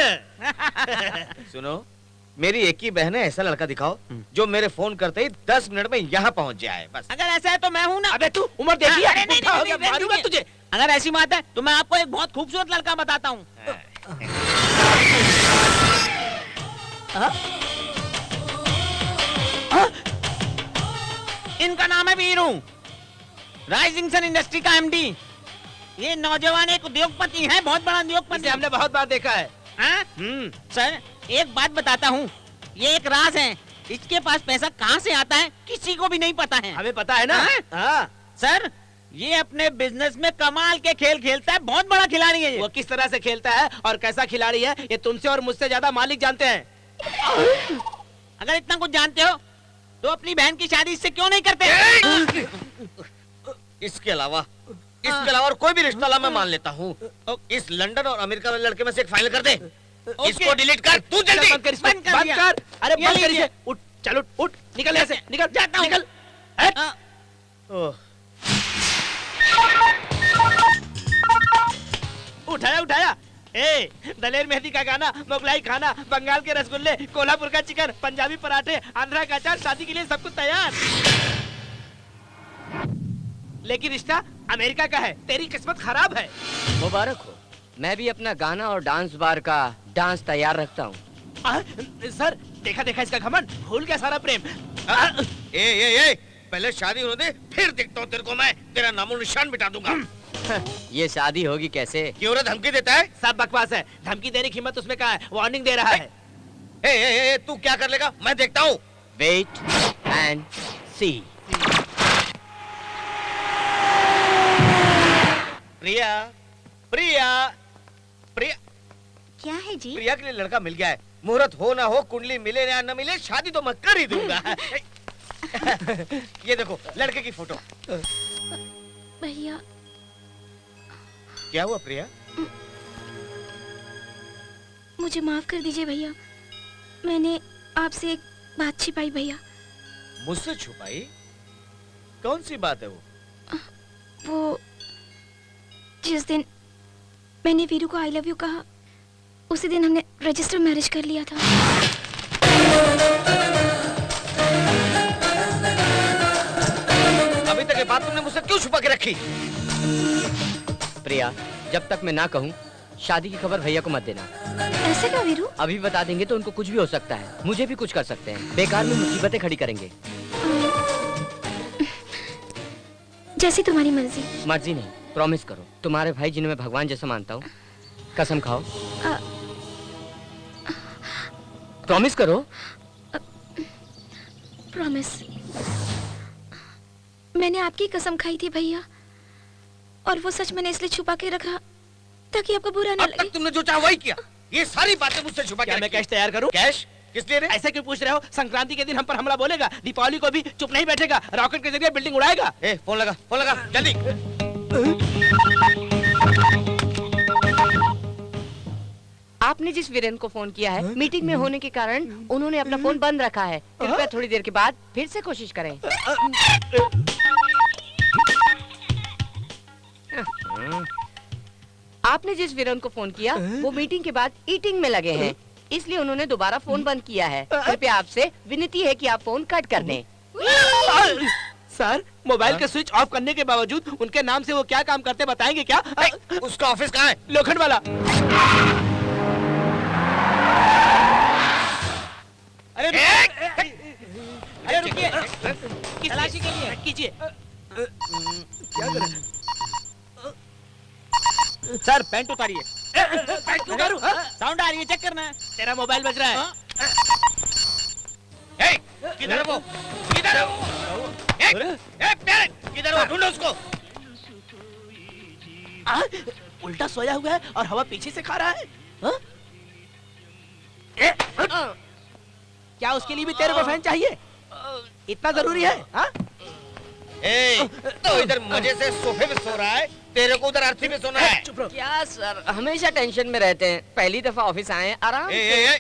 सुनो, मेरी एक ही बहन है, ऐसा लड़का दिखाओ जो मेरे फोन करते ही 10 मिनट में यहाँ पहुँच जाए बस। अगर ऐसा है तो मैं हूँ ना। अबे तू उम्र देखी है? अरे नहीं, बुढ़ा हो नहीं, गया, नहीं, मारूंगा नहीं, तुझे। अगर ऐसी बात है तो मैं आपको एक बहुत खूबसूरत लड़का बताता हूँ। इनका नाम है वीरू, राइजिंग सन इंडस्ट्री का एमडी। ये नौजवान एक उद्योगपति है, बहुत बड़ा उद्योगपति। इसे हमने बहुत बार देखा है। हाँ? सर, एक बात बताता हूँ, ये एक राज है। इसके पास पैसा कहाँ से आता है किसी को भी नहीं पता है। हमें पता है ना। हाँ? हाँ। सर, ये अपने बिजनेस में कमाल के खेल खेलता है, बहुत बड़ा खिलाड़ी है ये। वो किस तरह से खेलता है और कैसा खिलाड़ी है, ये तुमसे और मुझसे ज्यादा मालिक जानते हैं। अगर इतना कुछ जानते हो तो अपनी बहन की शादी इससे क्यों नहीं करते? इसके अलावा और कोई भी रिश्ता ला मैं मान लेता हूँ। इस लंदन और अमेरिका वाले लड़के में से एक फाइनल कर दे। इसको डिलीट कर, तू जल्दी बंद कर इसको, बंद कर बंद दिया। कर। अरे ये बंद कर लीजिए। इसे। उठ, चल उठ, निकल यहाँ से, निकल, जाता हूँ। निकल। हाँ। उठाया। ए, दलेर मेहंदी का गाना, मोगलाई खाना, बंगाल के रसगुल्ले, कोल्हापुर का चिकन, पंजाबी पराठे, आंध्रा का अचार, शादी के लिए सब कुछ तैयार। लेकिन रिश्ता अमेरिका का है। तेरी किस्मत खराब है। मुबारक हो। मैं भी अपना गाना और डांस बार का डांस तैयार रखता हूँ। सर, देखा इसका घमंड, भूल गया सारा प्रेम। ए, पहले शादी होने दे, फिर देखता हूँ तेरे को मैं, तेरा नामो निशान मिटा दूंगा। ये शादी होगी कैसे? क्यों रे धमकी देता है? सब बकवास है। धमकी देने की हिम्मत उसमें कहाँ है? वार्निंग दे रहा है। ए, तू क्या कर लेगा मैं देखता हूँ। वेट एंड सी। प्रिया, क्या है जी? प्रिया के लिए लड़का मिल गया है। मुहूर्त हो ना हो, कुंडली मिले या न मिले, शादी तो मैं कर ही दूंगा। ये देखो लड़के की फोटो। भैया, क्या हुआ प्रिया? मुझे माफ कर दीजिए भैया। मैंने आपसे एक बात छिपाई भैया। मुझसे छुपाई? कौन सी बात है वो? वो जिस दिन मैंने वीरू को आई लव यू कहा, उसी दिन हमने रजिस्टर मैरिज कर लिया था। अभी तक ये बात तुमने मुझसे क्यों छुपा के रखी? प्रिया, जब तक मैं ना कहूँ शादी की खबर भैया को मत देना। ऐसे क्यों वीरू? अभी बता देंगे तो उनको कुछ भी हो सकता है, मुझे भी कुछ कर सकते हैं, बेकार में मुसीबतें खड़ी करेंगे। जैसी तुम्हारी मर्जी। मर्जी नहीं, प्रॉमिस करो। तुम्हारे भाई जिन्हें मैं भगवान जैसा मानता हूँ, कसम खाओ, प्रॉमिस करो। प्रॉमिस। मैंने आपकी कसम खाई थी भैया, और वो सच मैंने इसलिए छुपा के रखा ताकि आपको बुरा ना अब लगे। तक तुमने जो चाहा वही किया। ये सारी बातें मुझसे छुपा के क्या मैं रखी। कैश तैयार करूं? कैश किस लिए रे? ऐसे क्यों पूछ रहे हो? संक्रांति के दिन हम पर हमला बोलेगा, दीपावली को भी चुप नहीं बैठेगा, रॉकेट के जरिए बिल्डिंग उड़ाएगा। ए, फोन लगा जल्दी। आपने जिस वीरेन को फोन किया है, मीटिंग में होने के कारण उन्होंने अपना फोन बंद रखा है। कृपया थोड़ी देर के बाद फिर से कोशिश करें। आपने जिस वीरेन को फोन किया वो मीटिंग के बाद ईटिंग में लगे हैं, इसलिए उन्होंने दोबारा फोन बंद किया है। कृपया आपसे विनती है कि आप फोन कट कर दें। सर, मोबाइल के स्विच ऑफ करने के बावजूद उनके नाम से वो क्या काम करते बताएंगे क्या? उसका ऑफिस कहाँ है? लोखंड वाला। अरे रुकिए, तलाशी के लिए कीजिए। क्या करें? सर पैंट उतारिए। पैंट उतारूं? साउंड आ रही है, चेक करना है। तेरा मोबाइल बज रहा है। किधर है वो? किधर है वो? किधर है वो? ढूंढो उसको। उल्टा सोया हुआ है और हवा पीछे से खा रहा है। हाँ? क्या उसके लिए भी तेरे को फैन चाहिए? इतना जरूरी है? हाँ? तो इधर मजे से सोफे पे सो रहा है, तेरे को उधर अर्थी में सोना है। चुप रहो। क्या सर, हमेशा टेंशन में रहते हैं। पहली दफा ऑफिस आए हैं, आराम से।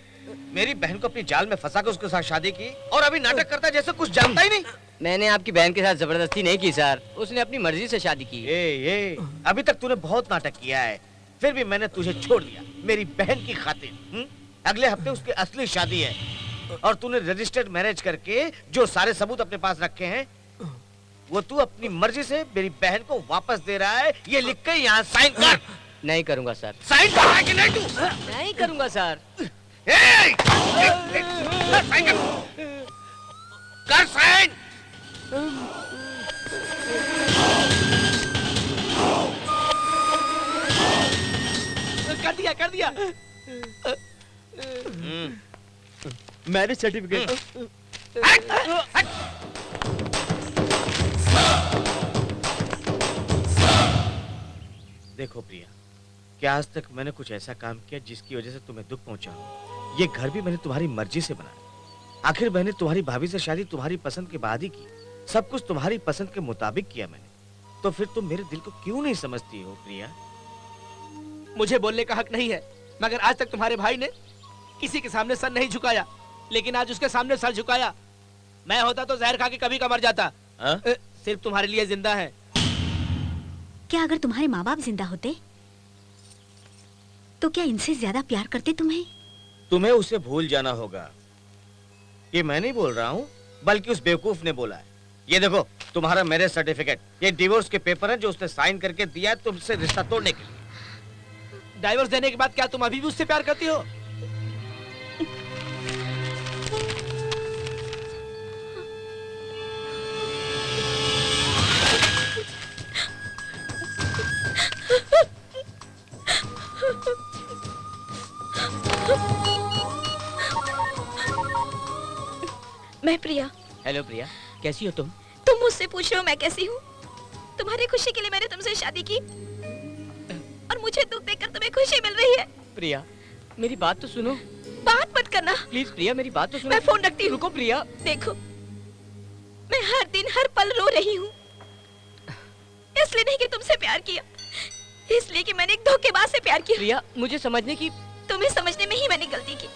मेरी बहन को अपनी जाल में फंसा कर उसके साथ शादी की और अभी नाटक करता है जैसे कुछ जानता ही नहीं। मैंने आपकी बहन के साथ जबरदस्ती नहीं की सर, उसने अपनी मर्जी से शादी की। अभी तक तूने बहुत नाटक किया है, फिर भी मैंने तुझे छोड़ दिया मेरी बहन की खातिर। अगले हफ्ते उसकी असली शादी है और तूने रजिस्टर्ड मैरिज करके जो सारे सबूत अपने पास रखे हैं वो तू अपनी मर्जी से मेरी बहन को वापस दे रहा है। ये लिख के यहाँ साइन कर। नहीं करूंगा सर। साइन कर कि नहीं तू? नहीं करूंगा सर। साइन कर साइन। कर दिया। Marriage certificate. देखो प्रिया, क्या आज तक मैंने कुछ ऐसा काम किया जिसकी वजह से तुम्हें दुख पहुंचा हो? ये घर भी मैंने तुम्हारी मर्जी से बनाया। आखिर मैंने तुम्हारी भाभी से शादी तुम्हारी पसंद के बाद ही की। सब कुछ तुम्हारी पसंद के मुताबिक किया मैंने। तो फिर तुम मेरे दिल को क्यों नहीं समझती हो प्रिया? मुझे बोलने का हक नहीं है, मगर आज तक तुम्हारे भाई ने किसी के सामने सर नहीं झुकाया, लेकिन आज उसके सामने सर झुकाया। मैं होता तो जहर खा के कभी का मर जाता। सिर्फ तुम्हारे लिए जिंदा है। क्या अगर तुम्हारे माँ बाप जिंदा होते तो क्या इनसे ज्यादा प्यार करते तुम्हें? तुम्हें उसे भूल जाना होगा। ये मैं नहीं बोल रहा हूँ, बल्कि उस बेवकूफ ने बोला है। ये देखो तुम्हारा मैरिज सर्टिफिकेट, ये डिवोर्स के पेपर हैं जो उसने साइन करके दिया है तुमसे रिश्ता तोड़ने के लिए। डाइवोर्स देने के बाद क्या तुम अभी भी उससे प्यार करती हो? मैं प्रिया। हेलो प्रिया, कैसी हो तुम? तुम मुझसे पूछ रहे हो मैं कैसी हूँ? तुम्हारी खुशी के लिए मैंने तुमसे शादी की और मुझे दुख देखकर तुम्हें खुशी मिल रही है। प्रिया, मेरी बात तो सुनो। बात मत करना प्लीज प्रिया, मेरी बात तो सुनो। मैं फोन रखती हूँ। रुको प्रिया। देखो, मैं हर दिन हर पल रो रही हूँ। इसलिए नहीं कि तुमसे प्यार किया, इसलिए कि मैंने एक धोखेबाज से प्यार किया। प्रिया, मुझे समझने की। तुम्हें समझने में ही मैंने गलती की।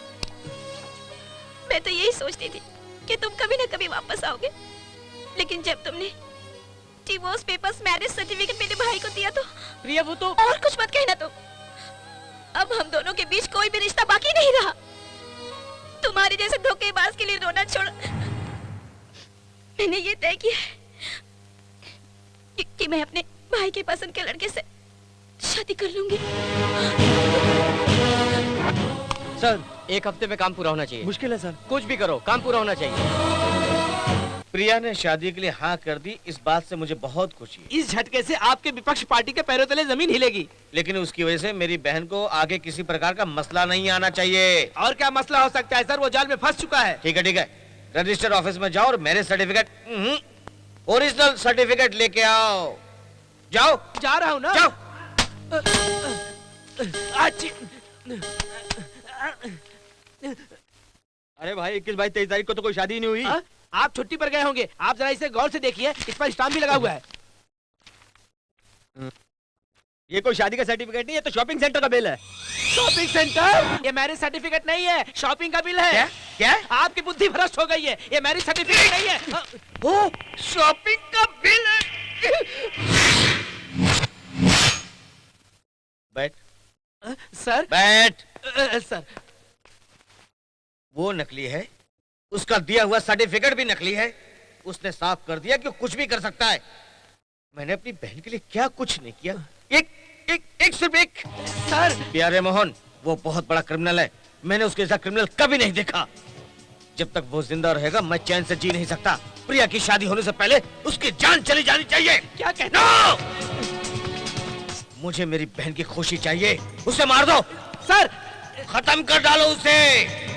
मैं तो यही सोचती थी कि तुम कभी न कभी वापस आओगे, लेकिन जब तुमने डिवोर्स पेपर्स, मैरिज सर्टिफिकेट मेरे भाई को दिया तो प्रिया, वो तो। और कुछ मत कहना तुम। अब हम दोनों के बीच कोई भी रिश्ता बाकी नहीं रहा। तुम्हारे जैसे धोखेबाज के लिए रोना छोड़ मैंने ये तय किया कि मैं अपने भाई के पसंद के लड़के से शादी कर लूंगी। सर, एक हफ्ते में काम पूरा होना चाहिए। मुश्किल है सर। कुछ भी करो, काम पूरा होना चाहिए। प्रिया ने शादी के लिए हाँ कर दी, इस बात से मुझे बहुत खुशी है। इस झटके से आपके विपक्ष पार्टी के पैरों तले जमीन हिलेगी। लेकिन उसकी वजह से मेरी बहन को आगे किसी प्रकार का मसला नहीं आना चाहिए। और क्या मसला हो सकता है सर, वो जाल में फंस चुका है। ठीक है ठीक है, रजिस्टर ऑफिस में जाओ और मैरिज सर्टिफिकेट, ओरिजिनल सर्टिफिकेट लेके आओ। जाओ। जा रहा हूँ ना। जाओ। अरे भाई 21 22 23 तारीख को तो कोई शादी ही नहीं हुई। आप छुट्टी पर गए होंगे, आप जरा इसे गौर से देखिए, इस पर स्टाम्प भी लगा हुआ है। ये कोई शादी का सर्टिफिकेट नहीं है, तो शॉपिंग सेंटर का बिल है। Shopping centre? ये मैरिज सर्टिफिकेट नहीं है, शॉपिंग का बिल है। क्या? क्या? आपकी बुद्धि भ्रष्ट हो गई है, ये मैरिज सर्टिफिकेट नहीं है। ओ, शॉपिंग का बिल है। बैठ। सर। बैठ। सर। वो नकली है, उसका दिया हुआ सर्टिफिकेट भी नकली है। उसने साफ कर दिया कि वो कुछ भी कर सकता है। मैंने अपनी बहन के लिए क्या कुछ नहीं किया। एक सिर्फ एक। सर। प्यारे मोहन, वो बहुत बड़ा क्रिमिनल है। मैंने उसके जैसा क्रिमिनल कभी नहीं देखा। जब तक वो जिंदा रहेगा मैं चैन से जी नहीं सकता। प्रिया की शादी होने से पहले उसकी जान चली जानी चाहिए। क्या कहते हो? मुझे मेरी बहन की खुशी चाहिए। उसे मार दो। सर। खत्म कर डालो उसे।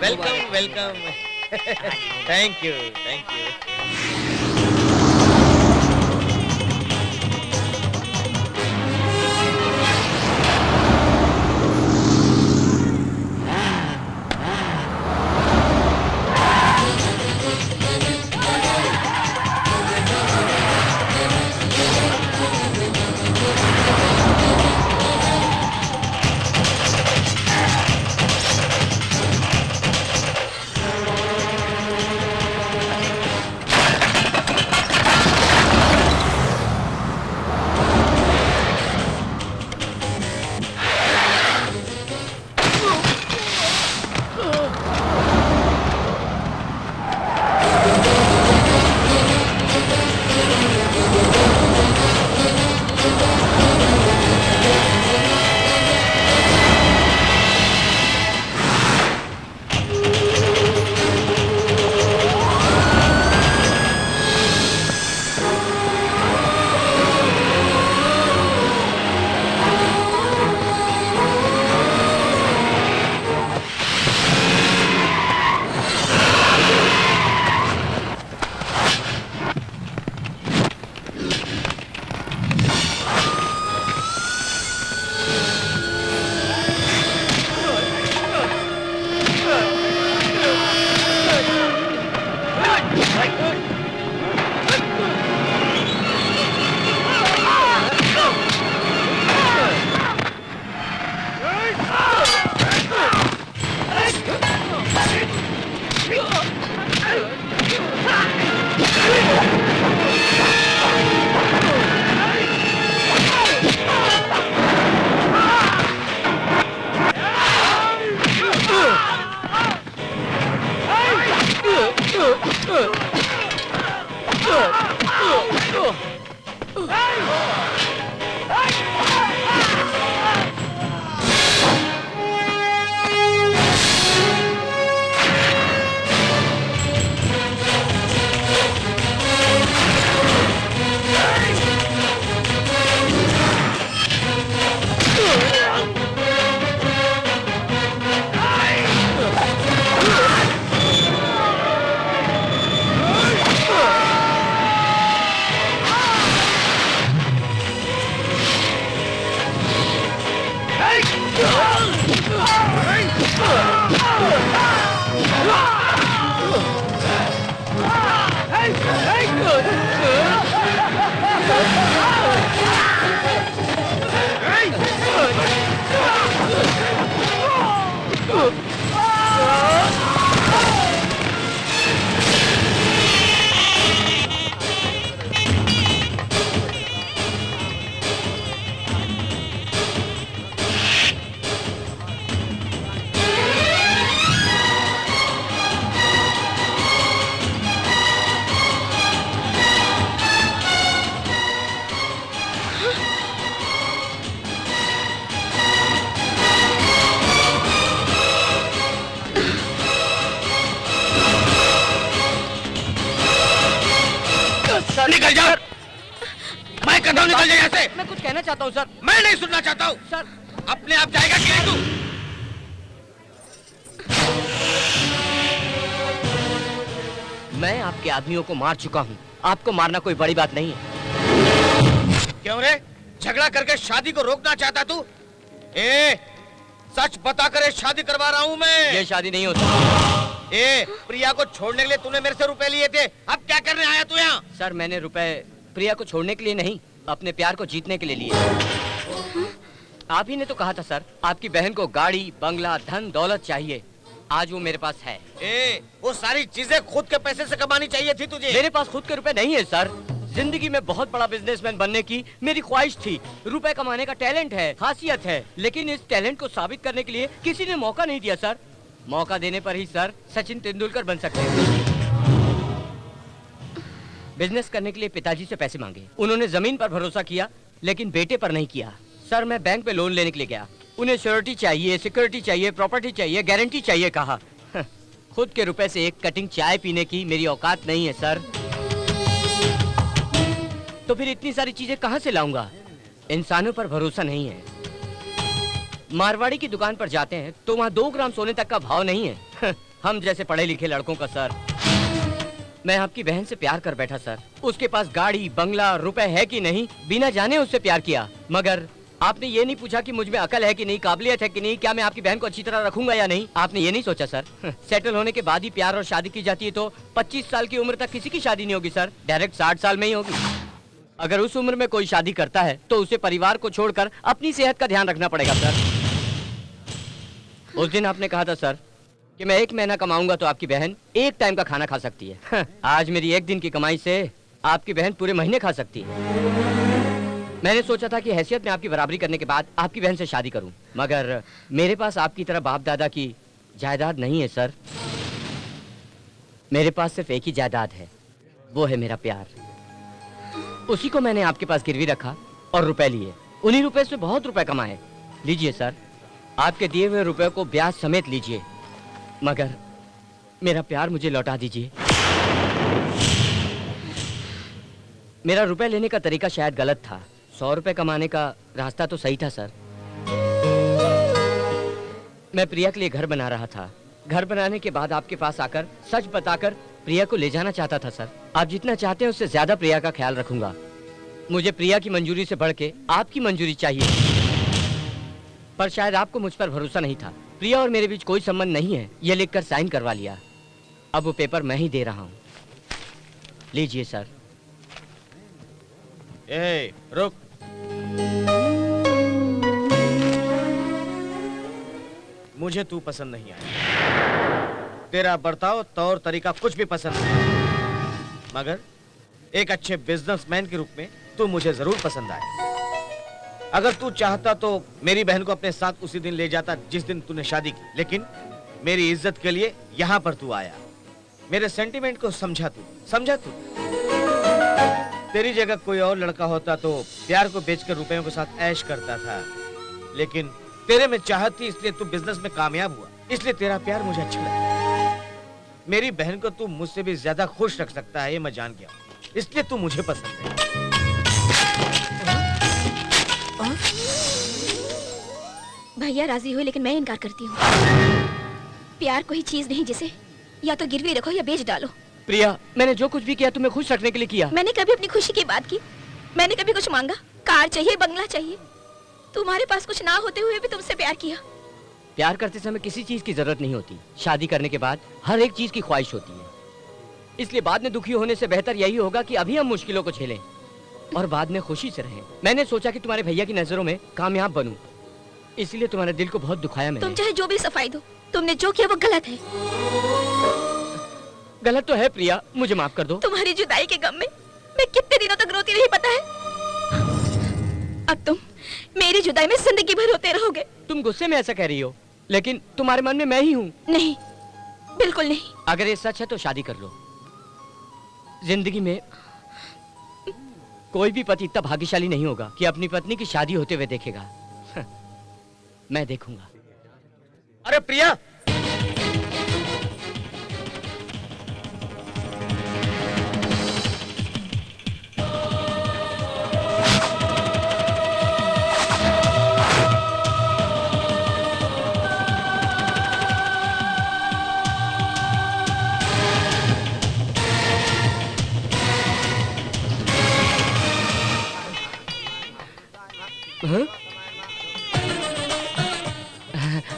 Welcome welcome. Thank you thank you. दे। मैं कुछ कहना चाहता हूँ सर। मैं नहीं सुनना चाहता हूँ। सर अपने आप जाएगा कि नहीं तू? मैं आपके आदमियों को मार चुका हूँ, आपको मारना कोई बड़ी बात नहीं है। क्यों रे? झगड़ा करके शादी को रोकना चाहता तू? सच बता कर शादी करवा रहा हूँ मैं। ये शादी नहीं होती। प्रिया को छोड़ने के लिए तूने मेरे से रुपए लिए थे, अब क्या करने आया तू यहाँ? सर मैंने रुपए प्रिया को छोड़ने के लिए नहीं, अपने प्यार को जीतने के लिए लिए। आप ही ने तो कहा था सर, आपकी बहन को गाड़ी, बंगला, धन दौलत चाहिए। आज वो मेरे पास है। वो सारी चीजें खुद के पैसे से कमानी चाहिए थी तुझे। मेरे पास खुद के रुपए नहीं है सर। जिंदगी में बहुत बड़ा बिजनेसमैन बनने की मेरी ख्वाहिश थी। रुपए कमाने का टैलेंट है, खासियत है, लेकिन इस टैलेंट को साबित करने के लिए किसी ने मौका नहीं दिया सर। मौका देने पर ही सर सचिन तेंदुलकर बन सकते हैं। बिजनेस करने के लिए पिताजी से पैसे मांगे, उन्होंने जमीन पर भरोसा किया लेकिन बेटे पर नहीं किया। सर मैं बैंक में लोन लेने के लिए गया, उन्हें श्योरिटी चाहिए, सिक्योरिटी चाहिए, प्रॉपर्टी चाहिए, गारंटी चाहिए कहा। खुद के रुपए से एक कटिंग चाय पीने की मेरी औकात नहीं है सर। तो फिर इतनी सारी चीजें कहां से लाऊंगा? इंसानों पर भरोसा नहीं है। मारवाड़ी की दुकान पर जाते हैं तो वहां 2 ग्राम सोने तक का भाव नहीं है। हम जैसे पढ़े लिखे लड़कों का सर। मैं आपकी बहन से प्यार कर बैठा सर। उसके पास गाड़ी, बंगला, रुपए है कि नहीं, बिना जाने उससे प्यार किया। मगर आपने ये नहीं पूछा कि मुझ में अकल है कि नहीं, काबिलियत है कि नहीं, क्या मैं आपकी बहन को अच्छी तरह रखूंगा या नहीं। आपने ये नहीं सोचा सर। सेटल होने के बाद ही प्यार और शादी की जाती है तो 25 साल की उम्र तक किसी की शादी नहीं होगी सर, डायरेक्ट 60 साल में ही होगी। अगर उस उम्र में कोई शादी करता है तो उसे परिवार को छोड़कर अपनी सेहत का ध्यान रखना पड़ेगा सर। उस दिन आपने कहा था सर कि मैं 1 महीना कमाऊंगा तो आपकी बहन 1 टाइम का खाना खा सकती है। आज मेरी 1 दिन की कमाई से आपकी बहन पूरे महीने खा सकती है। मैंने सोचा था कि हैसियत में आपकी बराबरी करने के बाद आपकी बहन से शादी करूं, मगर मेरे पास आपकी तरह बाप दादा की जायदाद नहीं है सर। मेरे पास सिर्फ एक ही जायदाद है, वो है मेरा प्यार। उसी को मैंने आपके पास गिरवी रखा और रुपए लिए। उन्हीं रुपए से बहुत रुपए कमाए। लीजिए सर, आपके दिए हुए रुपए को ब्याज समेत लीजिए, मगर मेरा प्यार मुझे लौटा दीजिए। मेरा रुपए लेने का तरीका शायद गलत था, 100 रुपए कमाने का रास्ता तो सही था सर। मैं प्रिया के लिए घर बना रहा था। घर बनाने के बाद आपके पास आकर सच बताकर प्रिया को ले जाना चाहता था सर। आप जितना चाहते हैं उससे ज्यादा प्रिया का ख्याल रखूंगा। मुझे प्रिया की मंजूरी से बढ़ के आपकी मंजूरी चाहिए, पर शायद आपको मुझ पर भरोसा नहीं था। प्रिया और मेरे बीच कोई संबंध नहीं है, यह लिखकर साइन करवा लिया। अब वो पेपर मैं ही दे रहा हूँ। लीजिए सर। रुक। मुझे तू पसंद नहीं आया। तेरा बर्ताव, तौर तरीका कुछ भी पसंद नहीं, मगर एक अच्छे बिजनेसमैन के रूप में तू मुझे जरूर पसंद आया। अगर तू चाहता तो मेरी बहन को अपने साथ उसी दिन ले जाता जिस दिन तूने शादी की, लेकिन मेरी इज्जत के लिए यहाँ पर तू आया। मेरे सेंटीमेंट को समझा तू। तेरी जगह कोई और लड़का होता तो प्यार को बेचकर रुपयों के साथ ऐश करता था, लेकिन तेरे में चाहत थी इसलिए तू बिजनेस में कामयाब हुआ, इसलिए तेरा प्यार मुझे अच्छा लगा। मेरी बहन को तू मुझसे भी ज्यादा खुश रख सकता है, ये मैं जान गया, इसलिए तू मुझे पसंद है। भैया राजी हुए लेकिन मैं इनकार करती हूँ। प्यार कोई चीज नहीं जिसे या तो गिरवी रखो या बेच डालो। प्रिया, मैंने जो कुछ भी किया तुम्हें खुश रखने के लिए किया। मैंने कभी अपनी खुशी की बात की? मैंने कभी कुछ मांगा? कार चाहिए, बंगला चाहिए? तुम्हारे पास कुछ ना होते हुए भी तुमसे प्यार किया। प्यार करते समय किसी चीज की जरूरत नहीं होती, शादी करने के बाद हर एक चीज की ख्वाहिश होती है। इसलिए बाद में दुखी होने से बेहतर यही होगा कि अभी हम मुश्किलों को झेलें और बाद में खुशी से रहें। मैंने सोचा कि तुम्हारे भैया की नजरों में कामयाब बनूं, इसलिए तुम्हारे दिल को बहुत दुखाया मैंने। तुम चाहे जो भी सफाई दो, तुमने जो किया वो गलत है। गलत तो है प्रिया, मुझे माफ कर दो। तुम्हारी जुदाई के गम में मैं कितने दिनों तक रोती रही पता है? अब तुम मेरी जुदाई में जिंदगी भर रोते रहोगे। तुम गुस्से में ऐसा कह रही हो, लेकिन तुम्हारे मन में मैं ही हूँ। नहीं, बिल्कुल नहीं। अगर ये सच है तो शादी कर लो। जिंदगी में कोई भी पति इतना भाग्यशाली नहीं होगा कि अपनी पत्नी की शादी होते हुए देखेगा। मैं देखूंगा। अरे प्रिया,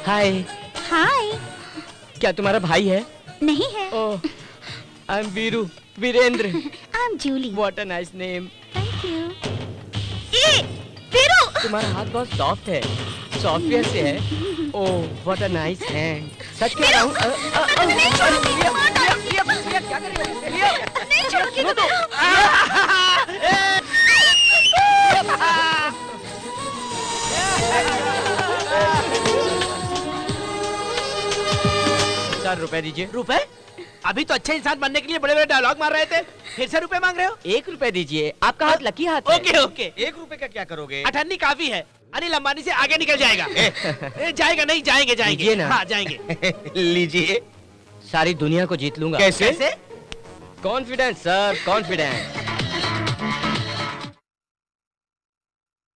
हाय। हाय। क्या तुम्हारा भाई है? नहीं है। Oh, I am Veeru, Virendra. I am Julie. What a nice name. Thank you. ये वीरू। तुम्हारा हाथ बहुत सॉफ्ट है, सॉफ्टवेयर से है। ओह, व्हाट अ नाइस हैंड। सच कह रहा हूँ। नहीं छोड़ूंगी, क्या कर रही हो? नहीं छोड़ूंगी तो ₹4 दीजिए। रुपए? अभी तो अच्छे इंसान बनने के लिए बड़े बड़े डायलॉग मार रहे थे, फिर से रुपए मांग रहे हो? ₹1 दीजिए, आपका हाथ लकी हाथ है। Okay okay. 1 रुपए का क्या करोगे? अठन्नी काफी है, अनिल अंबानी से आगे निकल जाएगा। जाएगा नहीं, जाएंगे जाएंगे। लीजिए ना। हाँ जाएंगे। लीजिए। सारी दुनिया को जीत लूंगा। कैसे? कैसे? Confidence sir, confidence.